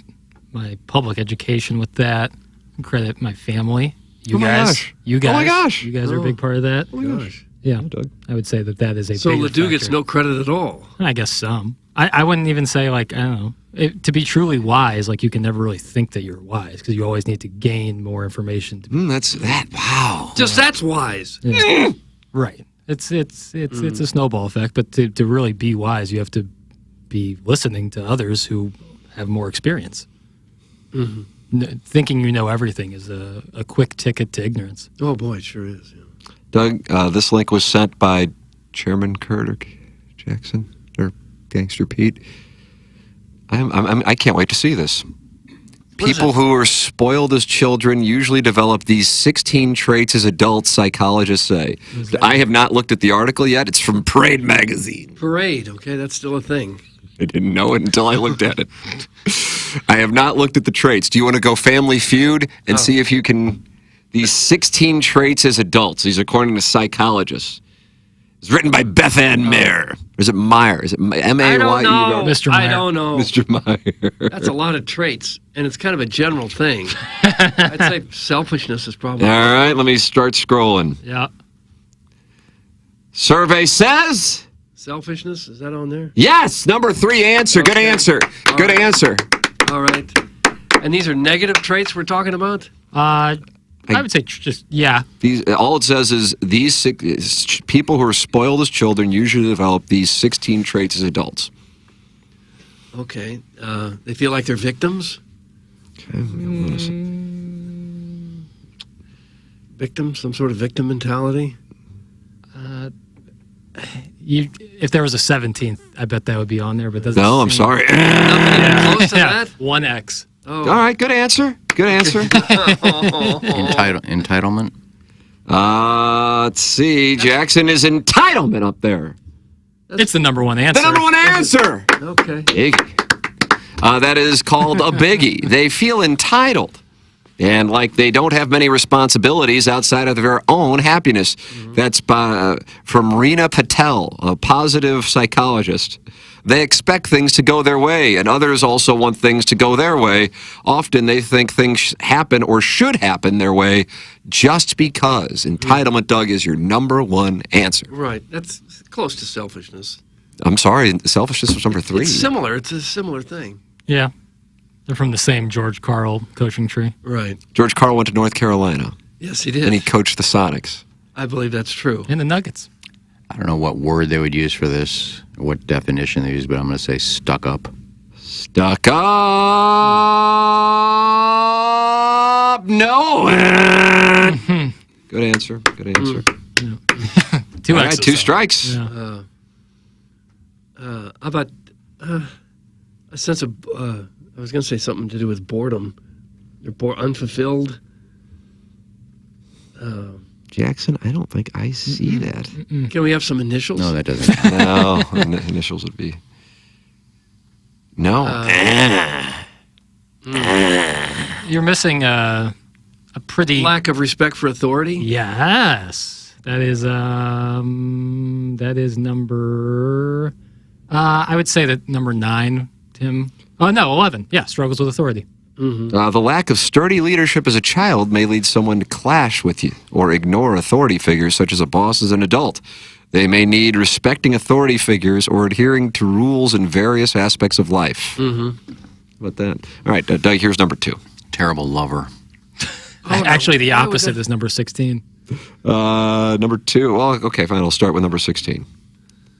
my public education with that. I'd credit my family. You Oh my guys. gosh. You guys. Oh my gosh. You guys are a big part of that. Oh my gosh. Yeah, I would say that is a So bigger Ledoux gets factor. no credit at all. I guess some. I wouldn't even say, like, I don't know. To be truly wise, like, you can never really think that you're wise because you always need to gain more information. That's that. Wow. Just that's wise. Yeah. Right. It's a snowball effect, but to really be wise, you have to be listening to others who have more experience. Thinking you know everything is a quick ticket to ignorance. Oh, boy, it sure is. Yeah. Doug, this link was sent by Chairman Kurt or Jackson or Gangster Pete. I can't wait to see this. People who are spoiled as children usually develop these 16 traits as adults, psychologists say. I have not looked at the article yet. It's from Parade magazine. Parade, okay, that's still a thing. I didn't know it until I looked at it. I have not looked at the traits. Do you want to go Family Feud and see if you can... These 16 traits as adults. These are according to psychologists. It's written by Beth Ann Mayer. Or is it Meyer? Is it M-A-Y-E? I don't know. Mr. Meyer. I don't know. Mr. Meyer. That's a lot of traits, and it's kind of a general thing. I'd say selfishness is probably... All right, let me start scrolling. Yeah. Survey says... Selfishness, is that on there? Yes, number 3 answer. Good answer. Good answer. All right. And these are negative traits we're talking about? I would say just, yeah. All it says is people who are spoiled as children usually develop these 16 traits as adults. Okay. They feel like they're victims? Okay. Victims? Some sort of victim mentality? If there was a 17th, I bet that would be on there, but doesn't. No, I'm sorry. Nothing close to that? 1X. Oh. All right, good answer. Good answer. Entitlement? Let's see. Jackson is entitlement up there. It's the number one answer. The number one answer. Okay. Biggie. That is called a biggie. They feel entitled. And like they don't have many responsibilities outside of their own happiness. That's from Reena Patel, a positive psychologist. They expect things to go their way, and others also want things to go their way. Often they think things happen or should happen their way just because. Entitlement, Doug, is your number one answer. Right. That's close to selfishness. I'm sorry, selfishness was number 3. It's similar. It's a similar thing. Yeah. They're from the same George Karl coaching tree. Right. George Karl went to North Carolina. Yes, he did. And he coached the Sonics. I believe that's true. And the Nuggets. I don't know what word they would use for this, or what definition they use, but I'm going to say stuck up. Stuck up. No. Good answer. Good answer. Two All right, X's, 2 though. strikes. Yeah. How about a sense of, I was going to say something to do with boredom. They're unfulfilled. Jackson, I don't think I see that. Can we have some initials? No, that doesn't. No, initials would be. No. You're missing a pretty lack of respect for authority. Yes, that is number. I would say that number 9, Tim. Oh no, 11. Yeah, struggles with authority. The lack of sturdy leadership as a child may lead someone to clash with you or ignore authority figures such as a boss as an adult. They may need respecting authority figures or adhering to rules in various aspects of life. How about that? All right, Doug, here's number 2. Terrible lover. Actually, the opposite is number 16. Number 2. Well, okay, fine. I'll start with number 16.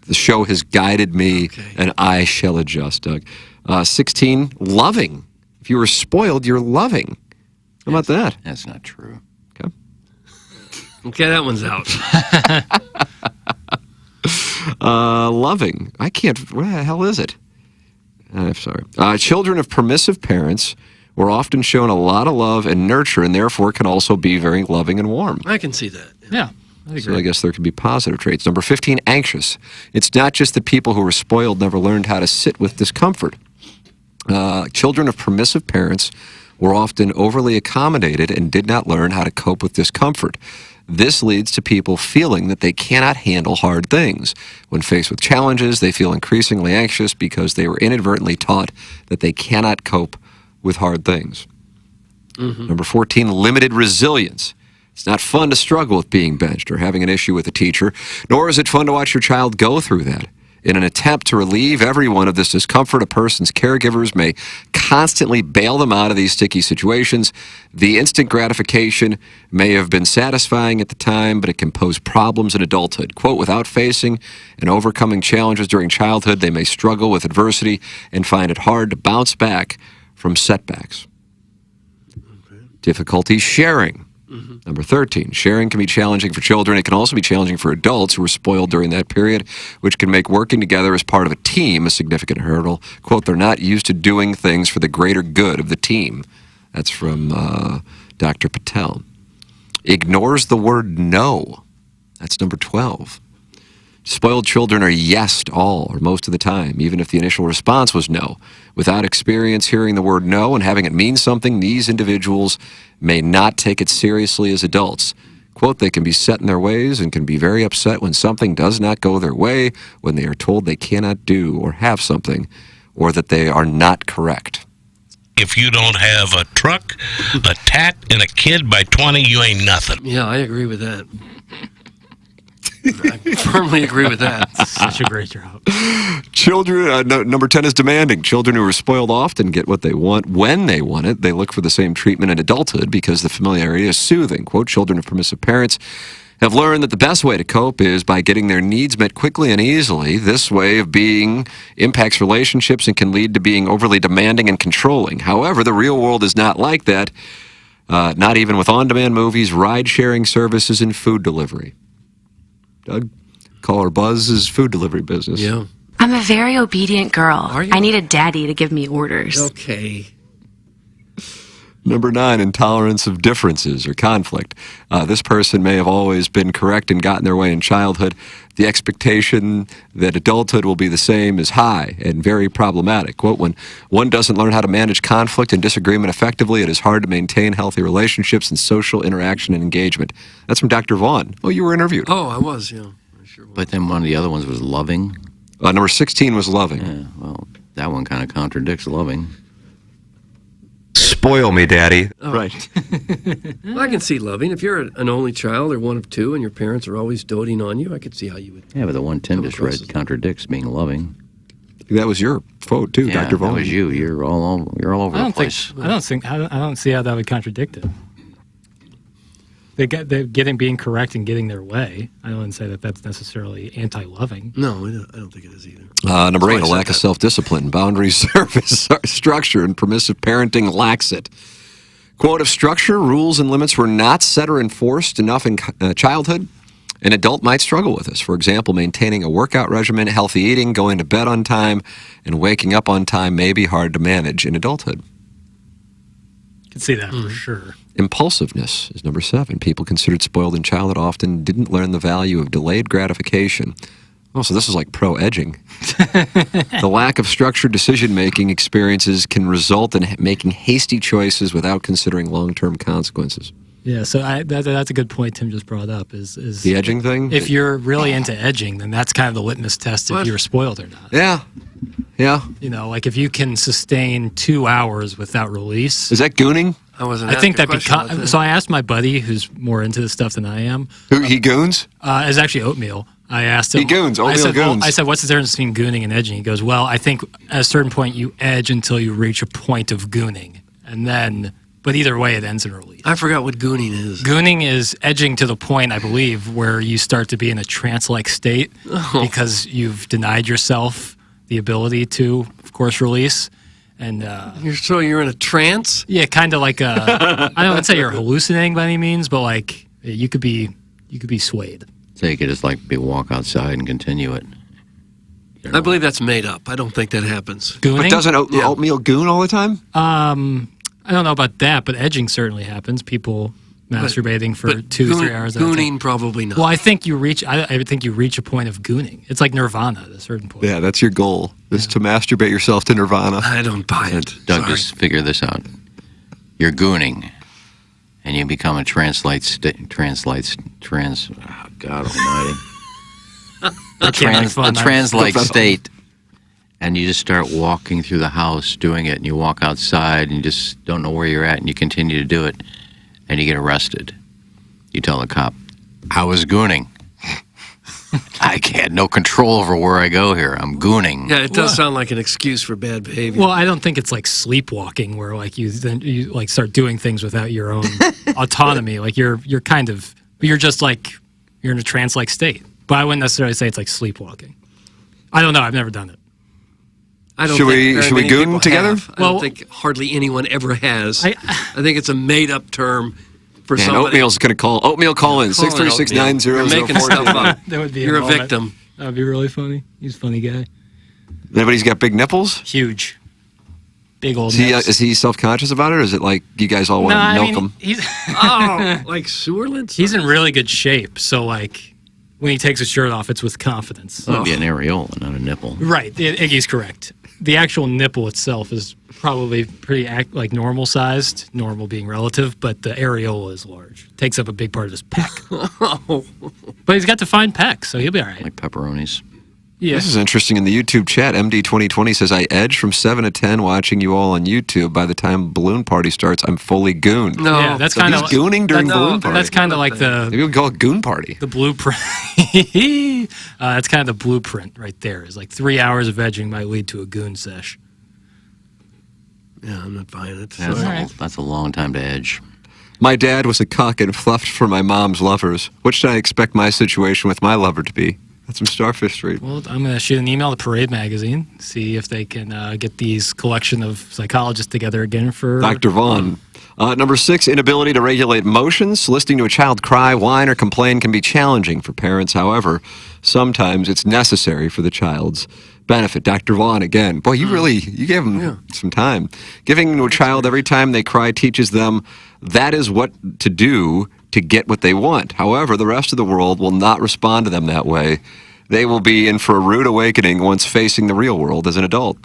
The show has guided me, and I shall adjust, Doug. 16, loving. If you were spoiled, you're loving. How about that? That's not true. Okay. Okay, that one's out. Loving. I can't. What the hell is it? I'm sorry. Children of permissive parents were often shown a lot of love and nurture, and therefore can also be very loving and warm. I can see that. Yeah. So I guess there could be positive traits. Number 15, anxious. It's not just that people who were spoiled never learned how to sit with discomfort. Children of permissive parents were often overly accommodated and did not learn how to cope with discomfort. This leads to people feeling that they cannot handle hard things. When faced with challenges, they feel increasingly anxious because they were inadvertently taught that they cannot cope with hard things. Number 14, limited resilience. It's not fun to struggle with being benched or having an issue with a teacher, nor is it fun to watch your child go through that. In an attempt to relieve everyone of this discomfort, a person's caregivers may constantly bail them out of these sticky situations. The instant gratification may have been satisfying at the time, but it can pose problems in adulthood. Quote, without facing and overcoming challenges during childhood, they may struggle with adversity and find it hard to bounce back from setbacks. Difficulty sharing. Number 13, sharing can be challenging for children. It can also be challenging for adults who were spoiled during that period, which can make working together as part of a team a significant hurdle. Quote, they're not used to doing things for the greater good of the team. That's from Dr. Patel. Ignores the word no. That's number 12. Spoiled children are yesed all or most of the time, even if the initial response was no. Without experience hearing the word no and having it mean something, these individuals may not take it seriously as adults. Quote, they can be set in their ways and can be very upset when something does not go their way, when they are told they cannot do or have something, or that they are not correct. If you don't have a truck, a tat, and a kid by 20, you ain't nothing. Yeah, I agree with that. I firmly agree with that. Such a great job. Children, number 10 is demanding. Children who are spoiled often get what they want when they want it. They look for the same treatment in adulthood because the familiarity is soothing. Quote, children of permissive parents have learned that the best way to cope is by getting their needs met quickly and easily. This way of being impacts relationships and can lead to being overly demanding and controlling. However, the real world is not like that, not even with on-demand movies, ride-sharing services, and food delivery. Doug, Caller Buzz's food delivery business. Yeah. I'm a very obedient girl. Are you? I need a daddy to give me orders. Okay. Number 9, intolerance of differences or conflict. This person may have always been correct and gotten their way in childhood. The expectation that adulthood will be the same is high and very problematic. Quote, when one doesn't learn how to manage conflict and disagreement effectively, it is hard to maintain healthy relationships and social interaction and engagement. That's from Dr. Vaughn. Oh, you were interviewed. Oh, I was, yeah. But then one of the other ones was loving. Number 16 was loving. Yeah, well, that one kind of contradicts loving. Spoil me, Daddy. Oh. Right. Well, I can see loving. If you're an only child or one of two and your parents are always doting on you, I could see how you would. Yeah, but the one Tim just read contradicts being loving. That was your quote too, Yeah, Dr. Vaughn. that was you. You're all over the place. I don't see how that would contradict it. They're being correct and getting their way. I wouldn't say that that's necessarily anti-loving. No, I don't think it is either. Number 8, a lack of self-discipline, boundaries, service, structure, and permissive parenting lacks it. Quote, if structure, rules, and limits were not set or enforced enough in childhood, an adult might struggle with this. For example, maintaining a workout regimen, healthy eating, going to bed on time, and waking up on time may be hard to manage in adulthood. Can see that for sure. Impulsiveness is number 7. People considered spoiled in childhood often didn't learn the value of delayed gratification. Oh, so this is like pro-edging. The lack of structured decision-making experiences can result in making hasty choices without considering long-term consequences. Yeah, so that's a good point Tim just brought up. Is the edging thing? If you're really into edging, then that's kind of the litmus test if you're spoiled or not. Yeah. Yeah. You know, like if you can sustain 2 hours without release. Is that gooning? I think that becomes. So I asked my buddy, who's more into this stuff than I am. Who he goons? It's actually oatmeal. I asked him. He goons. Oatmeal goons. I said, "What's the difference between gooning and edging?" He goes, "Well, I think at a certain point you edge until you reach a point of gooning, and then, but either way, it ends in release." I forgot what gooning is. Gooning is edging to the point, I believe, where you start to be in a trance-like state because you've denied yourself the ability to, of course, release. And you're in a trance? Yeah, kind of like I don't want to say you're hallucinating by any means, but like you could be swayed. So you could just like walk outside and continue it. I believe that's made up. I don't think that happens. Gooning? But doesn't oatmeal goon all the time? I don't know about that, but edging certainly happens. People masturbating for 2 to 3 hours. Gooning probably not. Well, I think you reach. I think you reach a point of gooning. It's like nirvana at a certain point. Yeah, that's your goal. Is to masturbate yourself to nirvana. I don't buy it. Doug, just figure this out. You're gooning, and you become a trans. Oh, God Almighty. a trans-like state, and you just start walking through the house doing it, and you walk outside, and you just don't know where you're at, and you continue to do it, and you get arrested. You tell the cop, I was gooning. I had no control over where I go here. I'm gooning. Yeah, it does sound like an excuse for bad behavior. Well, I don't think it's like sleepwalking where like you like start doing things without your own autonomy. Like you're just like you're in a trance-like state. But I wouldn't necessarily say it's like sleepwalking. I don't know. I've never done it. I don't should we goon together? I don't think hardly anyone ever has. I think it's a made-up term for Man, somebody. Oatmeal's going to call in 636-9004. You're making stuff up. That would be You're a moment. victim. That would be really funny. He's a funny guy. Anybody's got big nipples? Huge. Big old nipples. Is he self-conscious about it, or is it like you guys all want to milk him? Like Sewerland? He's in really good shape, so like when he takes his shirt off, it's with confidence. It would be an areola, not a nipple. Right, Iggy's correct. The actual nipple itself is probably pretty like normal sized, normal being relative, but the areola is large. Takes up a big part of his pec. But he's got defined pec, so he'll be all right. Like pepperonis. Yeah. This is interesting. In the YouTube chat, MD2020 says, I edge from 7 to 10 watching you all on YouTube. By the time balloon party starts, I'm fully gooned. No, yeah, that's kind of he's gooning during balloon party. That's kind of like the maybe we call it goon party. The blueprint. That's kind of the blueprint right there. Is like 3 hours of edging might lead to a goon sesh. Yeah, I'm not buying it. That's a long time to edge. My dad was a cuck and fluffed for my mom's lovers. What should I expect my situation with my lover to be? That's some Starfish Street. Well, I'm going to shoot an email to Parade Magazine, see if they can get these collection of psychologists together again for Dr. Vaughn. Number 6, inability to regulate emotions. Listening to a child cry, whine, or complain can be challenging for parents. However, sometimes it's necessary for the child's benefit. Dr. Vaughn, again. Boy, you gave him some time. Giving to a child every time they cry teaches them that is what to do to get what they want. However, the rest of the world will not respond to them that way. They will be in for a rude awakening once facing the real world as an adult.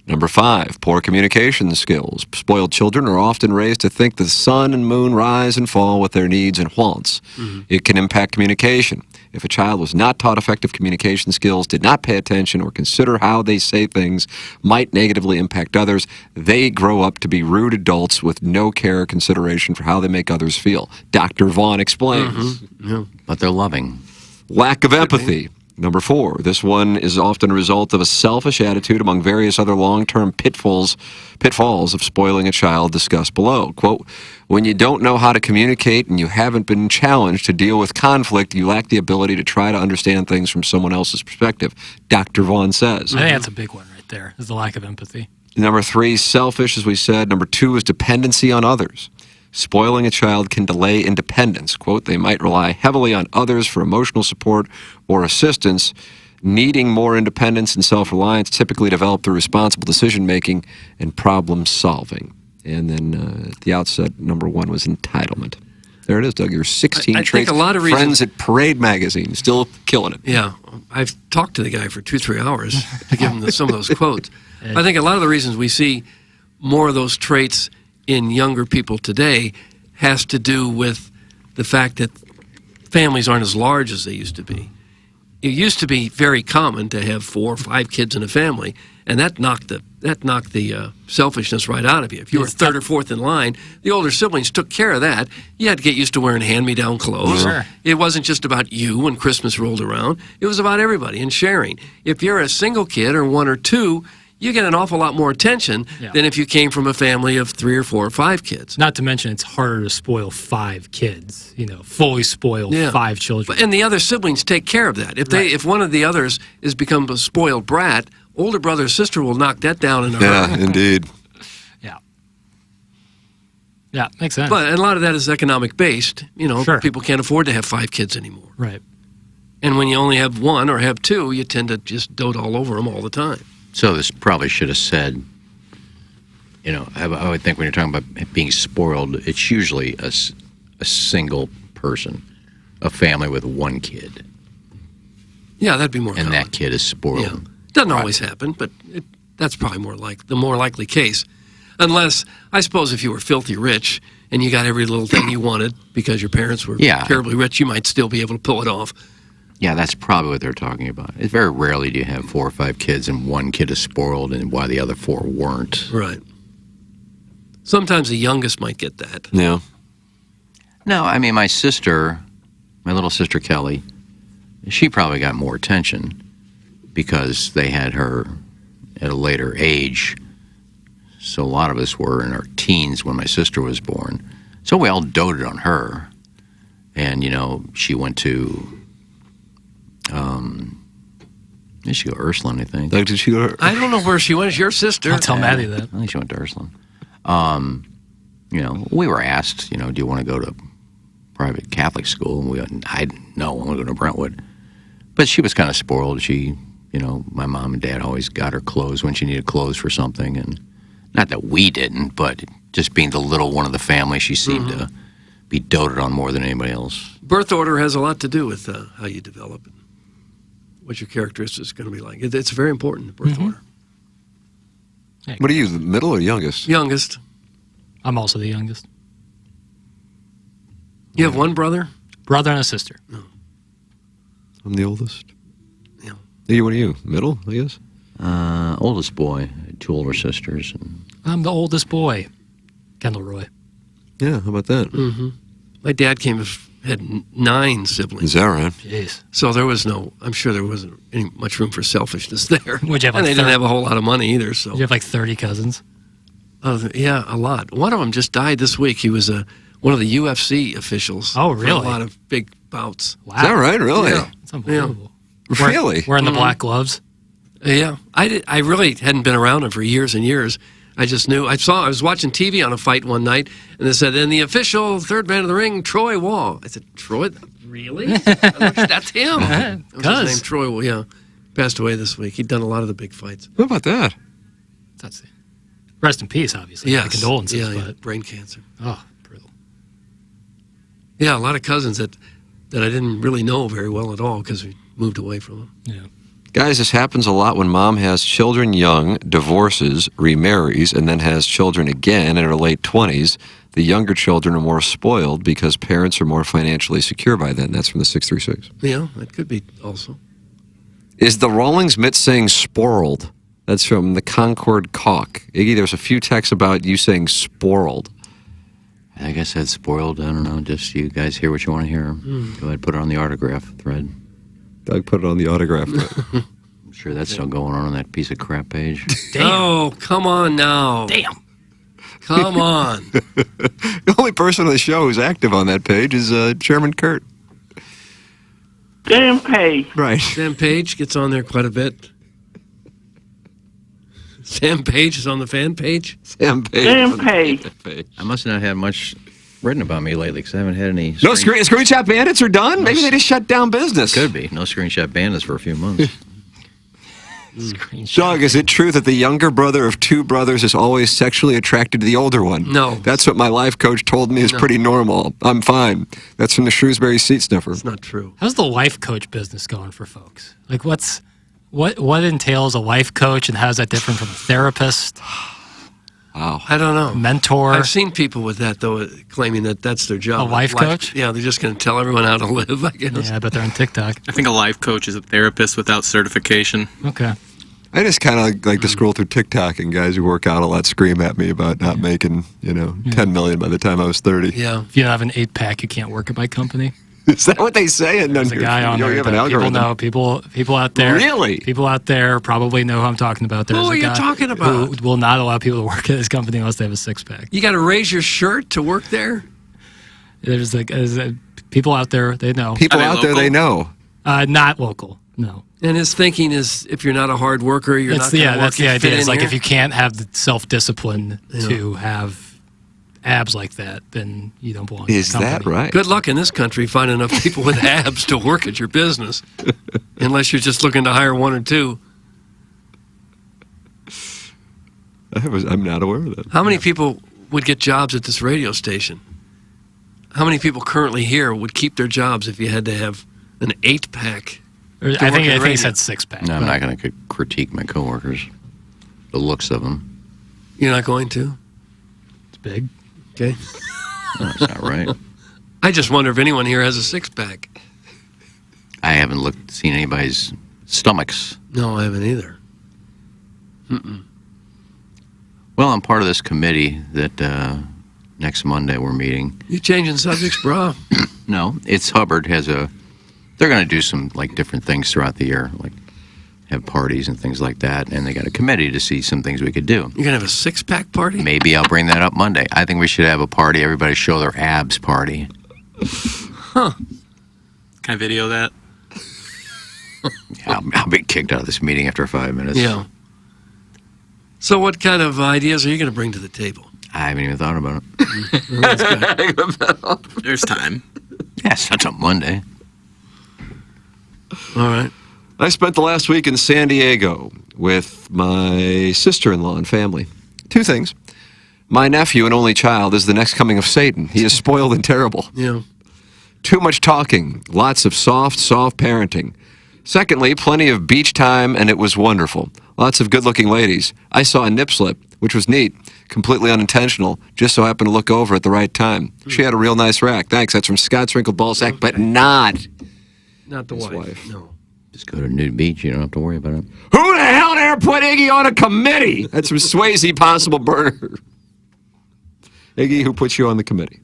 Number 5, poor communication skills. Spoiled children are often raised to think the sun and moon rise and fall with their needs and wants. It can impact communication. If a child was not taught effective communication skills, did not pay attention, or consider how they say things might negatively impact others, they grow up to be rude adults with no care or consideration for how they make others feel. Dr. Vaughn explains. But they're loving. Lack of empathy. Number 4, this one is often a result of a selfish attitude among various other long-term pitfalls of spoiling a child discussed below. Quote, when you don't know how to communicate and you haven't been challenged to deal with conflict, you lack the ability to try to understand things from someone else's perspective, Dr. Vaughn says. I think that's a big one right there, is the lack of empathy. Number 3, selfish, as we said. Number 2 is dependency on others. Spoiling a child can delay independence. Quote, they might rely heavily on others for emotional support or assistance. Needing more independence and self-reliance typically develop through responsible decision-making and problem-solving. And then at the outset, number 1 was entitlement. There it is, Doug. Your 16 I traits. think a lot of Friends at Parade Magazine, still killing it. Yeah, I've talked to the guy for 2-3 hours to give him some of those quotes. I think a lot of the reasons we see more of those traits in younger people today has to do with the fact that families aren't as large as they used to be. It used to be very common to have 4 or 5 kids in a family, and that knocked the selfishness right out of you. If you were 3rd or 4th in line, the older siblings took care of that. You had to get used to wearing hand-me-down clothes. Sure. It wasn't just about you when Christmas rolled around. It was about everybody and sharing. If you're a single kid or 1 or 2, you get an awful lot more attention than if you came from a family of 3 or 4 or 5 kids. Not to mention it's harder to spoil 5 kids, fully spoil 5 children. And the other siblings take care of that. If one of the others has become a spoiled brat, older brother or sister will knock that down in a hurry. Yeah, indeed. Yeah, makes sense. But a lot of that is economic based. People can't afford to have 5 kids anymore. Right. And when you only have 1 or have 2, you tend to just dote all over them all the time. So this probably should have said, I would think when you're talking about being spoiled, it's usually a single person, a family with 1 kid. Yeah, that'd be more common. And that kid is spoiled. Yeah. Doesn't always happen, but that's probably the more likely case. Unless, I suppose if you were filthy rich and you got every little thing you wanted because your parents were terribly rich, you might still be able to pull it off. Yeah, that's probably what they're talking about. It's very rarely do you have 4 or 5 kids and 1 kid is spoiled and why the other 4 weren't. Right. Sometimes the youngest might get that. Yeah. No, I mean, my little sister Kelly, she probably got more attention because they had her at a later age. So a lot of us were in our teens when my sister was born. So we all doted on her. And, she went to... did she go to Ursuline, I think? Doug, did she go to... I don't know where she went. It's your sister. I'll tell Maddie that. I think she went to Ursuline. We were asked, do you want to go to private Catholic school? And we went, no, I want to go to Brentwood. But she was kind of spoiled. She, my mom and dad always got her clothes when she needed clothes for something. And not that we didn't, but just being the little one of the family, she seemed to be doted on more than anybody else. Birth order has a lot to do with how you develop and what your characteristics is going to be like. It's very important, birth order. What are you, the middle or youngest? Youngest. I'm also the youngest. You have 1 brother? Brother and a sister. No. I'm the oldest. Yeah. What are you? Middle, I guess? Oldest boy, 2 older sisters. And I'm the oldest boy. Kendall Roy. Yeah, how about that? Mm-hmm. My dad had 9 siblings. Is that right? Jeez. So I'm sure there wasn't much room for selfishness there. Would you have and they didn't have a whole lot of money either. So you have like 30 cousins? Yeah, a lot. One of them just died this week. He was one of the UFC officials. Oh, really? For a lot of big bouts. Wow. Is that right? Really? Yeah. That's unbelievable. Yeah. Really? Wearing the black gloves? Yeah. I really hadn't been around him for years and years. I just knew. I was watching TV on a fight one night, and they said, and the official 3rd man in the ring, Troy Wall. I said, Troy? Really? That's him. That was his name, Troy Wall, yeah. Passed away this week. He'd done a lot of the big fights. What about that? That's it. Rest in peace, obviously. Yes. My condolences. Yeah, but brain cancer. Oh, brutal. Yeah, a lot of cousins that I didn't really know very well at all because we moved away from them. Yeah. Guys, this happens a lot when mom has children young, divorces, remarries, and then has children again in her late 20s. The younger children are more spoiled because parents are more financially secure by then. That's from the 636. Yeah, that could be also. Is the Rawlings mitt saying sporled? That's from the Concord Caulk. Iggy, there's a few texts about you saying sporled. I think I said spoiled. I don't know. Just you guys hear what you want to hear. Go ahead, put it on the autograph thread. Doug put it on the autograph thread. I'm sure that's still going on that piece of crap page. Damn. Oh, come on now. Damn. Come on. The only person on the show who's active on that page is Chairman Kurt. Sam Page. Right. Sam Page gets on there quite a bit. Sam Page is on the fan page. Sam Page. Sam Page. I must not have much written about me lately because I haven't had any. No screenshot bandits are done? Maybe they just shut down business. Could be. No screenshot bandits for a few months. Doug, is it true that the younger brother of two brothers is always sexually attracted to the older one? No. That's what my life coach told me is No. pretty normal. I'm fine. That's from the Shrewsbury Seat Sniffer. It's not true. How's the life coach business going for folks? Like, what entails a life coach, and how's that different from a therapist? Wow. I don't know. Mentor. I've seen people with that, though, claiming that that's their job. A life coach? Yeah, they're just going to tell everyone how to live, I guess. Yeah, I bet they're on TikTok. I think a life coach is a therapist without certification. Okay. I just kind of like to scroll through TikTok, and guys who work out a lot scream at me about not making, $10 million by the time I was 30. Yeah. If you don't have an 8-pack, you can't work at my company. Is that what they say? And There's a guy on there. You have an That people algorithm. know. People out there. Really? People out there probably know who I'm talking about. There's Who a are you guy talking about? Who will not allow people to work at his company unless they have a 6-pack. You got to raise your shirt to work there? There's people out there. They know. People out there, they know. Not local. No. And his thinking is, if you're not a hard worker, you're not going to work. That's the and idea. fit It's in like here. if you can't have the self-discipline to have abs like that, then you don't belong. Is in the that company. right? Good luck in this country finding enough people with abs to work at your business, unless you're just looking to hire one or two. I'm not aware of that. How many people would get jobs at this radio station? How many people currently here would keep their jobs if you had to have an 8-pack? I think he said 6-pack. No, I'm not going to critique my coworkers. The looks of them. You're not going to? It's big. Okay. No, it's not right. I just wonder if anyone here has a 6-pack. I haven't seen anybody's stomachs. No, I haven't either. Well, I'm part of this committee that next Monday we're meeting. You changing subjects, bro? No, it's Hubbard has a. They're going to do some different things throughout the year, like have parties and things like that, and they got a committee to see some things we could do. You're gonna have a 6-pack party? Maybe I'll bring that up Monday. I think we should have a party. Everybody show their abs party. Huh? Can I video that? Yeah, I'll be kicked out of this meeting after 5 minutes. Yeah. So, what kind of ideas are you going to bring to the table? I haven't even thought about it. There's time. Yes, that's on Monday. All right. I spent the last week in San Diego with my sister-in-law and family. Two things. My nephew, an only child, is the next coming of Satan. He is spoiled and terrible. Yeah. Too much talking. Lots of soft parenting. Secondly, plenty of beach time, and it was wonderful. Lots of good-looking ladies. I saw a nip slip, which was neat. Completely unintentional. Just so happened to look over at the right time. She had a real nice rack. Thanks. That's from Scott's Wrinkled Ballsack, but not the his wife. No. Just go to Nude Beach. You don't have to worry about it. Who the hell dare put Iggy on a committee? That's from Swayze Possible Burner. Iggy, who put you on the committee?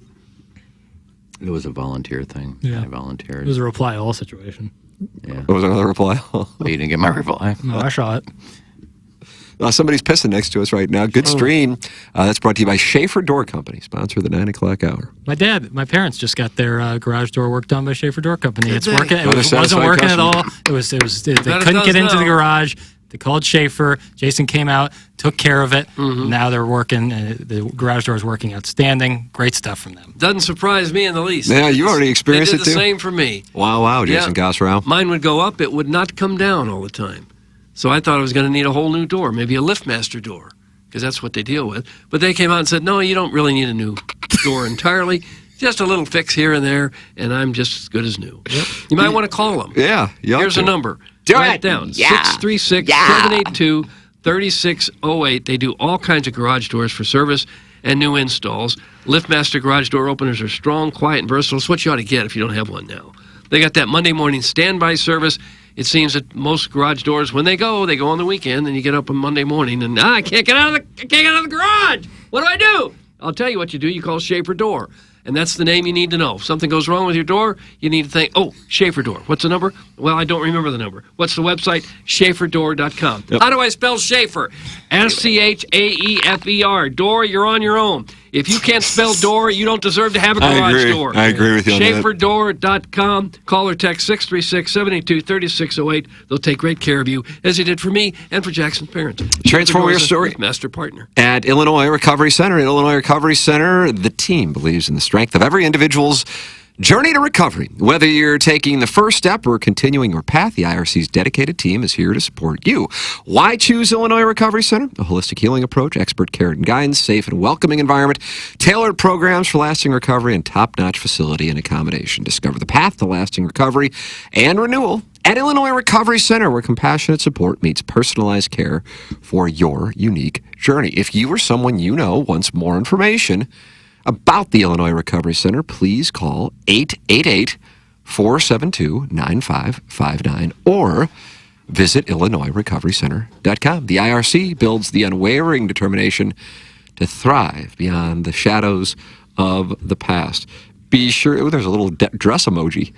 It was a volunteer thing. Yeah. I volunteered. It was a reply all situation. Yeah. What was another reply? Oh, you didn't get my reply? No, I saw it. Somebody's pissing next to us right now. Good stream. That's brought to you by Schaefer Door Company, sponsor of the 9 o'clock hour. My parents just got their garage door work done by Schaefer Door Company. It's they? working. Another It wasn't satisfied working customer. at all. They couldn't it get does into the now. garage. They called Schaefer. Jason came out, took care of it. Now they're working. The garage door is working outstanding. Great stuff from them. Doesn't surprise me in the least. Yeah, you already experienced they it did too. the same for me. Wow, Jason Gosrow. Mine would go up. It would not come down all the time. So I thought I was going to need a whole new door, maybe a LiftMaster door, because that's what they deal with. But they came out and said, no, you don't really need a new door entirely. Just a little fix here and there, and I'm just as good as new. You might want to call them. Yeah. Here's a number. Write it down. 636-782-3608. They do all kinds of garage doors for service and new installs. LiftMaster garage door openers are strong, quiet, and versatile. It's what you ought to get if you don't have one now. They got that Monday morning standby service. It seems that most garage doors, when they go on the weekend, and you get up on Monday morning, and I can't get out of the garage. What do I do? I'll tell you what you do. You call Schaefer Door. And that's the name you need to know. If something goes wrong with your door, you need to think, Schaefer Door. What's the number? Well, I don't remember the number. What's the website? SchaeferDoor.com. Yep. How do I spell Schaefer? SCHAEFER. Door, you're on your own. If you can't spell door, you don't deserve to have a garage door. I agree with you on that. SchaeferDoor.com. Call or text 636-782-3608. They'll take great care of you, as they did for me and for Jackson's parents. Transform your story. Master partner. At Illinois Recovery Center. At Illinois Recovery Center, the team believes in the strength of every individual's journey to recovery. Whether you're taking the first step or continuing your path, the IRC's dedicated team is here to support you. Why choose Illinois Recovery Center? A holistic healing approach, expert care and guidance, safe and welcoming environment, tailored programs for lasting recovery, and top-notch facility and accommodation. Discover the path to lasting recovery and renewal at Illinois Recovery Center, where compassionate support meets personalized care for your unique journey. If you or someone you know wants more information about the Illinois Recovery Center, please call 888-472-9559 or visit IllinoisRecoveryCenter.com. The IRC builds the unwavering determination to thrive beyond the shadows of the past. Be sure, there's a little dress emoji.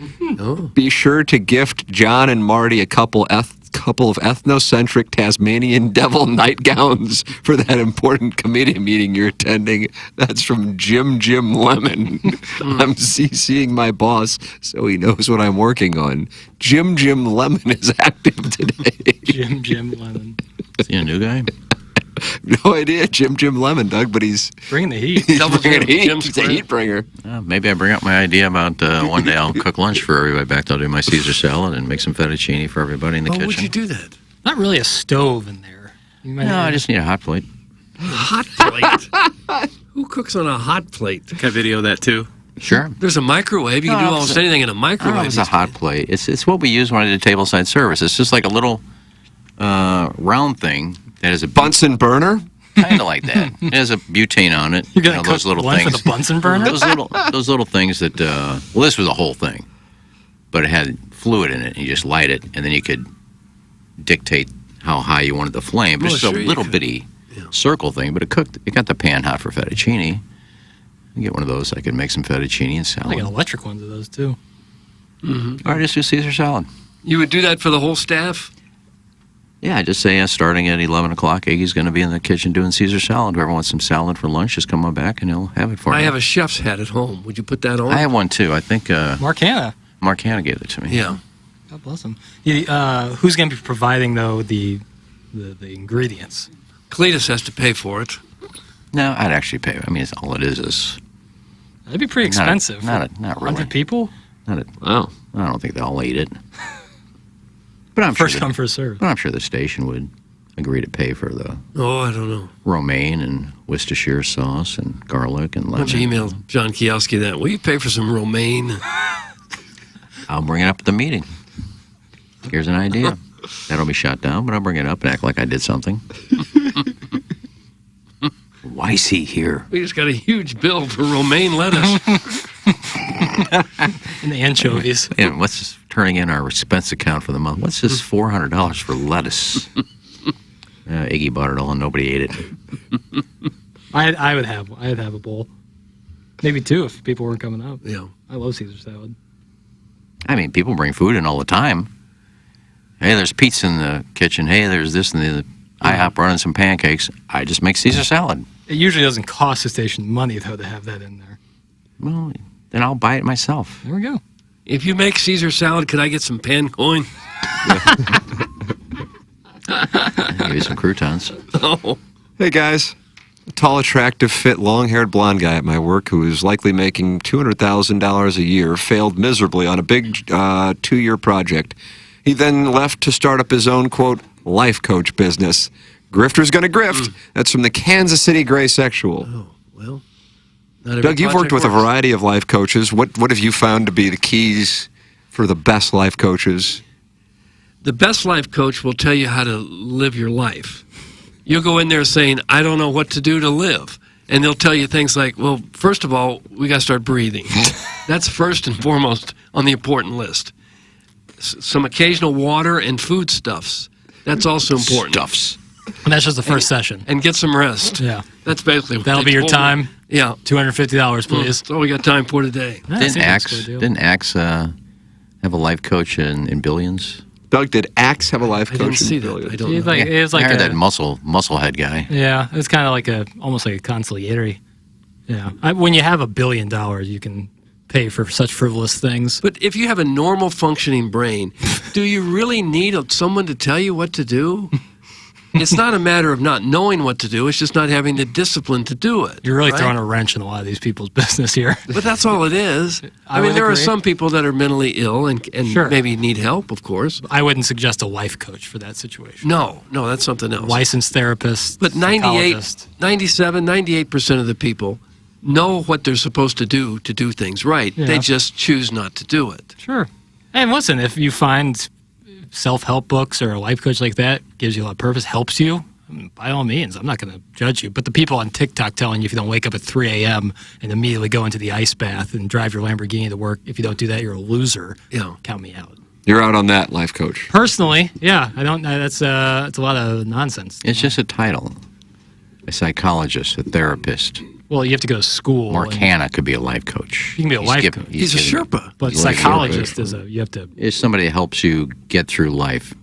Be sure to gift John and Marty a couple of ethnocentric Tasmanian devil nightgowns for that important committee meeting you're attending. That's from Jim Lemon. I'm CCing my boss so he knows what I'm working on. Jim Lemon is active today. Jim Lemon. Is he a new guy? No idea, Jim Lemon, Doug, but he's bringing the heat. He's bringing heat. He's a heat bringer. Maybe I bring up my idea about one day I'll cook lunch for everybody back. I'll do my Caesar salad and make some fettuccine for everybody in the kitchen. Would you do that? Not really a stove in there. No, I just need a hot plate. Hot plate? Who cooks on a hot plate? Can I video that too? Sure. There's a microwave. You can do almost anything in a microwave. It's a hot plate. It's what we use when I did tableside service. It's just like a little round thing that has a Bunsen burner. Kind of like that. It has a butane on it. You're gonna those cook little lunch things. with a Bunsen burner? Those little things that. Well, this was a whole thing, but it had fluid in it. And you just light it, and then you could dictate how high you wanted the flame. It's just a little bitty circle thing, but it cooked. It got the pan hot for fettuccine. I get one of those. I could make some fettuccine and salad. I got electric ones of those too. Or just do Caesar salad. You would do that for the whole staff? Yeah, just say starting at 11 o'clock, Iggy's going to be in the kitchen doing Caesar salad. Whoever wants some salad for lunch, just come on back and he'll have it for you. I have a chef's hat at home. Would you put that on? I have one too. I think Mark Hanna gave it to me. Yeah. God bless him. Who's going to be providing though the ingredients? Cletus has to pay for it. No, I'd actually pay. I mean, all it is. That'd be pretty expensive. Not really. 100 people. Wow. I don't think they all ate it. But I'm first sure come, first serve. But I'm sure the station would agree to pay for the. Oh, I don't know. Romaine and Worcestershire sauce and garlic and lemon. Why don't you email John Kioski that? Will you pay for some romaine? I'll bring it up at the meeting. Here's an idea. That'll be shot down, but I'll bring it up and act like I did something. Why is he here? We just got a huge bill for romaine lettuce. And the anchovies. And what's this, turning in our expense account for the month? What's this $400 for lettuce? Iggy bought it all and nobody ate it. I'd have a bowl. Maybe two if people weren't coming up. Yeah. I love Caesar salad. I mean, people bring food in all the time. Hey, there's pizza in the kitchen. Hey, there's this and the IHOP running some pancakes. I just make Caesar salad. It usually doesn't cost the station money, though, to have that in there. Well, then I'll buy it myself. There we go. If you make Caesar salad, could I get some pan coin? Give you some croutons. Oh. Hey, guys. A tall, attractive, fit, long-haired blonde guy at my work who is likely making $200,000 a year failed miserably on a big 2-year project. He then left to start up his own, quote, life coach business. Grifter's gonna grift. That's from the Kansas City Gray Sexual. Oh, well. Not every Doug, you've worked with project a works. variety of life coaches. What have you found to be the keys for the best life coaches? The best life coach will tell you how to live your life. You'll go in there saying, I don't know what to do to live. And they'll tell you things like, well, first of all, we got to start breathing. That's first and foremost on the important list. Some occasional water and foodstuffs. That's also important. Stuffs. And that's just the first session. And get some rest. Yeah. That's basically what That'll they be your told me. time. Yeah. $250, please. That's all we got time for today. Didn't Axe have a life coach in Billions? Doug, did Axe have a life coach? I didn't see that. I don't know. It was like I heard a, that musclehead guy. Yeah, it's kind of like almost like a consigliere. Yeah. When you have $1 billion, you can pay for such frivolous things. But if you have a normal functioning brain, do you really need someone to tell you what to do? It's not a matter of not knowing what to do. It's just not having the discipline to do it. You're really right? throwing a wrench in a lot of these people's business here. But that's all it is. I mean, would there are agree. some people that are mentally ill and Sure. maybe need help, of course. I wouldn't suggest a life coach for that situation. No, that's something else. Licensed therapist, But psychologist. 98% of the people know what they're supposed to do things right. Yeah. They just choose not to do it. Sure. And listen, if you find self-help books or a life coach like that gives you a lot of purpose, helps you, by all means, I'm not going to judge you. But the people on TikTok telling you if you don't wake up at 3 a.m. and immediately go into the ice bath and drive your Lamborghini to work, if you don't do that, you're a loser. Yeah. Count me out. You're out on that, life coach. Personally, yeah, I don't. That's it's a lot of nonsense. It's just a title. A psychologist, a therapist. Well, you have to go to school. Morcana could be a life coach. You can be a life coach. He's a Sherpa. But He's like a psychologist Sherpa. you have to. Is somebody that helps you get through life.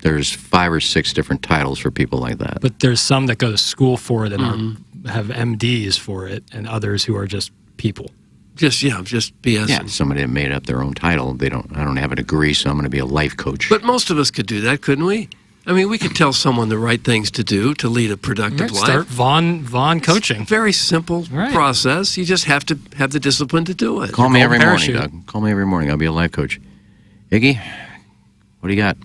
There's 5 or 6 different titles for people like that. But there's some that go to school for it and have MDs for it, and others who are just people. Just BS. Yeah, somebody that made up their own title. I don't have a degree, so I'm going to be a life coach. But most of us could do that, couldn't we? I mean, we could tell someone the right things to do to lead a productive life. Start Vaughn coaching. It's a very simple process. You just have to have the discipline to do it. Call me every morning, parachute. Doug. Call me every morning. I'll be a life coach. Iggy, what do you got?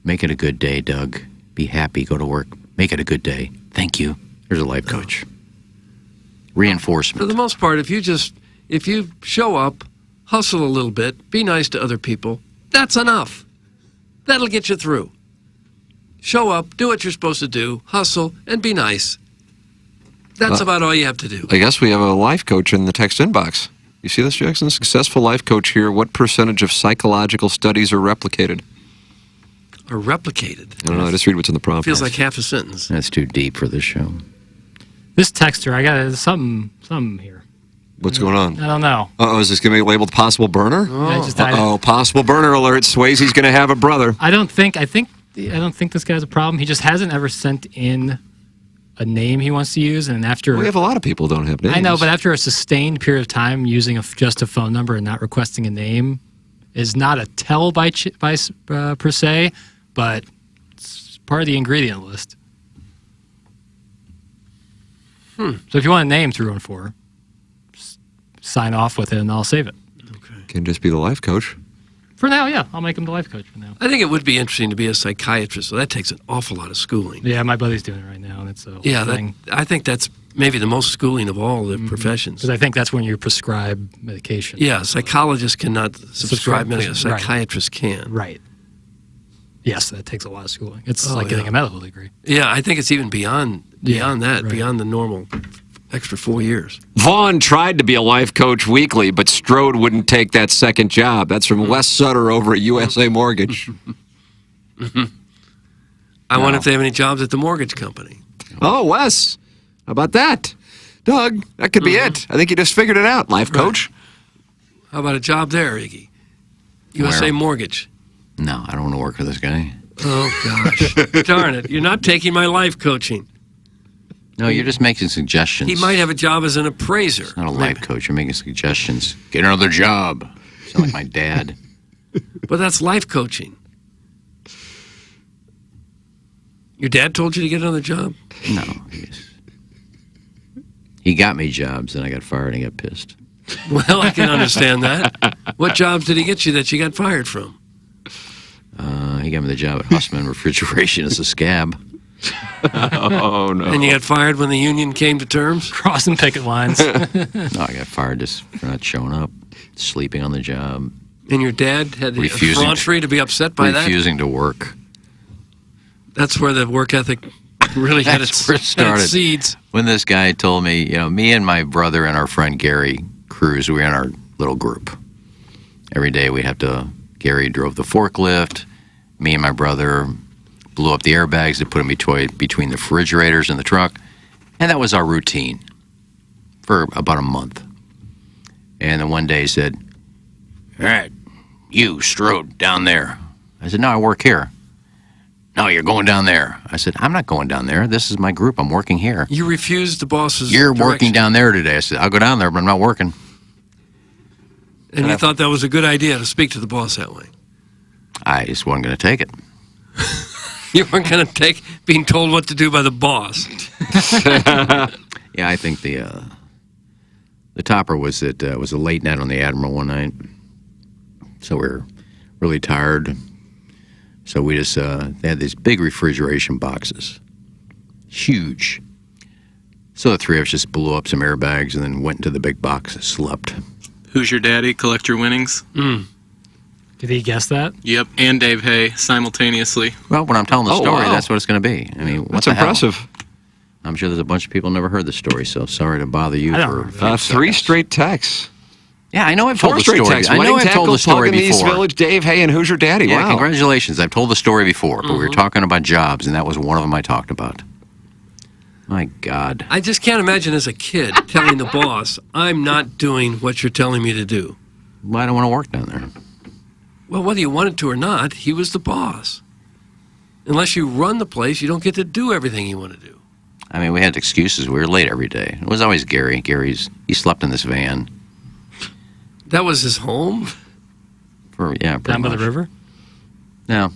Make it a good day, Doug. Be happy. Go to work. Make it a good day. Thank you. There's a life coach. Reinforcement. For the most part, if you show up, hustle a little bit, be nice to other people, that's enough. That'll get you through. Show up, do what you're supposed to do, hustle, and be nice. That's about all you have to do. I guess we have a life coach in the text inbox. You see this, Jackson? Successful life coach here. What percentage of psychological studies are replicated? Or replicated. I don't know. I just read what's in the prompt. Feels like half a sentence. That's too deep for this show. This texter, I got something here. What's going on? I don't know. Uh-oh, is this going to be labeled possible burner? Oh. Possible burner alert. Swayze's going to have a brother. I don't think this guy has a problem. He just hasn't ever sent in a name he wants to use, and after We have a lot of people don't have names. I know, but after a sustained period of time using just a phone number and not requesting a name is not a tell by per se, but it's part of the ingredient list. So if you want a name 314, sign off with it, and I'll save it. Can just be the life coach. For now, yeah, I'll make him the life coach for now. I think it would be interesting to be a psychiatrist, so that takes an awful lot of schooling. Yeah, my buddy's doing it right now, and it's a Yeah, thing. I think that's maybe the most schooling of all the professions. Because I think that's when you prescribe medication. Yeah, psychologists cannot subscribe medication. Right. Psychiatrists can. Right. Yes, that takes a lot of schooling. It's Oh, like getting yeah. a medical degree. Yeah, I think it's even beyond that, right. beyond the normal extra 4 years. Vaughn tried to be a life coach weekly, but Strode wouldn't take that second job. That's from Wes Sutter over at USA Mortgage. I wonder if they have any jobs at the mortgage company. Oh, Wes. How about that? Doug, that could be it. I think you just figured it out, life coach. How about a job there, Iggy? USA Where? Mortgage. No, I don't want to work for this guy. Oh, gosh. Darn it. You're not taking my life coaching. No, you're just making suggestions. He might have a job as an appraiser. Not a life coach. You're making suggestions. Get another job. Sound like my dad. But that's life coaching. Your dad told you to get another job? No. He got me jobs, and I got fired and got pissed. Well, I can understand that. What jobs did he get you that you got fired from? He got me the job at Hussman Refrigeration as a scab. Oh, no. And you got fired when the union came to terms? Crossing picket lines. No, I got fired just for not showing up, sleeping on the job. And your dad had the Refusing effrontery to be upset by that? Refusing to work. That's where the work ethic really had That's its, where it started. had its seeds. When this guy told me, me and my brother and our friend Gary Cruz, we were in our little group. Every day Gary drove the forklift. Me and my brother blew up the airbags that put them between the refrigerators in the truck. And that was our routine for about a month. And then one day he said, all right, you, Strode, down there. I said, no, I work here. No, you're going down there. I said, I'm not going down there. This is my group. I'm working here. You refused the boss's You're direction. working down there today. I said, I'll go down there, but I'm not working. And you thought that was a good idea to speak to the boss that way? I just wasn't going to take it. You weren't going to take being told what to do by the boss. Yeah, I think the topper was that it was a late night on the Admiral one night. So we were really tired. So we just, they had these big refrigeration boxes. Huge. So the three of us just blew up some airbags and then went into the big box and slept. Who's your daddy? Collect your winnings. Did he guess that? Yep, and Dave Hay simultaneously. Well, when I'm telling the story, wow. that's what it's going to be. I mean, what That's the hell? impressive. I'm sure there's a bunch of people who never heard the story, so sorry to bother you for 3 straight texts. Yeah, I know I've told 4 the straight story. texts. I know Wedding I've told tackle, the story plug in East before. Village, Dave Hay, and Who's Your Daddy? Yeah, Wow. congratulations. I've told the story before, but we were talking about jobs, and that was one of them I talked about. My God. I just can't imagine as a kid telling the boss, I'm not doing what you're telling me to do. Well, I don't want to work down there. Well, whether you wanted to or not, he was the boss. Unless you run the place, you don't get to do everything you want to do. I mean, we had excuses. We were late every day. It was always Gary. He slept in this van. That was his home? Down by the river? No.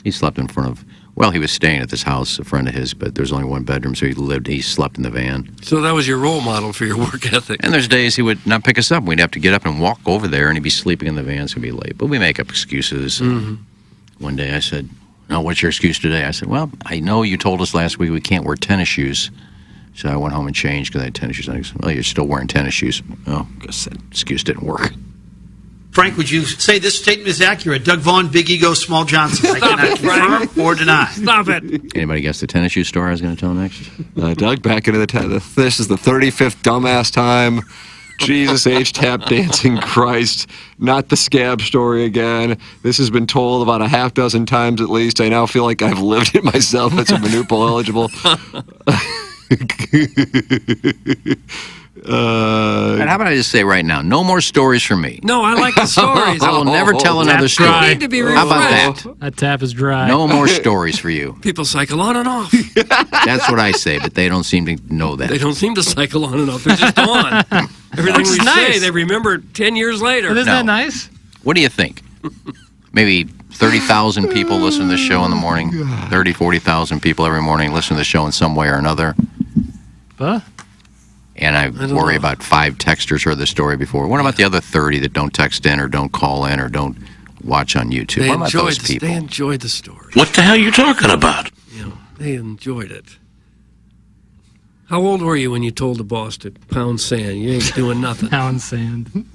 He slept in front of, well, he was staying at this house, a friend of his, but there's only one bedroom, so he slept in the van. So that was your role model for your work ethic. And there's days he would not pick us up. We'd have to get up and walk over there, and he'd be sleeping in the van, so he'd be late. But we make up excuses. One day I said, no, what's your excuse today? I said, well, I know you told us last week we can't wear tennis shoes. So I went home and changed because I had tennis shoes. I said, well, you're still wearing tennis shoes. Oh, I guess that excuse didn't work. Frank, would you say this statement is accurate? Doug Vaughn, Big Ego, Small Johnson. I cannot confirm or deny. Stop it. Anybody guess the tennis shoe story I was going to tell next? Doug, back into this is the 35th dumbass time. Jesus H. Tap dancing Christ. Not the scab story again. This has been told about a half dozen times at least. I now feel like I've lived it myself. It's a Manupal eligible. And how about I just say right now, no more stories from me. No, I like the stories. I will never tell another story. They need to be How about refreshed. that? That tap is dry. No more stories for you. People cycle on and off. That's what I say, but they don't seem to know that. They don't seem to cycle on and off. They're just on. Everything Which we is nice. say, they remember 10 years later. Isn't that nice? What do you think? Maybe 30,000 people listen to the show in the morning. 30, 40,000 people every morning listen to the show in some way or another. Huh? And I don't worry know. about 5 texters heard the story before. What about the other 30 that don't text in or don't call in or don't watch on YouTube? They What about enjoyed, those people? they enjoyed the story. What the hell are you talking about? You know, they enjoyed it. How old were you when you told the boss to pound sand? You ain't doing nothing. Pound sand.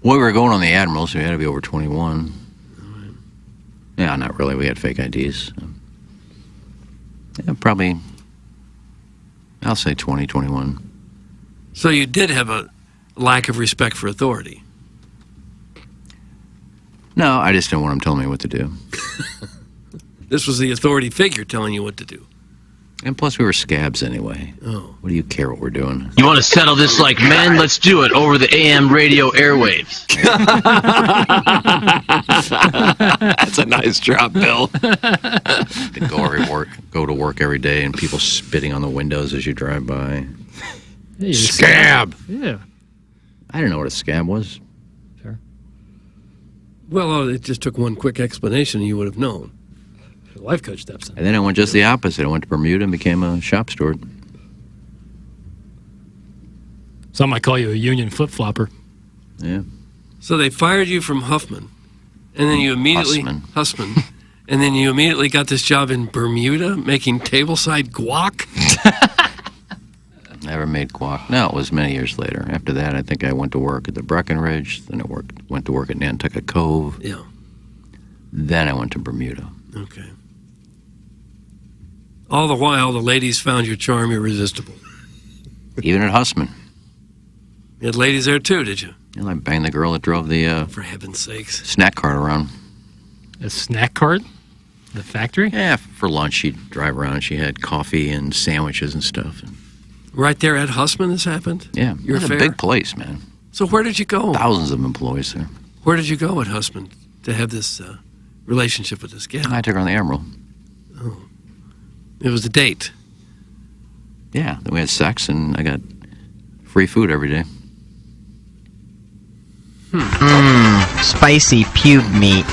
Well, we were going on the Admiral, so we had to be over 21. Yeah, not really. We had fake IDs. Yeah, probably, I'll say 20, 21. So you did have a lack of respect for authority. No, I just didn't want him telling me what to do. This was the authority figure telling you what to do. And plus, we were scabs anyway. Oh. What do you care what we're doing? You want to settle this like men? Let's do it over the AM radio airwaves. That's a nice drop, Bill. To go to work every day and people spitting on the windows as you drive by. Hey, Scab! Yeah. I didn't know what a scab was. Well, it just took one quick explanation and you would have known. life coach steps in. And then I went just the opposite. I went to Bermuda and became a shop steward. Some might call you a union flip-flopper. Yeah. So they fired you from Huffman, and then you immediately Hussman, and then you immediately got this job in Bermuda making tableside guac. Never made guac. No, it was many years later. After that, I think I went to work at the Breckenridge. Then I went to work at Nantucket Cove. Yeah. Then I went to Bermuda. Okay. All the while, the ladies found your charm irresistible. Even at Hussman. You had ladies there too, did you? I banged the girl that drove the For heaven's sakes. snack cart around. A snack cart? The factory? Yeah, for lunch she'd drive around. She had coffee and sandwiches and stuff. Right there at Hussman this happened? Yeah, Your it's a fair? big place, man. So where did you go? Thousands of employees there. Where did you go at Hussman to have this relationship with this gal? I took her on the Emerald. Oh. It was a date. Yeah, then we had sex and I got free food every day. Spicy pube meat.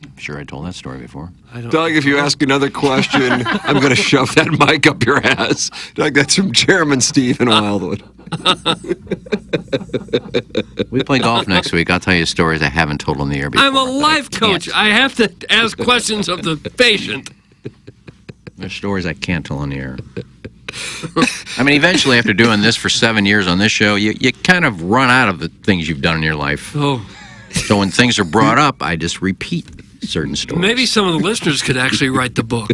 I'm sure I told that story before. Doug, if you ask another question, I'm going to shove that mic up your ass. Doug, that's from Chairman Steve in Wildwood. We play golf next week. I'll tell you stories I haven't told on the air before. I'm a life coach. I have to ask questions of the patient. There's stories I can't tell on the air. I mean, eventually, after doing this for 7 years on this show, you kind of run out of the things you've done in your life. Oh. So when things are brought up, I just repeat certain stories. Maybe some of the listeners could actually write the book.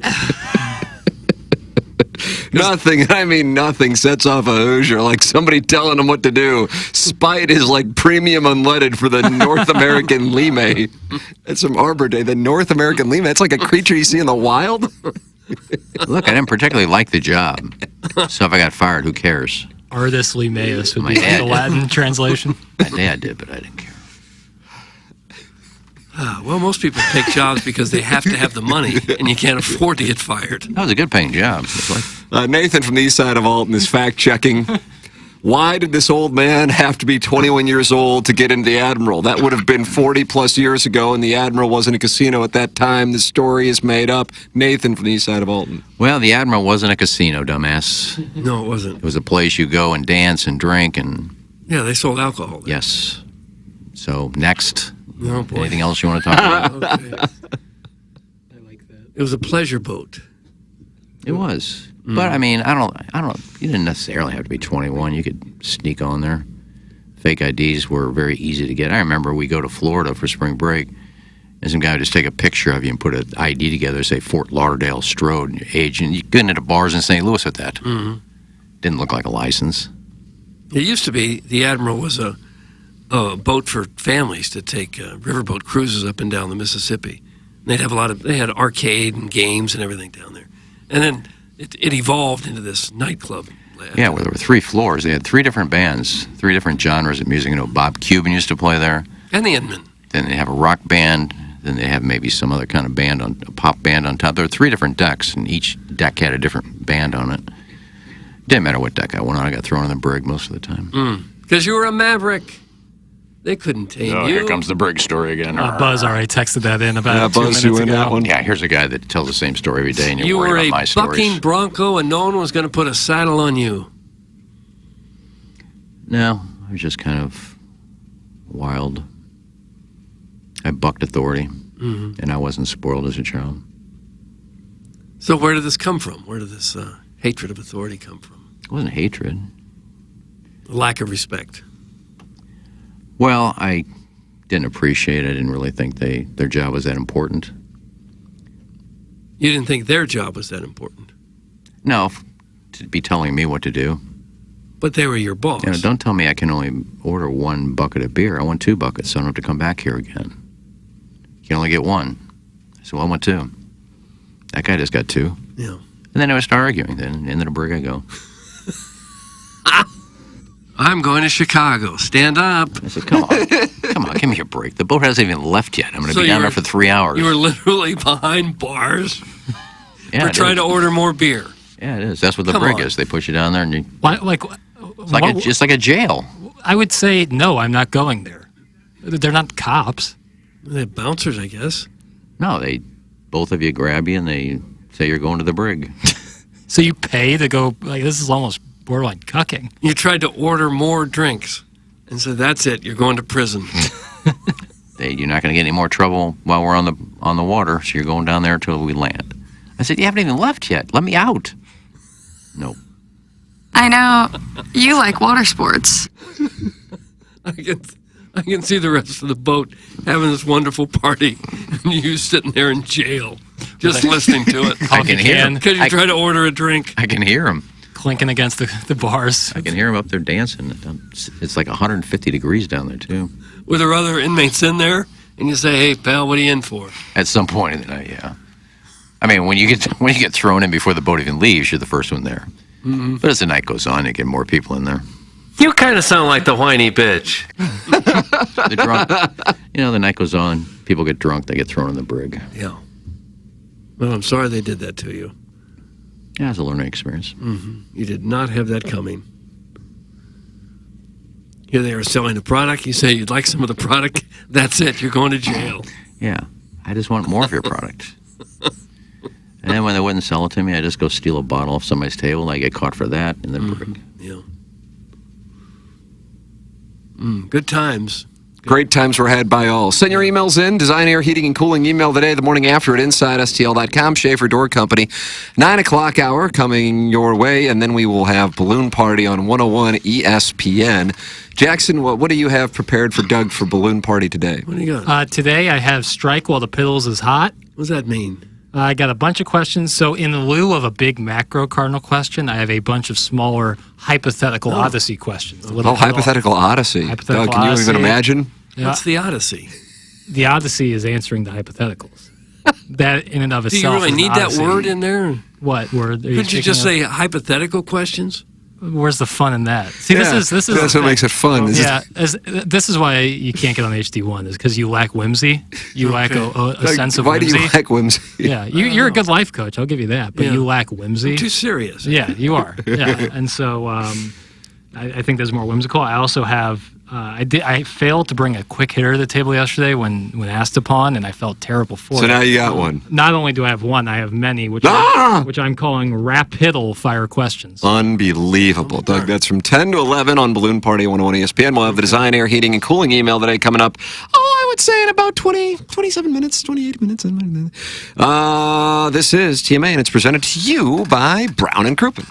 Nothing, I mean nothing, sets off a Hoosier like somebody telling them what to do. Spite is like premium unleaded for the North American Lime. That's from Arbor Day. The North American Lime. It's like a creature you see in the wild. Look, I didn't particularly like the job. So if I got fired, who cares? Ardis Limeus would My be dad the did. Latin translation. My dad did, but I didn't care. Well, most people take jobs because they have to have the money, and you can't afford to get fired. That was a good paying job. Nathan from the east side of Alton is fact-checking. Why did this old man have to be 21 years old to get into the Admiral? That would have been 40-plus years ago, and the Admiral wasn't a casino at that time. The story is made up. Nathan from the east side of Alton. Well, the Admiral wasn't a casino, dumbass. No, it wasn't. It was a place you go and dance and drink and... Yeah, they sold alcohol there. Yes. So, next. Oh, boy. Anything else you want to talk about? Okay. It was a pleasure boat. It was. But, I mean, I don't, you didn't necessarily have to be 21. You could sneak on there. Fake IDs were very easy to get. I remember we go to Florida for spring break, and some guy would just take a picture of you and put an ID together, say Fort Lauderdale Strode and your age, and you get into bars in St. Louis with that. Mm-hmm. Didn't look like a license. It used to be the Admiral was a boat for families to take riverboat cruises up and down the Mississippi. And they'd have they had arcade and games and everything down there. And then it evolved into this nightclub. Yeah, where there were 3 floors. They had 3 different bands, 3 different genres of music. You know, Bob Cuban used to play there. And the Inman. Then they have a rock band. Then they have maybe some other kind of band, a pop band on top. There were 3 different decks, and each deck had a different band on it. Didn't matter what deck I went on. I got thrown in the brig most of the time. Because you were a maverick. They couldn't tame you. Here comes the brig story again. Buzz already texted that in about 2 Buzz, minutes you in ago. that one? Yeah, here's a guy that tells the same story every day, and you're You were worried about my a stories. bucking bronco, and no one was going to put a saddle on you. No, I was just kind of wild. I bucked authority, and I wasn't spoiled as a child. So where did this come from? Where did this hatred of authority come from? It wasn't hatred. Lack of respect. Well, I didn't appreciate it. I didn't really think their job was that important. You didn't think their job was that important. No, to be telling me what to do. But they were your boss. You know, don't tell me I can only order 1 bucket of beer. I want 2 buckets, so I don't have to come back here again. You can only get 1. I said, well, I want 2. That guy just got 2. Yeah. And then I would start arguing. Then into the brig I go. I'm going to Chicago. Stand up. I said, come on, give me a break. The boat hasn't even left yet. I'm going to be down there for 3 hours. You were literally behind bars Yeah, for trying to order more beer. Yeah, it is. That's what the Come brig on. is. They put you down there, and you, Why, like, it's like just like a jail. I would say no. I'm not going there. They're not cops. They're bouncers, I guess. No, they both of you grab you and they say you're going to the brig. So you pay to go, like, this is almost borderline cucking. You tried to order more drinks and said, that's it, you're going to prison. You're not going to get any more trouble while we're on the water, so you're going down there until we land. I said, you haven't even left yet. Let me out. Nope. I know you like water sports. I can see the rest of the boat having this wonderful party, and you sitting there in jail, just listening to it. I can hear him. Because you try to order a drink. I can hear him. Clinking against the bars. I can hear him up there dancing. It's like 150 degrees down there, too. With there other inmates in there, and you say, hey, pal, what are you in for? At some point, yeah. I mean, when you get thrown in before the boat even leaves, you're the first one there. Mm-hmm. But as the night goes on, you get more people in there. You kind of sound like the whiny bitch. The drunk, the night goes on, people get drunk, they get thrown in the brig. Yeah. Well, I'm sorry they did that to you. Yeah, it's a learning experience. Mm-hmm. You did not have that coming. Here they are selling the product. You say you'd like some of the product. That's it. You're going to jail. Yeah. I just want more of your product. And then when they wouldn't sell it to me, I just go steal a bottle off somebody's table, and I get caught for that in the brig. Yeah. Good times. Great times were had by all. Send your emails in. Design, Air, Heating, and Cooling email today, the morning after at InsideSTL.com. Schaefer Door Company, 9 o'clock hour coming your way, and then we will have Balloon Party on 101 ESPN. Jackson, what do you have prepared for Doug for Balloon Party today? What do you got? Today I have Strike While the Piddles is Hot. What does that mean? I got a bunch of questions. So in lieu of a big macro Cardinal question, I have a bunch of smaller hypothetical Odyssey questions. Hypothetical Odyssey. Hypothetical Doug, can Odyssey. you even imagine? Yeah. What's the Odyssey? The Odyssey is answering the hypotheticals. That in and of Do you itself really is need an that Odyssey. word in there? What word? Couldn't you just say hypothetical questions? Where's the fun in that? See, Yeah, this is that's what makes it fun. This is why you can't get on HD1 is because you lack whimsy. You lack a sense of Why whimsy. do you lack whimsy? Yeah, you're a good life coach. I'll give you that, but you lack whimsy. I'm too serious. Yeah, you are. Yeah, and so I think there's more whimsical. I also have. I failed to bring a quick hitter to the table yesterday when asked upon, and I felt terrible for it. So now you got one. Not only do I have one, I have many, which I'm calling rapidal fire questions. Unbelievable. Doug, that's from 10 to 11 on Balloon Party 101 ESPN. We'll have the Design, Air, Heating, and Cooling email today coming up, I would say in about 27 minutes, 28 minutes. This is TMA, and it's presented to you by Brown & Crouppen.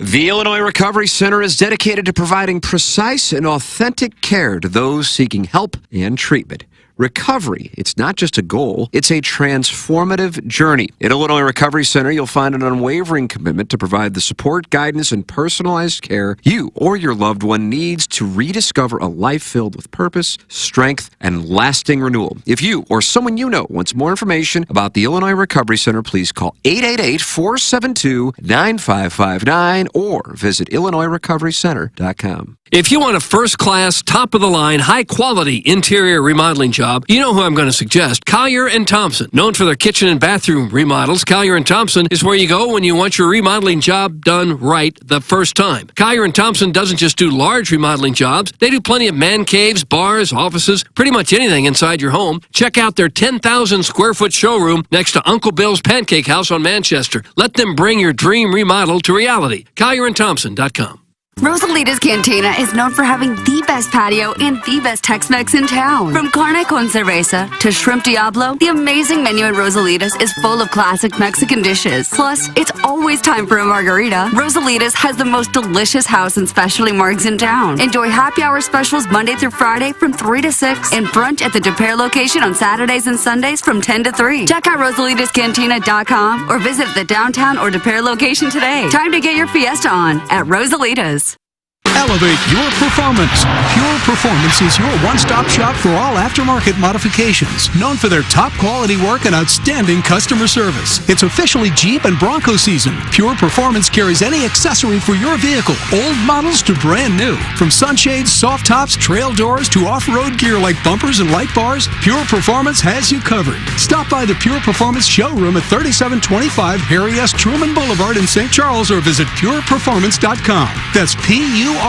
The Illinois Recovery Center is dedicated to providing precise and authentic care to those seeking help and treatment. Recovery, it's not just a goal, it's a transformative journey. At Illinois Recovery Center, you'll find an unwavering commitment to provide the support, guidance, and personalized care you or your loved one needs to rediscover a life filled with purpose, strength, and lasting renewal. If you or someone you know wants more information about the Illinois Recovery Center, please call 888-472-9559 or visit IllinoisRecoveryCenter.com. If you want a first-class, top-of-the-line, high-quality interior remodeling job, you know who I'm going to suggest. Collier & Thompson. Known for their kitchen and bathroom remodels, Collier & Thompson is where you go when you want your remodeling job done right the first time. Collier & Thompson doesn't just do large remodeling jobs. They do plenty of man caves, bars, offices, pretty much anything inside your home. Check out their 10,000-square-foot showroom next to Uncle Bill's Pancake House on Manchester. Let them bring your dream remodel to reality. CollierandThompson.com. Rosalita's Cantina is known for having the best patio and the best Tex-Mex in town. From carne con cerveza to shrimp diablo, the amazing menu at Rosalita's is full of classic Mexican dishes. Plus, it's always time for a margarita. Rosalita's has the most delicious house and specialty margs in town. Enjoy happy hour specials Monday through Friday from 3 to 6 and brunch at the De Pere location on Saturdays and Sundays from 10 to 3. Check out RosalitasCantina.com or visit the downtown or De Pere location today. Time to get your fiesta on at Rosalita's. Elevate your performance. Pure Performance is your one-stop shop for all aftermarket modifications. Known for their top quality work and outstanding customer service. It's officially Jeep and Bronco season. Pure Performance carries any accessory for your vehicle, old models to brand new. From sunshades, soft tops, trail doors, to off-road gear like bumpers and light bars, Pure Performance has you covered. Stop by the Pure Performance showroom at 3725 Harry S. Truman Boulevard in St. Charles or visit pureperformance.com. That's PURperformance.com.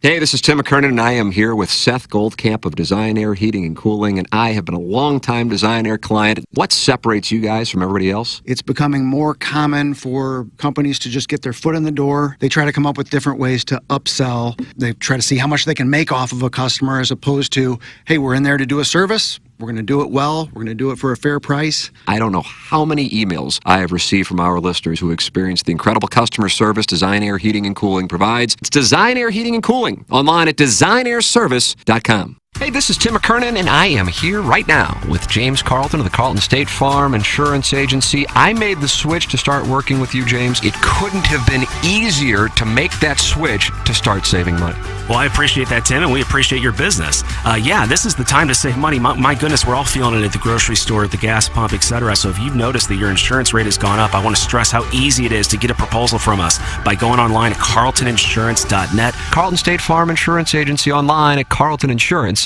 Hey, this is Tim McKernan, and I am here with Seth Goldcamp of Design Air Heating and Cooling, and I have been a long-time Design Air client. What separates you guys from everybody else? It's becoming more common for companies to just get their foot in the door. They try to come up with different ways to upsell. They try to see how much they can make off of a customer as opposed to, hey, we're in there to do a service. We're going to do it well. We're going to do it for a fair price. I don't know how many emails I have received from our listeners who experience the incredible customer service Design Air Heating and Cooling provides. It's Design Air Heating and Cooling, online at designairservice.com. Hey, this is Tim McKernan, and I am here right now with James Carlton of the Carlton State Farm Insurance Agency. I made the switch to start working with you, James. It couldn't have been easier to make that switch to start saving money. Well, I appreciate that, Tim, and we appreciate your business. Yeah, this is the time to save money. My goodness, we're all feeling it at the grocery store, at the gas pump, etc. So if you've noticed that your insurance rate has gone up, I want to stress how easy it is to get a proposal from us by going online at carltoninsurance.net. Carlton State Farm Insurance Agency, online at carltoninsurance.net.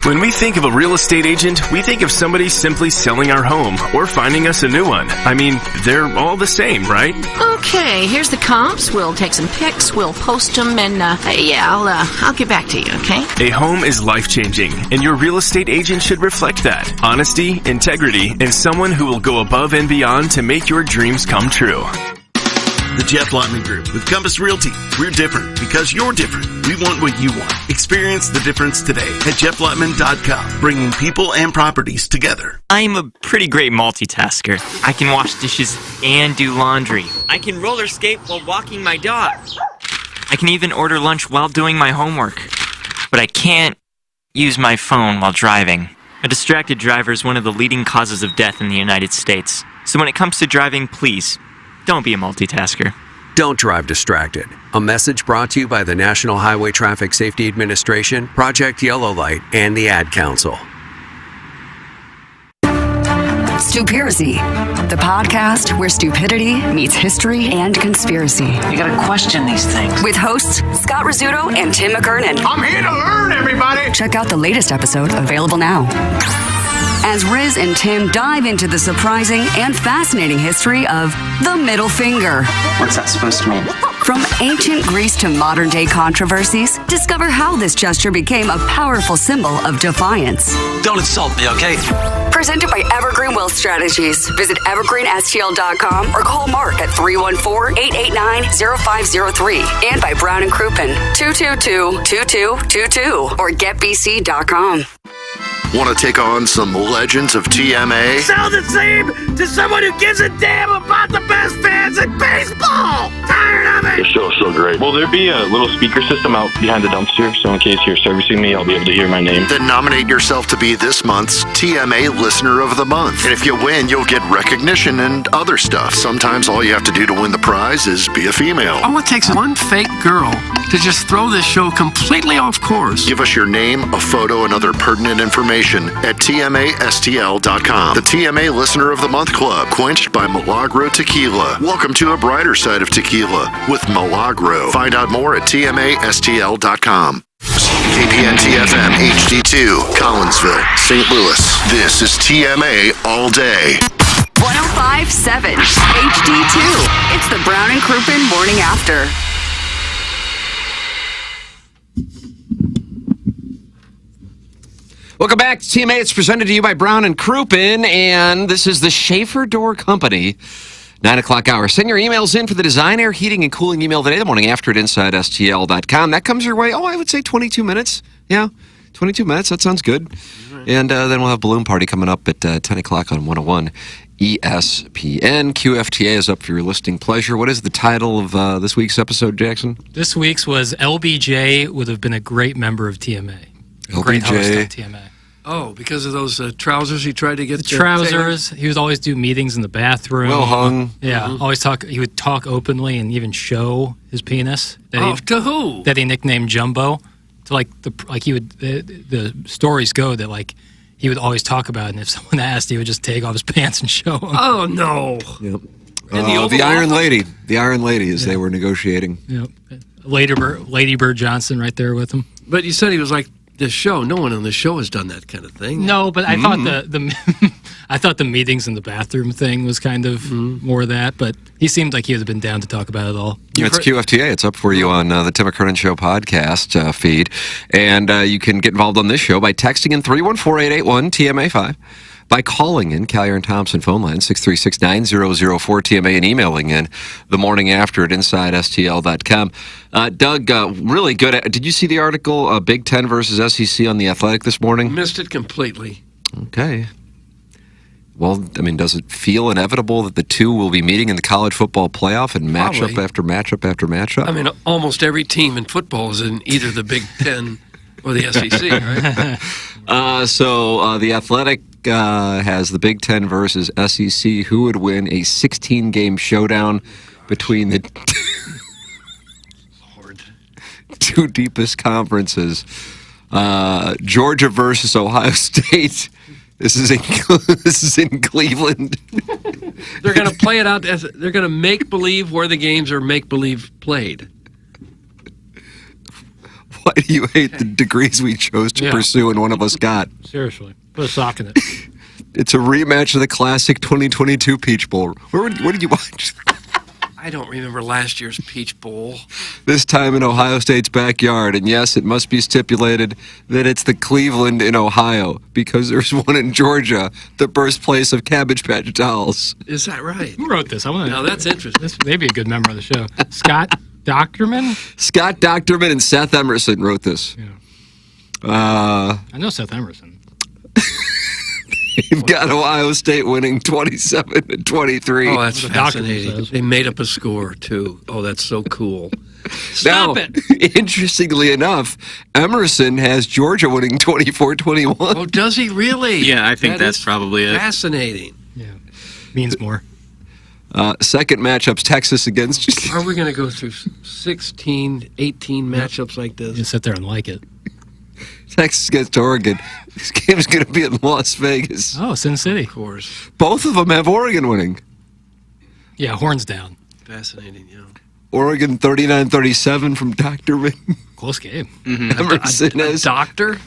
When we think of a real estate agent, we think of somebody simply selling our home or finding us a new one. I mean, they're all the same, right? Okay, here's the comps. We'll take some pics, we'll post them, and I'll get back to you, okay? A home is life-changing, and your real estate agent should reflect that. Honesty, integrity, and someone who will go above and beyond to make your dreams come true. The Jeff Lotman Group with Compass Realty. We're different because you're different. We want what you want. Experience the difference today at jefflotman.com, bringing people and properties together. I'm a pretty great multitasker. I can wash dishes and do laundry. I can roller skate while walking my dog. I can even order lunch while doing my homework. But I can't use my phone while driving. A distracted driver is one of the leading causes of death in the United States. So when it comes to driving, please, don't be a multitasker. Don't drive distracted. A message brought to you by the National Highway Traffic Safety Administration, Project Yellow Light, and the Ad Council. Stupiracy, the podcast where stupidity meets history and conspiracy. You gotta question these things. With hosts Scott Rizzuto and Tim McKernan. I'm here to learn, everybody! Check out the latest episode, available now. As Riz and Tim dive into the surprising and fascinating history of the middle finger. What's that supposed to mean? From ancient Greece to modern day controversies, discover how this gesture became a powerful symbol of defiance. Don't insult me, okay? Presented by Evergreen Wealth Strategies. Visit evergreenstl.com or call Mark at 314-889-0503. And by Brown & Crouppen, 222-2222 or getbc.com. Want to take on some legends of TMA? Sound the same to someone who gives a damn about the best fans in baseball! Tired of The it! show's so great. Will there be a little speaker system out behind the dumpster, so in case you're servicing me, I'll be able to hear my name? Then nominate yourself to be this month's TMA Listener of the Month. And if you win, you'll get recognition and other stuff. Sometimes all you have to do to win the prize is be a female. All it takes is one fake girl to just throw this show completely off course. Give us your name, a photo, and other pertinent information at tmastl.com. The TMA Listener of the Month Club, quenched by Milagro Tequila. Welcome to a brighter side of tequila with Milagro. Find out more at tmastl.com. KPNT-FM HD2, Collinsville, St. Louis. This is TMA All Day. 105.7 HD2. It's the Brown & Crouppen Morning After. Welcome back to TMA. It's presented to you by Brown & Crouppen, and this is the Schaefer Door Company. 9 o'clock hour. Send your emails in for the Design Air Heating and Cooling email today, the morning after at InsideSTL.com. That comes your way, I would say 22 minutes. Yeah, 22 minutes. That sounds good. Right. And then we'll have Balloon Party coming up at 10 o'clock on 101 ESPN. QFTA is up for your listening pleasure. What is the title of this week's episode, Jackson? This week's was LBJ would have been a great member of TMA. A great host of TMA. Oh, because of those trousers he tried to get. The trousers. He would always do meetings in the bathroom. Well hung. Yeah, always talk. He would talk openly and even show his penis. To who? That he nicknamed Jumbo. To he would. The stories go that he would always talk about it, and if someone asked, he would just take off his pants and show them. Oh no. Yep. The Iron Lady. The Iron Lady, as they were negotiating. Yep. Lady Bird Johnson right there with him. But you said he was like the show. No one on the show has done that kind of thing. No, but I thought I thought the meetings in the bathroom thing was kind of more of that, but he seemed like he had been down to talk about it all. It's QFTA. It's up for you on the Tim McKernan Show podcast feed. And you can get involved on this show by texting in 314-881-TMA5, by calling in Collier and Thompson phone line 636-9004-TMA, and emailing in the morning after at InsideSTL.com. Doug, really good. Did you see the article, Big Ten versus SEC on The Athletic this morning? Missed it completely. Okay. Well, I mean, does it feel inevitable that the two will be meeting in the college football playoff and matchup after matchup after matchup? I mean, almost every team in football is in either the Big Ten or the SEC, right? So The Athletic has the Big Ten versus SEC. Who would win a 16-game showdown between the two deepest conferences? Georgia versus Ohio State. This is in Cleveland. They're going to play it out. They're going to make believe where the games are make believe played. Why do you hate the degrees we chose to pursue and one of us got? Seriously. Put a sock in it. It's a rematch of the classic 2022 Peach Bowl. What did you watch? I don't remember last year's Peach Bowl. This time in Ohio State's backyard. And yes, it must be stipulated that it's the Cleveland in Ohio, because there's one in Georgia, the birthplace of Cabbage Patch Dolls. Is that right? Who wrote this? I want to. Now that's interesting. This may be a good member of the show. Scott Doctorman? Scott Doctorman and Seth Emerson wrote this. Yeah. I know Seth Emerson. You've got Ohio State winning 27-23. Oh, that's fascinating. They made up a score, too. Oh, that's so cool. Stop it! Interestingly enough, Emerson has Georgia winning 24-21. Oh, does he really? Yeah, I think that's probably it. Fascinating. Yeah. Means more. Second matchup's Texas against... Are we going to go through 16, 18 matchups like this? You sit there and like it. Texas against Oregon. This game's going to be in Las Vegas. Oh, Sin City. Of course. Both of them have Oregon winning. Yeah, horns down. Fascinating, yeah. Oregon 39-37 from Doctorman. Close game. Emerson a doctor?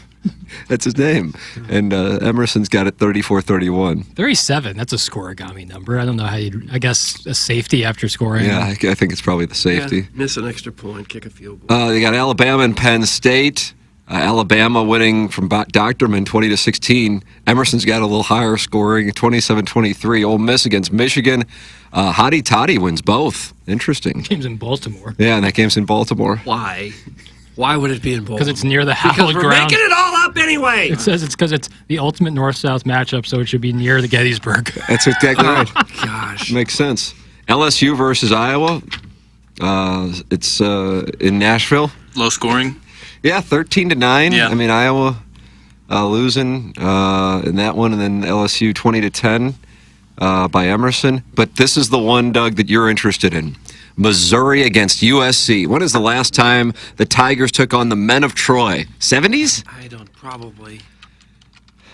That's his name. And Emerson's got it 34-31. 37, that's a scoregami number. I don't know how you'd... I guess a safety after scoring. Yeah, I think it's probably the safety. Yeah, miss an extra point, kick a field goal. They got Alabama and Penn State. Alabama winning from Doctorman 20-16. Emerson's got a little higher scoring, 27-23. Ole Miss against Michigan. Hottie Toddy wins both. Interesting. Game's in Baltimore. Yeah, and that game's in Baltimore. Why? Why would it be in Baltimore? Because it's near the hallowed Because we're ground. making it all up anyway. It says it's because it's the ultimate north-south matchup, so it should be near the Gettysburg. That's exactly right. Gosh. Makes sense. LSU versus Iowa. It's in Nashville. Low scoring. Yeah, 13-9. Yeah. I mean, Iowa losing in that one, and then LSU 20-10 by Emerson. But this is the one, Doug, that you're interested in. Missouri against USC. When is the last time the Tigers took on the Men of Troy? 70s? I don't probably.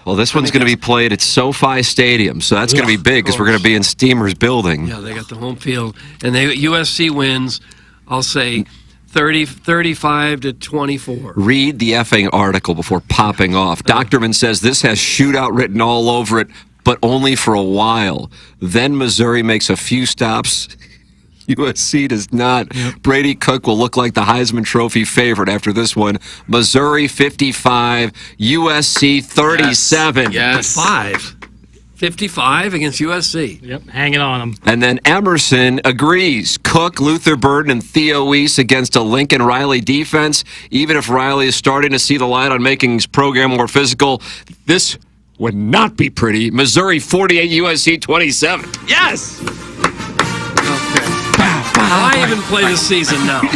Well, this one's going to be played at SoFi Stadium, so that's going to be big because we're going to be in Steamer's building. Yeah, they got the home field. And USC wins, I'll say, 35-24. Read the effing article before popping off. Doctorman says this has shootout written all over it, but only for a while. Then Missouri makes a few stops. USC does not. Yep. Brady Cook will look like the Heisman Trophy favorite after this one. Missouri 55, USC 37. Yes. 55 against USC. Yep, hanging on them. And then Emerson agrees. Cook, Luther Burden, and Theo Weiss against a Lincoln Riley defense. Even if Riley is starting to see the light on making his program more physical, this would not be pretty. Missouri 48, USC 27. Yes! I even play this season now. It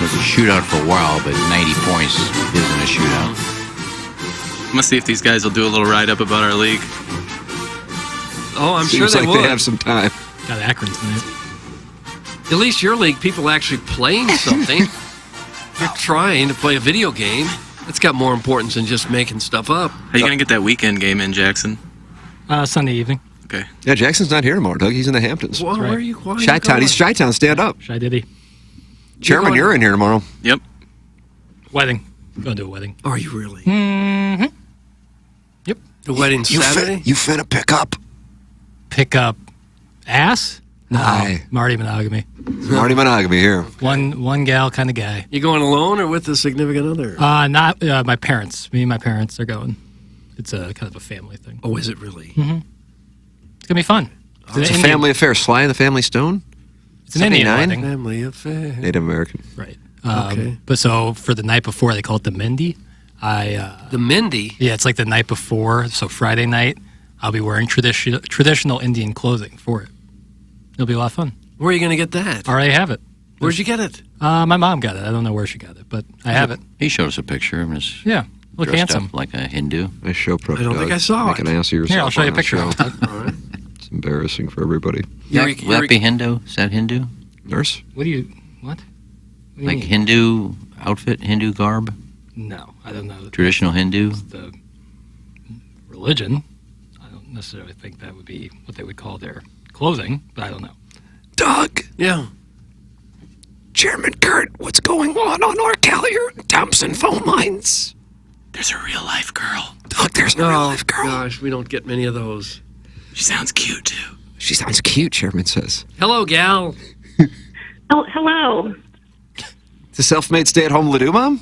was a shootout for a while, but 90 points isn't a shootout. I'm going to see if these guys will do a little write-up about our league. Oh, I'm Seems sure they like would. they have some time. Got Akron tonight. At least your league, people actually playing something. You're trying to play a video game. It's got more importance than just making stuff up. How are you going to get that weekend game in, Jackson? Sunday evening. Okay. Yeah, Jackson's not here tomorrow, Doug. He's in the Hamptons. Well, where are you? Why are you Chi-Town. He's Chi-Town. Stand up. Shy Diddy. Chairman, you're in here tomorrow. Yep. Wedding. Going to a wedding. Are you really? Mm-hmm. Yep. The wedding's Saturday? You finna pick up. Pick up ass? No, Aye. Marty monogamy. Marty monogamy here. One gal kind of guy. You going alone or with a significant other? Not my parents. Me and my parents are going. It's a kind of a family thing. Oh, is it really? Mm-hmm. It's gonna be fun. It's a family affair. Sly and the Family Stone? It's an Indian 79? wedding. Family affair. Native American. Right. Okay. But so for the night before, they call it the Mindy. The Mindy? Yeah, it's like the night before. So Friday night, I'll be wearing traditional Indian clothing for it. It'll be a lot of fun. Where are you going to get that? I already have it. Where'd you get it? My mom got it. I don't know where she got it, but I have it. He showed us a picture of him. Yeah, look dressed handsome. up like a Hindu. Nice show, Pro. I don't think I saw Make it. an ass of yourself. Here, I'll show you a on the picture show. of it. It's embarrassing for everybody. Will that be Hindu? Is that Hindu? Nurse? What? What do you Like mean? Hindu outfit, Hindu garb? No, I don't know. Traditional Hindu? The religion. I don't necessarily think that would be what they would call their clothing, but I don't know. Doug! Yeah. Chairman Kurt, what's going on our Collier and Thompson phone lines? There's a real life girl. Doug, there's no real life girl. Gosh, we don't get many of those. She sounds cute, too. She sounds cute, Chairman says. Hello, gal. Oh, hello. The self-made stay-at-home Ledoux mom?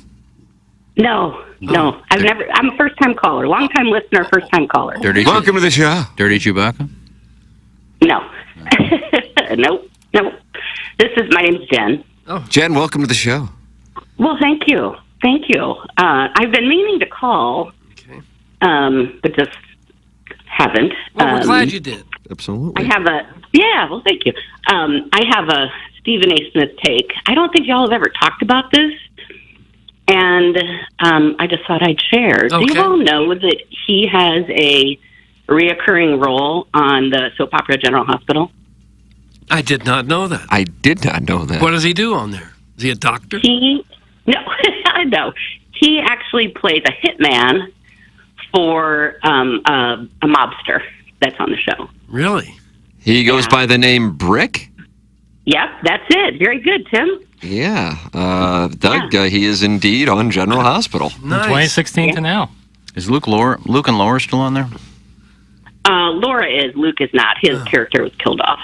No. I'm a first-time caller. Long-time listener, first-time caller. Welcome to the show. Dirty Chewbacca? No. Nope. My name's Jen. Oh. Jen, welcome to the show. Well, thank you. I've been meaning to call, but just haven't. Well, we're glad you did. Absolutely. Thank you. I have a Stephen A. Smith take. I don't think y'all have ever talked about this, and I just thought I'd share. Okay. Do you all know that he has a reoccurring role on the soap opera General Hospital? I did not know that. I did not know that. What does he do on there? Is he a doctor? No. He actually plays a hitman for a mobster that's on the show. Really? He goes by the name Brick? Yep, that's it. Very good, Tim. Yeah. Doug, he is indeed on General Hospital. From 2016 to now. Is Luke and Laura still on there? Laura is. Luke is not. His character was killed off.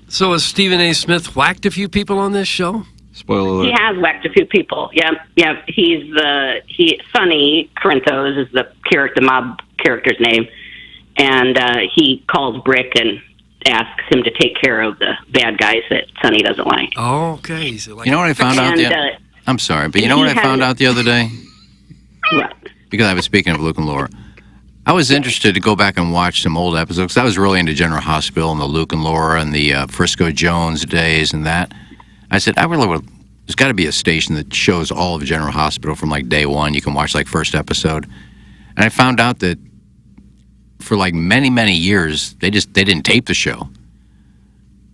So has Stephen A. Smith whacked a few people on this show? Spoiler alert. He has whacked a few people. Yep. Sonny Corinthos is the mob character's name, and he calls Brick and asks him to take care of the bad guys that Sonny doesn't like. Oh, okay. You know what I found out? I'm sorry, but you know what I found out the other day? What? Because I was speaking of Luke and Laura. I was interested to go back and watch some old episodes. I was really into General Hospital and the Luke and Laura and the Frisco Jones days and that. I said, there's got to be a station that shows all of General Hospital from like day one. You can watch like first episode. And I found out that for like many, many years, they didn't tape the show.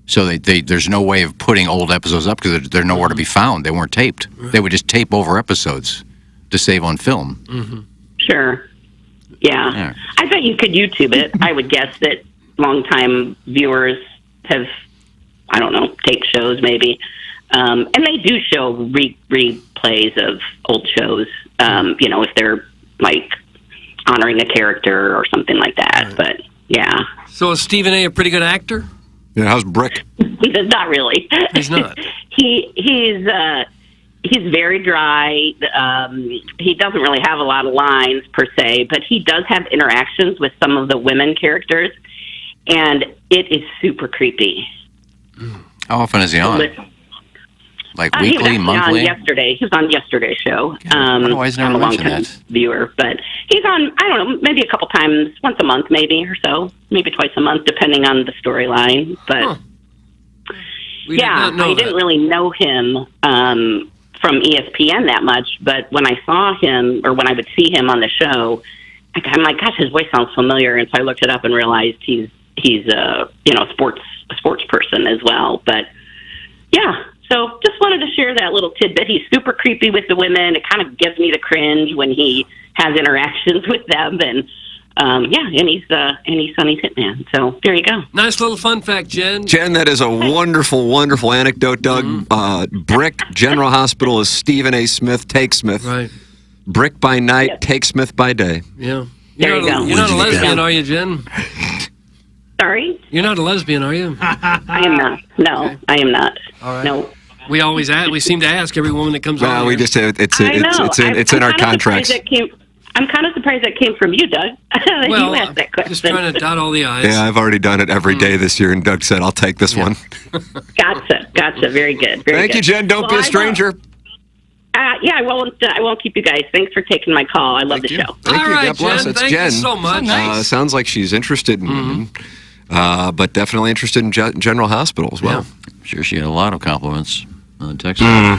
So there's no way of putting old episodes up because they're nowhere to be found. They weren't taped. Right. They would just tape over episodes to save on film. Mm-hmm. Sure. Yeah. I bet you could YouTube it. I would guess that longtime viewers have, I don't know, taped shows maybe. And they do show replays of old shows, if they're like honoring a character or something like that. Right. But yeah. So is Stephen A. pretty good actor? Yeah, how's Brick? Not really. He's not. He's very dry. He doesn't really have a lot of lines per se, but he does have interactions with some of the women characters, and it is super creepy. How often is he on? Like weekly, monthly? He was on yesterday's show. Otherwise, never I'm a mentioned long-time that. viewer, but he's on, I don't know, maybe a couple times, once a month maybe or so, maybe twice a month, depending on the storyline. But I didn't really know him from ESPN that much, but when I saw him, or when I would see him on the show, I'm like, gosh, his voice sounds familiar, and so I looked it up and realized he's a sports person as well. But yeah, so just wanted to share that little tidbit. He's super creepy with the women. It kind of gives me the cringe when he has interactions with them, and he's Sonny's hitman. So there you go. Nice little fun fact, Jen. Jen, that is a wonderful, wonderful anecdote, Doug. Mm-hmm. Brick General Hospital is Stephen A. Smith, Take Smith. Right. Brick by night, Take Smith by day. Yeah. There you go. You're not a lesbian, are you, Jen? Sorry? You're not a lesbian, are you? I am not. No, I am not. All right. No. We always we seem to ask every woman that comes on. Well, we here. just it's in our I'm kinda contracts. surprised I'm kind of surprised that came from you, Doug. That Well, you asked that question. just trying to dot all the I's. Yeah, I've already done it every day this year, and Doug said I'll take this one. Gotcha. Very good. Thank you, Jen. Don't be a stranger. Yeah, I won't keep you guys. Thanks for taking my call. I love the show. Thank you. God bless. Jen, It's thank Jen. you so much. Sounds like she's interested in women, but definitely interested in General Hospital as well. I'm sure she had a lot of compliments on text. I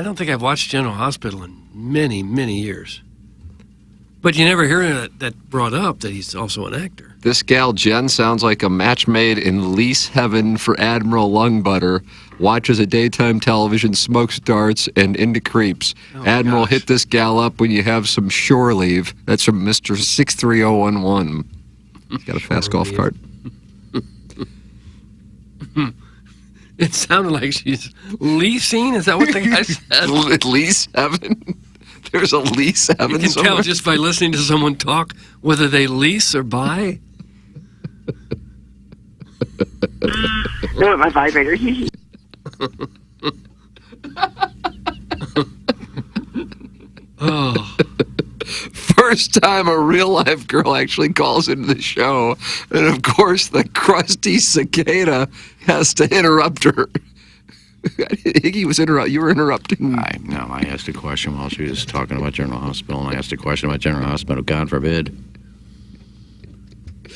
don't think I've watched General Hospital in many, many years. But you never hear that brought up that he's also an actor. This gal Jen sounds like a match made in lease heaven for Admiral Lungbutter. Watches a daytime television, smokes darts, and into creeps. Admiral, hit this gal up when you have some shore leave. That's from Mr. 63011. He's got a fast golf cart. It sounded like she's leasing. Is that what the guy said? Lease heaven? There's a lease heaven You can somewhere? tell just by listening to someone talk whether they lease or buy. No, my vibrator. Oh. First time a real life girl actually calls into the show, and of course the crusty cicada has to interrupt her. Iggy was you were interrupting. I asked a question while she was talking about General Hospital, and I asked a question about General Hospital. God forbid.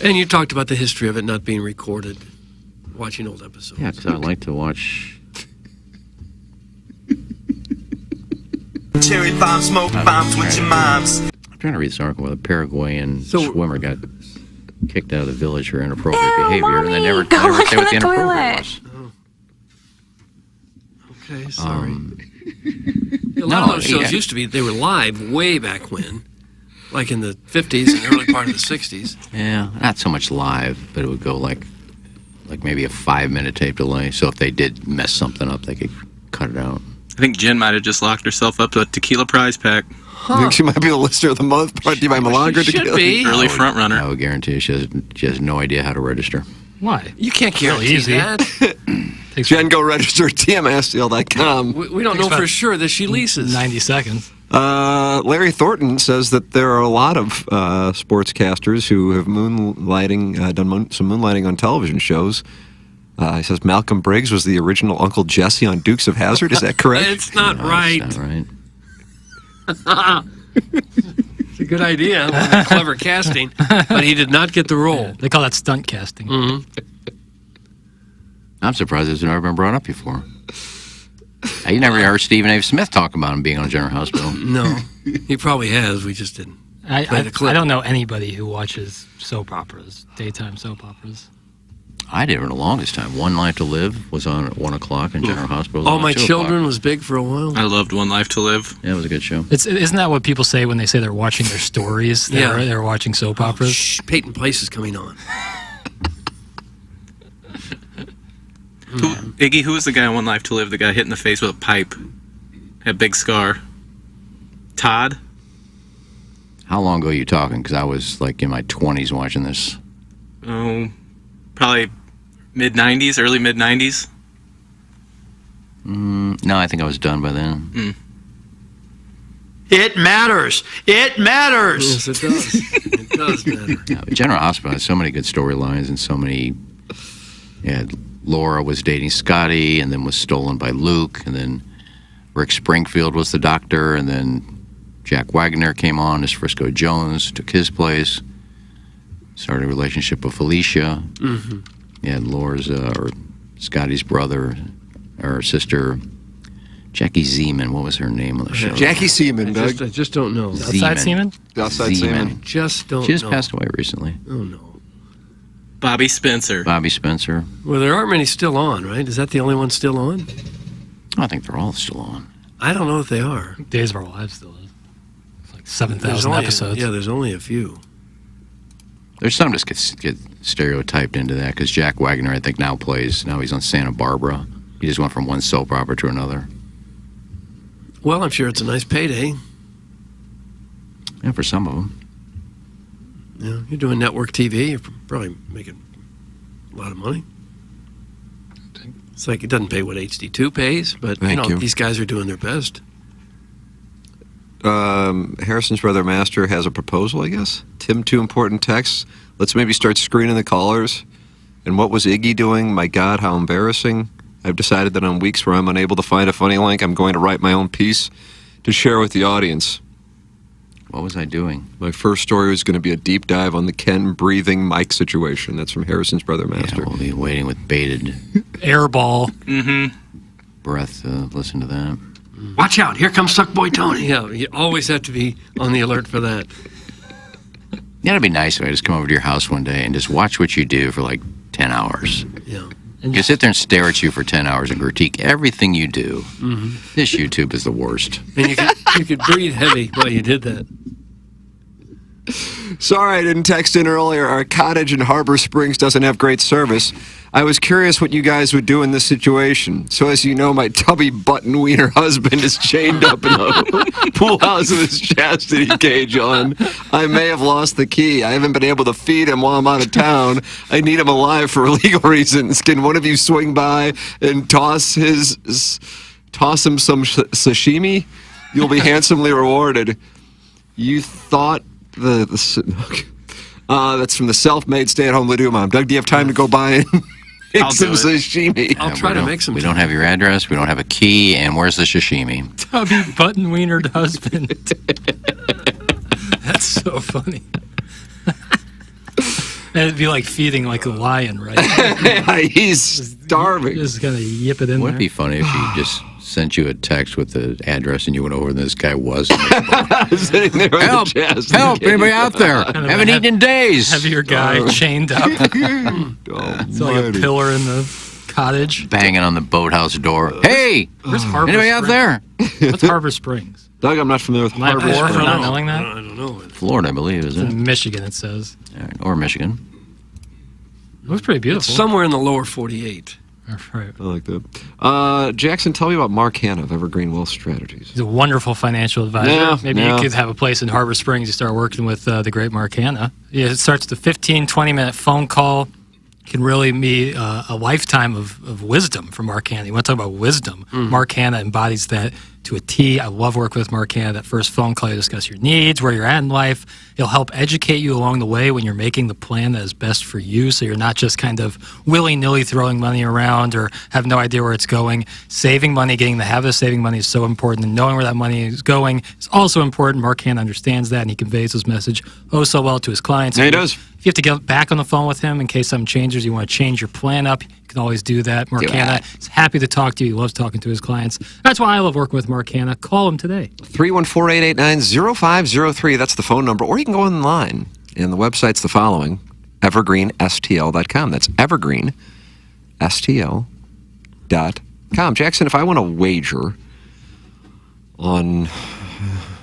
And you talked about the history of it not being recorded, watching old episodes. Yeah, because I like to watch. Cherry bomb, smoke bombs with your moms. I'm trying to read this article where a Paraguayan swimmer got kicked out of the village for inappropriate behavior, and they never say what the inappropriate was. Okay, sorry. A lot of those shows used to be, they were live way back when, like in the 50s and early part of the 60s. Yeah, not so much live, but it would go like maybe a 5-minute tape delay. So if they did mess something up, they could cut it out. I think Jen might have just locked herself up to a tequila prize pack. I think she might be the listener of the month, brought to you by Milagro Tequila. Early front runner. I would guarantee she has no idea how to register. Why? You can't guarantee that. Jen, go register at tmstl.com. We don't know for sure that she leases. 90 seconds. Larry Thornton says that there are a lot of sportscasters who have done some moonlighting on television shows. He says Malcolm Briggs was the original Uncle Jesse on Dukes of Hazzard. Is that correct? It's not right. That's not right. It's a good idea. Clever casting. But he did not get the role. Yeah, they call that stunt casting. Mm-hmm. I'm surprised it's never been brought up before. You never heard Stephen A. Smith talk about him being on General Hospital. No, he probably has. We just didn't play the clip. I don't know anybody who watches soap operas, daytime soap operas. I did for the longest time. One Life to Live was on at 1 o'clock in General Hospital. All My Children was big for a while. I loved One Life to Live. Yeah, it was a good show. Isn't that what people say when they say they're watching their stories? Yeah. They're watching soap operas. Peyton Place is coming on. Iggy, who was the guy on One Life to Live? The guy hit in the face with a pipe. Had a big scar. Todd? How long ago are you talking? Because I was like in my 20s watching this. Oh, probably mid-90s, early mid-90s. No, I think I was done by then. It matters. It matters. Yes, it does. It does matter. Yeah, General Hospital has so many good storylines and so many. Yeah, Laura was dating Scotty and then was stolen by Luke, and then Rick Springfield was the doctor, and then Jack Wagner came on as Frisco Jones, took his place, started a relationship with Felicia. Mm-hmm. Yeah, Laura's or Scotty's brother or sister, Jackie Zeman. What was her name on the show? Jackie Seaman, Doug. I just don't know. Outside Seaman? Outside Seaman. Just don't know. She just passed away recently. Oh, no. Bobby Spencer. Bobby Spencer. Well, there aren't many still on, right? Is that the only one still on? I think they're all still on. I don't know if they are. Days of Our Lives still is. It's like There's 7,000 only- episodes. Yeah, there's only a few. There's some just get stereotyped into that because Jack Wagner, I think, now he's on Santa Barbara. He just went from one soap opera to another. Well, I'm sure it's a nice payday. Yeah, for some of them. Yeah, you're doing network TV. You're probably making a lot of money. It's like it doesn't pay what HD2 pays, but Thank you. these guys are doing their best. Harrison's brother Master has a proposal, I guess. Tim, 2 important texts. Let's maybe start screening the callers. And what was Iggy doing? My God, how embarrassing. I've decided that on weeks where I'm unable to find a funny link, I'm going to write my own piece to share with the audience. What was I doing? My first story was going to be a deep dive on the Ken breathing Mike situation. That's from Harrison's brother Master. Yeah, we'll be waiting with bated Airball. breath to listen to that. Watch out! Here comes Suckboy Tony. Yeah, you always have to be on the alert for that. Yeah, it'd be nice if I just come over to your house one day and just watch what you do for like 10 hours. Yeah. Just sit there and stare at you for 10 hours and critique everything you do. Mm-hmm. This YouTube is the worst. And you could breathe heavy while you did that. Sorry I didn't text in earlier. Our cottage in Harbor Springs doesn't have great service. I was curious what you guys would do in this situation. So as you know, my tubby button wiener husband is chained up in a pool house with his chastity cage on. I may have lost the key. I haven't been able to feed him while I'm out of town. I need him alive for legal reasons. Can one of you swing by and toss him some sashimi? You'll be handsomely rewarded. You thought that's from the self-made stay-at-home Ladue mom. Doug, do you have time to go by and make some sashimi? I'll try to make some. We don't have your address. We don't have a key. And where's the sashimi? Tubby button wienered husband. That's so funny. It'd be like feeding like a lion, right? Yeah, he's starving. Just gonna yip it in Would there. be funny if she just sent you a text with the address and you went over and this guy wasn't. Sitting there with Help! the chastity Help! cage Anybody out there? Kind of Haven't eaten in days. Have your guy chained up. It's like a pillar in the cottage. Banging on the boathouse door. Hey! Where's Harbor Anybody out Springs? there? What's Harbor Springs? Doug, I'm not familiar with Am I Harbor poor Springs. for not knowing that? I don't know. Florida, I believe, is It's it? in Michigan, it says. All right, or Michigan. It was pretty beautiful. It's somewhere in the lower 48. Right. I like that. Jackson, tell me about Mark Hanna of Evergreen Wealth Strategies. He's a wonderful financial advisor. Yeah, Maybe you could have a place in Harbor Springs. You start working with the great Mark Hanna. Yeah, it starts with a 15, 20-minute phone call. Can really be a lifetime of wisdom from Mark Hanna. You want to talk about wisdom? Mark Hanna embodies that to a T. I love working with Mark Hanna. That first phone call, you discuss your needs, where you're at in life. He'll help educate you along the way when you're making the plan that is best for you, so you're not just kind of willy-nilly throwing money around or have no idea where it's going. Saving money, getting the habit of saving money is so important, and knowing where that money is going is also important. Mark Hanna understands that, and he conveys his message so well to his clients. Yeah, he does. If you have to get back on the phone with him in case something changes, you want to change your plan up, you can always do that. Mark Hanna is happy to talk to you. He loves talking to his clients. That's why I love working with Mark Hanna. Call him today. 314-889-0503. That's the phone number. Or you can go online. And the website's the following, evergreenstl.com. That's evergreenstl.com. Jackson, if I want to wager on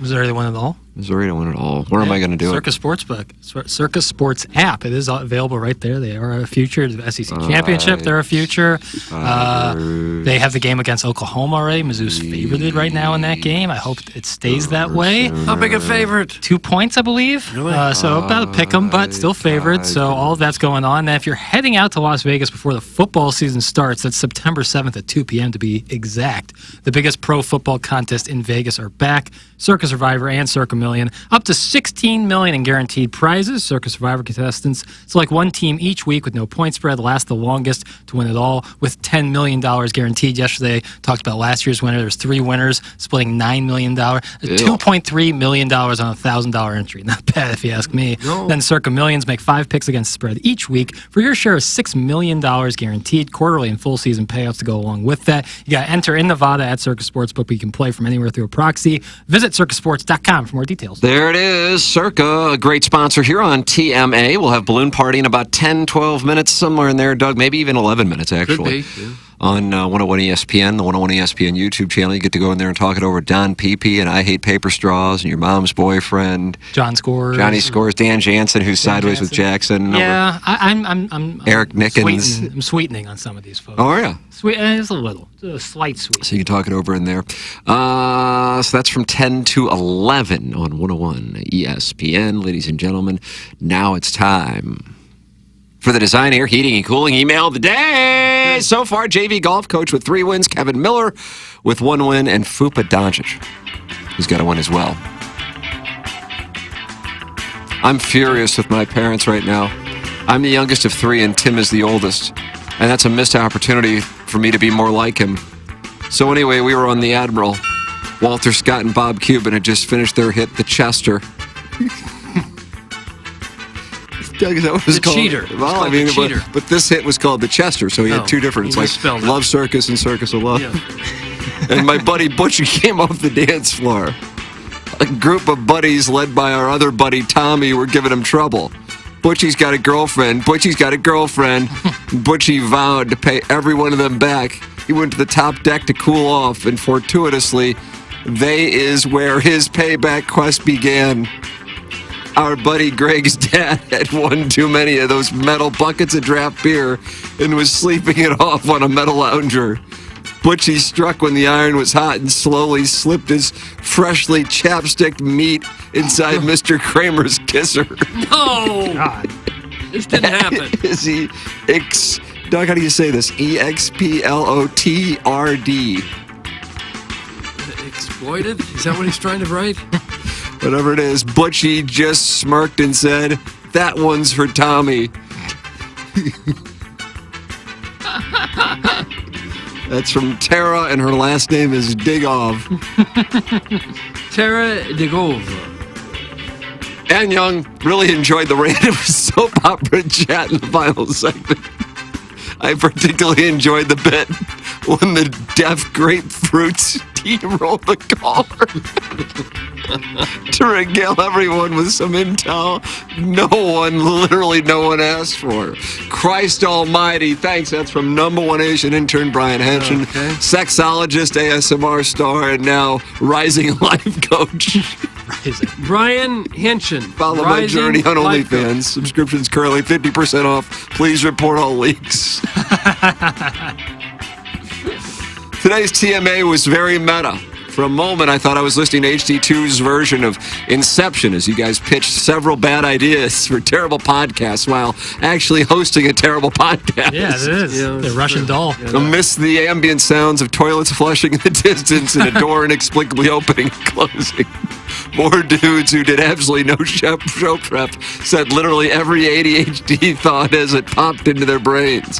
Missouri to win it all. Missouri to win it all, where am I going to do Circus Sportsbook. Circus Sports app. It is available right there. They are a future. The SEC Championship, they're a future. They have the game against Oklahoma already. Mizzou's favored right now in that game. I hope it stays that way. How big a favorite? 2 points, I believe. Really? So about a pick 'em, but still favored. So all of that's going on. Now, if you're heading out to Las Vegas before the football season starts, that's September 7th at 2 p.m. to be exact. The biggest pro football contest in Vegas are back. Circa Survivor and Circa Million. Up to $16 million in guaranteed prizes. Circa Survivor contestants select one team each week with no point spread. Last the longest to win it all with $10 million guaranteed. Yesterday, talked about last year's winner. There's 3 winners splitting $9 million. $2.3 million on a $1,000 entry. Not bad if you ask me. No. Then Circa Millions make 5 picks against spread each week. For your share of $6 million guaranteed. Quarterly and full season payouts to go along with that. You got to enter in Nevada at Circa Sportsbook, but you can play from anywhere through a proxy. Visit circasports.com for more details. There it is, Circa, a great sponsor here on TMA. We'll have balloon party in about 10, 12 minutes, somewhere in there, Doug, maybe even 11 minutes, actually. Could be, yeah. on 101 ESPN, the 101 ESPN YouTube channel. You get to go in there and talk it over with Don Pepe and I Hate Paper Straws and your mom's boyfriend. John Scores. Johnny Scores. Dan Jansen, who's sideways with Jackson. Yeah, I'm Eric Nickens. I'm sweetening on some of these folks. Oh, are you? Sweet, just a little. Just a slight sweet. So you can talk it over in there. So that's from 10 to 11 on 101 ESPN. Ladies and gentlemen, now it's time for the Design Air Heating and Cooling email of the day. So far, JV golf coach with 3 wins, Kevin Miller with 1 win, and Fupa Doncic, who's got a win as well. I'm furious with my parents right now. I'm the youngest of 3, and Tim is the oldest. And that's a missed opportunity for me to be more like him. So anyway, we were on the Admiral. Walter Scott and Bob Cuban had just finished their hit, The Chester. Doug, is that what it was The called? Cheater. Well, I mean, The Cheater. but this hit was called The Chester, so he had 2 different. It's like misspelled it. Love Circus and Circus of Love. Yeah. And my buddy Butchie came off the dance floor. A group of buddies led by our other buddy Tommy were giving him trouble. Butchie's got a girlfriend. Butchie's got a girlfriend. Butchie vowed to pay every one of them back. He went to the top deck to cool off, and fortuitously, they is where his payback quest began. Our buddy Greg's dad had one too many of those metal buckets of draft beer and was sleeping it off on a metal lounger. Butchie struck when the iron was hot and slowly slipped his freshly chapsticked meat inside Mr. Kramer's kisser. No! God. This didn't happen. Is he Doug, how do you say this? EXPLOTRD. Exploited? Is that what he's trying to write? Whatever it is, Butchie just smirked and said, "That one's for Tommy." That's from Tara, and her last name is Digov. Tara Digov. And Young really enjoyed the random soap opera chat in the final segment. I particularly enjoyed the bit when the deaf grapefruits steamrolled the caller to regale everyone with some intel literally no one asked for. Christ almighty. Thanks. That's from #1 Asian intern Brian Henson, sexologist, ASMR star, and now rising life coach. Brian Henson. Follow my journey on OnlyFans. Subscriptions currently 50% off. Please report all leaks. Today's TMA was very meta. For a moment, I thought I was listening to HD2's version of Inception as you guys pitched several bad ideas for terrible podcasts while actually hosting a terrible podcast. Yeah, it is. The Russian doll. Amidst the ambient sounds of toilets flushing in the distance and a door inexplicably opening and closing. More dudes who did absolutely no show prep said literally every ADHD thought as it popped into their brains.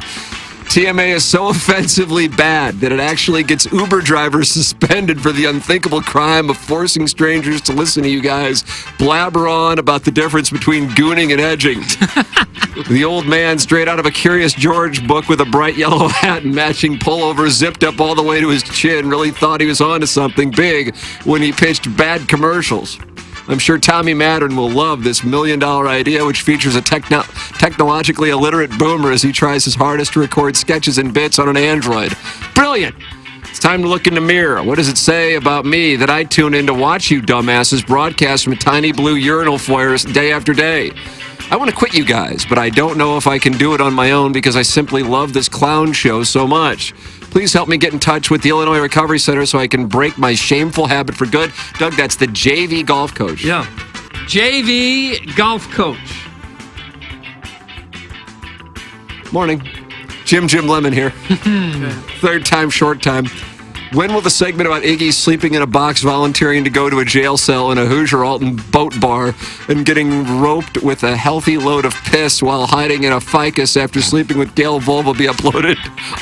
TMA is so offensively bad that it actually gets Uber drivers suspended for the unthinkable crime of forcing strangers to listen to you guys blabber on about the difference between gooning and edging. The old man, straight out of a Curious George book with a bright yellow hat and matching pullover zipped up all the way to his chin, really thought he was onto something big when he pitched bad commercials. I'm sure Tommy Mattern will love this $1 million idea, which features a technologically illiterate boomer as he tries his hardest to record sketches and bits on an Android. Brilliant! It's time to look in the mirror. What does it say about me that I tune in to watch you dumbasses broadcast from a tiny blue urinal foyer day after day? I want to quit you guys, but I don't know if I can do it on my own because I simply love this clown show so much. Please help me get in touch with the Illinois Recovery Center so I can break my shameful habit for good. Doug, that's the JV golf coach. Yeah. JV golf coach. Morning. Jim Lemon here. Third time, short time. When will the segment about Iggy sleeping in a box volunteering to go to a jail cell in a Hoosier Alton boat bar and getting roped with a healthy load of piss while hiding in a ficus after sleeping with Gail Volva be uploaded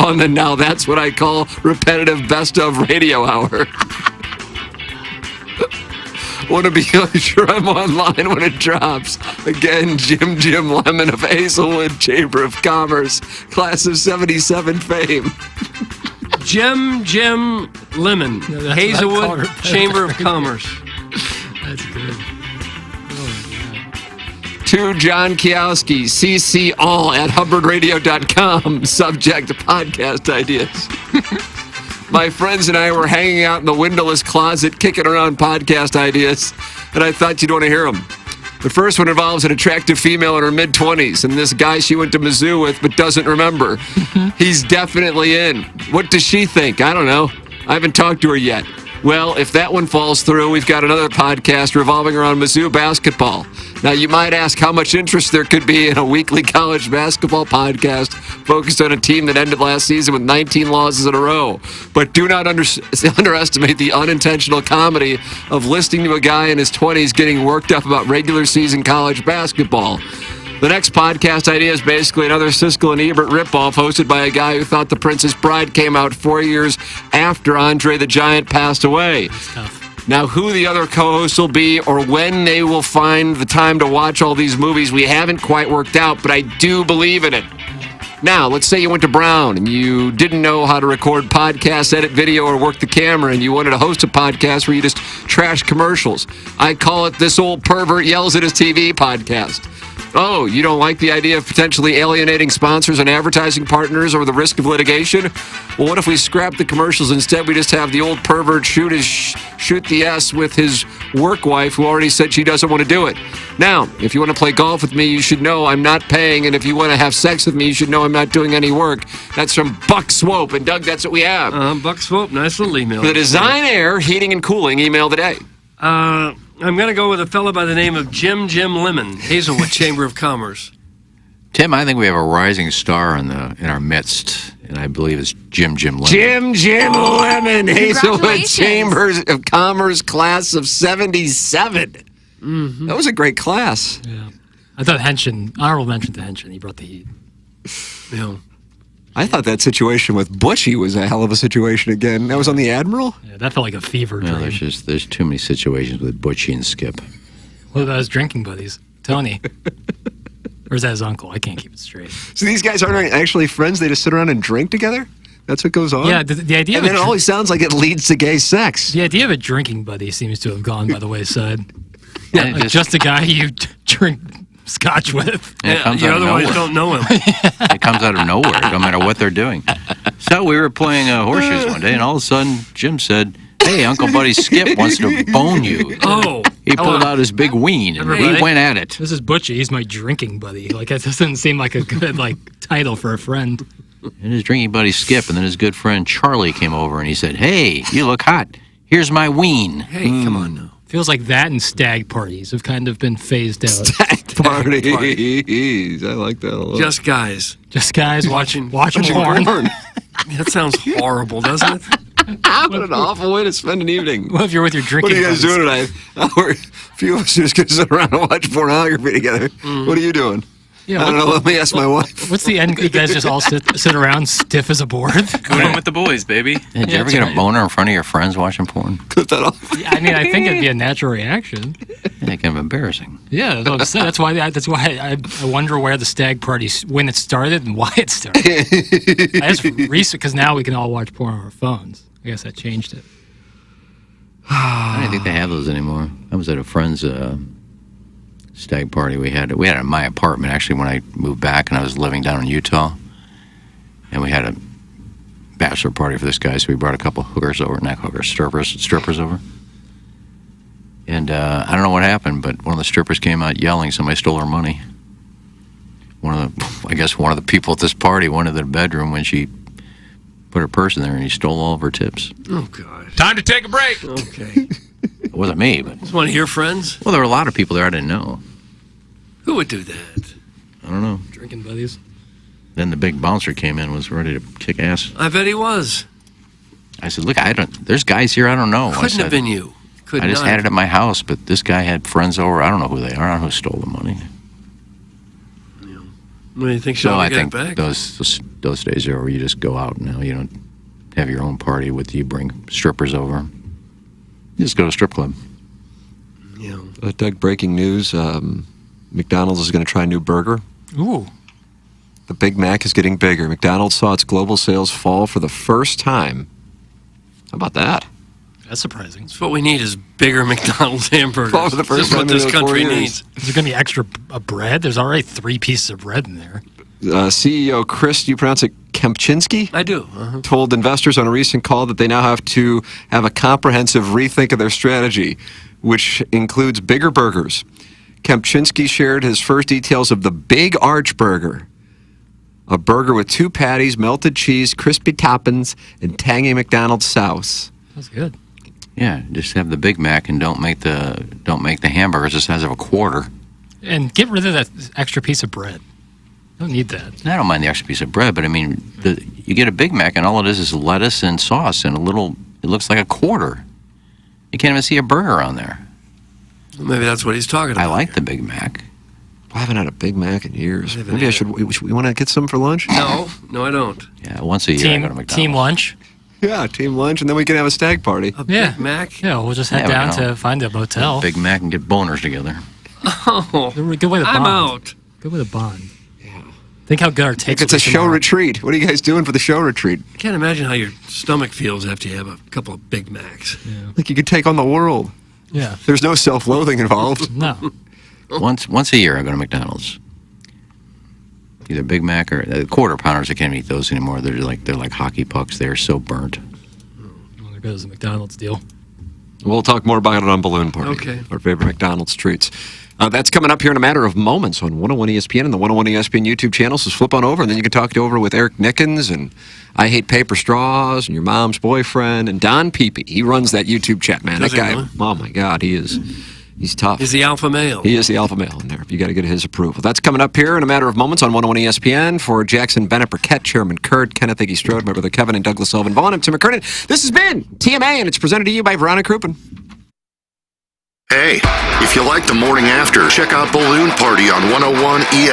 on the Now That's What I Call Repetitive Best Of Radio Hour? Want to be sure I'm online when it drops. Again, Jim Lemon of Hazelwood Chamber of Commerce, class of 77 fame. Jim Lemon, Hazelwood Chamber of Commerce. That's good. To John Kiowski, CC all at HubbardRadio.com. Subject to podcast ideas. My friends and I were hanging out in the windowless closet, kicking around podcast ideas, and I thought you'd want to hear them. The first one involves an attractive female in her mid-20s, and this guy she went to Mizzou with but doesn't remember. He's definitely in. What does she think? I don't know. I haven't talked to her yet. Well, if that one falls through, we've got another podcast revolving around Mizzou basketball. Now, you might ask how much interest there could be in a weekly college basketball podcast focused on a team that ended last season with 19 losses in a row. But do not underestimate the unintentional comedy of listening to a guy in his 20s getting worked up about regular season college basketball. The next podcast idea is basically another Siskel and Ebert ripoff hosted by a guy who thought The Princess Bride came out 4 years after Andre the Giant passed away. Now, who the other co-hosts will be or when they will find the time to watch all these movies, we haven't quite worked out, but I do believe in it. Now, let's say you went to Brown and you didn't know how to record podcasts, edit video, or work the camera, and you wanted to host a podcast where you just trash commercials. I call it This Old Pervert Yells at His TV podcast. Oh, you don't like the idea of potentially alienating sponsors and advertising partners or the risk of litigation? Well, what if we scrap the commercials? Instead, we just have the old pervert shoot the S with his work wife who already said she doesn't want to do it. Now, if you want to play golf with me, you should know I'm not paying. And if you want to have sex with me, you should know I'm not doing any work. That's from Buck Swope. And Doug, that's what we have. Buck Swope, nice little email. The Design Air Heating and Cooling email today. I'm going to go with a fellow by the name of Jim Lemon, Hazelwood Chamber of Commerce. Tim, I think we have a rising star in our midst, and I believe it's Jim Lemon. Jim Lemon, Hazelwood Chambers of Commerce class of 77. Mm-hmm. That was a great class. Yeah. I thought honorable mention to Henshin. He brought the heat. Yeah. I thought that situation with Butchie was a hell of a situation again. That was on the Admiral? Yeah, that felt like a fever dream. No, there's too many situations with Butchie and Skip. What about his drinking buddies? Tony. Or is that his uncle? I can't keep it straight. So these guys aren't actually friends? They just sit around and drink together? That's what goes on? Yeah, the idea and then it always sounds like it leads to gay sex. The idea of a drinking buddy seems to have gone by the wayside. Yeah, like just a guy you drink scotch with. You otherwise don't know him. It comes out of nowhere, no matter what they're doing. So we were playing horseshoes one day, and all of a sudden, Jim said, "Hey, Uncle Buddy Skip wants to bone you." Oh. He pulled out his big ween, and we went at it. This is Butchie. He's my drinking buddy. Like, that doesn't seem like a good title for a friend. And his drinking buddy Skip, and then his good friend Charlie came over, and he said, "Hey, you look hot. Here's my ween." Hey, come on now. Feels like that and stag parties have kind of been phased out. Stag parties. I like that a lot. Just guys watching porn. That sounds horrible, doesn't it? What an awful way to spend an evening. Well, if you're with your drinking What are you guys doing tonight? A few of us are just going to sit around and watch pornography together. What are you doing? Yeah, I don't know. Let me ask my wife. What's the end? You guys just all sit around stiff as a board? Going with the boys, baby. Did you ever get a boner in front of your friends watching porn? Cut that off. Yeah, I mean, I think it'd be a natural reaction. Yeah, kind of embarrassing. Yeah, that's what I'm saying. That's why I wonder where the stag party, when it started and why it started. I just recent, because now we can all watch porn on our phones. I guess that changed it. I don't think they have those anymore. I was at a friend's stag party we had it in my apartment actually when I moved back, and I was living down in Utah, and we had a bachelor party for this guy, so we brought a couple hookers over, not hookers, strippers over, and I don't know what happened, but one of the strippers came out yelling somebody stole her money. One of the people at this party went into the bedroom when she put her purse in there, and he stole all of her tips. Oh God! Time to take a break. Okay. It wasn't me, but Just want to hear friends? well, there were a lot of people there I didn't know. Who would do that? I don't know. Drinking buddies. Then the big bouncer came in, was ready to kick ass. I bet he was. I said, "Look, there's guys here I don't know." Couldn't have been you. I just had it at my house, but this guy had friends over. I don't know who they are. I don't know who stole the money. What do you think? So I get think it back? those days are over. You just go out now. You don't have your own party with you. Bring strippers over. You just go to a strip club. Yeah. Doug, breaking news. McDonald's is going to try a new burger. Ooh. The Big Mac is getting bigger. McDonald's saw its global sales fall for the first time. How about that? That's surprising. That's what we need is bigger McDonald's hamburgers. Oh, for the first That's what time in this those 4 country years. needs. Is there going to be extra bread? There's already 3 pieces of bread in there. CEO Chris, do you pronounce it Kempczinski? I do. Told investors on a recent call that they now have to have a comprehensive rethink of their strategy, which includes bigger burgers. Kempczinski shared his first details of the Big Arch Burger, a burger with 2 patties, melted cheese, crispy toppings, and tangy McDonald's sauce. That's good. Yeah, just have the Big Mac and don't make the hamburgers the size of a quarter. And get rid of that extra piece of bread. Don't need that. I don't mind the extra piece of bread, but I mean, you get a Big Mac and all it is lettuce and sauce and it looks like a quarter. You can't even see a burger on there. Maybe that's what he's talking about. I like the Big Mac. I haven't had a Big Mac in years. Maybe we want to get some for lunch? No, I don't. Yeah, once a year I go to McDonald's. Team lunch. Yeah, team lunch, and then we can have a stag party. Big Mac? Yeah, we'll just head down to find a motel. Big Mac and get boners together. Oh, good way to bond. I'm out. Good way to bond. Yeah. Think how good our takes. It's a show retreat. What are you guys doing for the show retreat? I can't imagine how your stomach feels after you have a couple of Big Macs. Yeah. Like you could take on the world. Yeah. There's no self-loathing involved. No. Once a year I go to McDonald's. Either Big Mac or quarter pounders. I can't eat those anymore. They're like hockey pucks. They're so burnt. Well, there goes the McDonald's deal. We'll talk more about it on Balloon Party. Okay. Our favorite McDonald's treats. That's coming up here in a matter of moments on 101 ESPN and the 101 ESPN YouTube channel. So flip on over, and then you can talk over with Eric Nickens and I Hate Paper Straws and your mom's boyfriend and Don Peepee. He runs that YouTube chat, man. Does That he guy, really? oh my God, he's tough. He's the alpha male. He is the alpha male in there. You got to get his approval. That's coming up here in a matter of moments on 101 ESPN. For Jackson Bennett, Burkett, Chairman Kurt, Kenneth Iggy Strode, my brother Kevin, and Douglas Sullivan Vaughn. I'm Tim McKernan. This has been TMA, and it's presented to you by Veronica Crouppen. Hey, if you like the morning after, check out Balloon Party on 101 ESPN.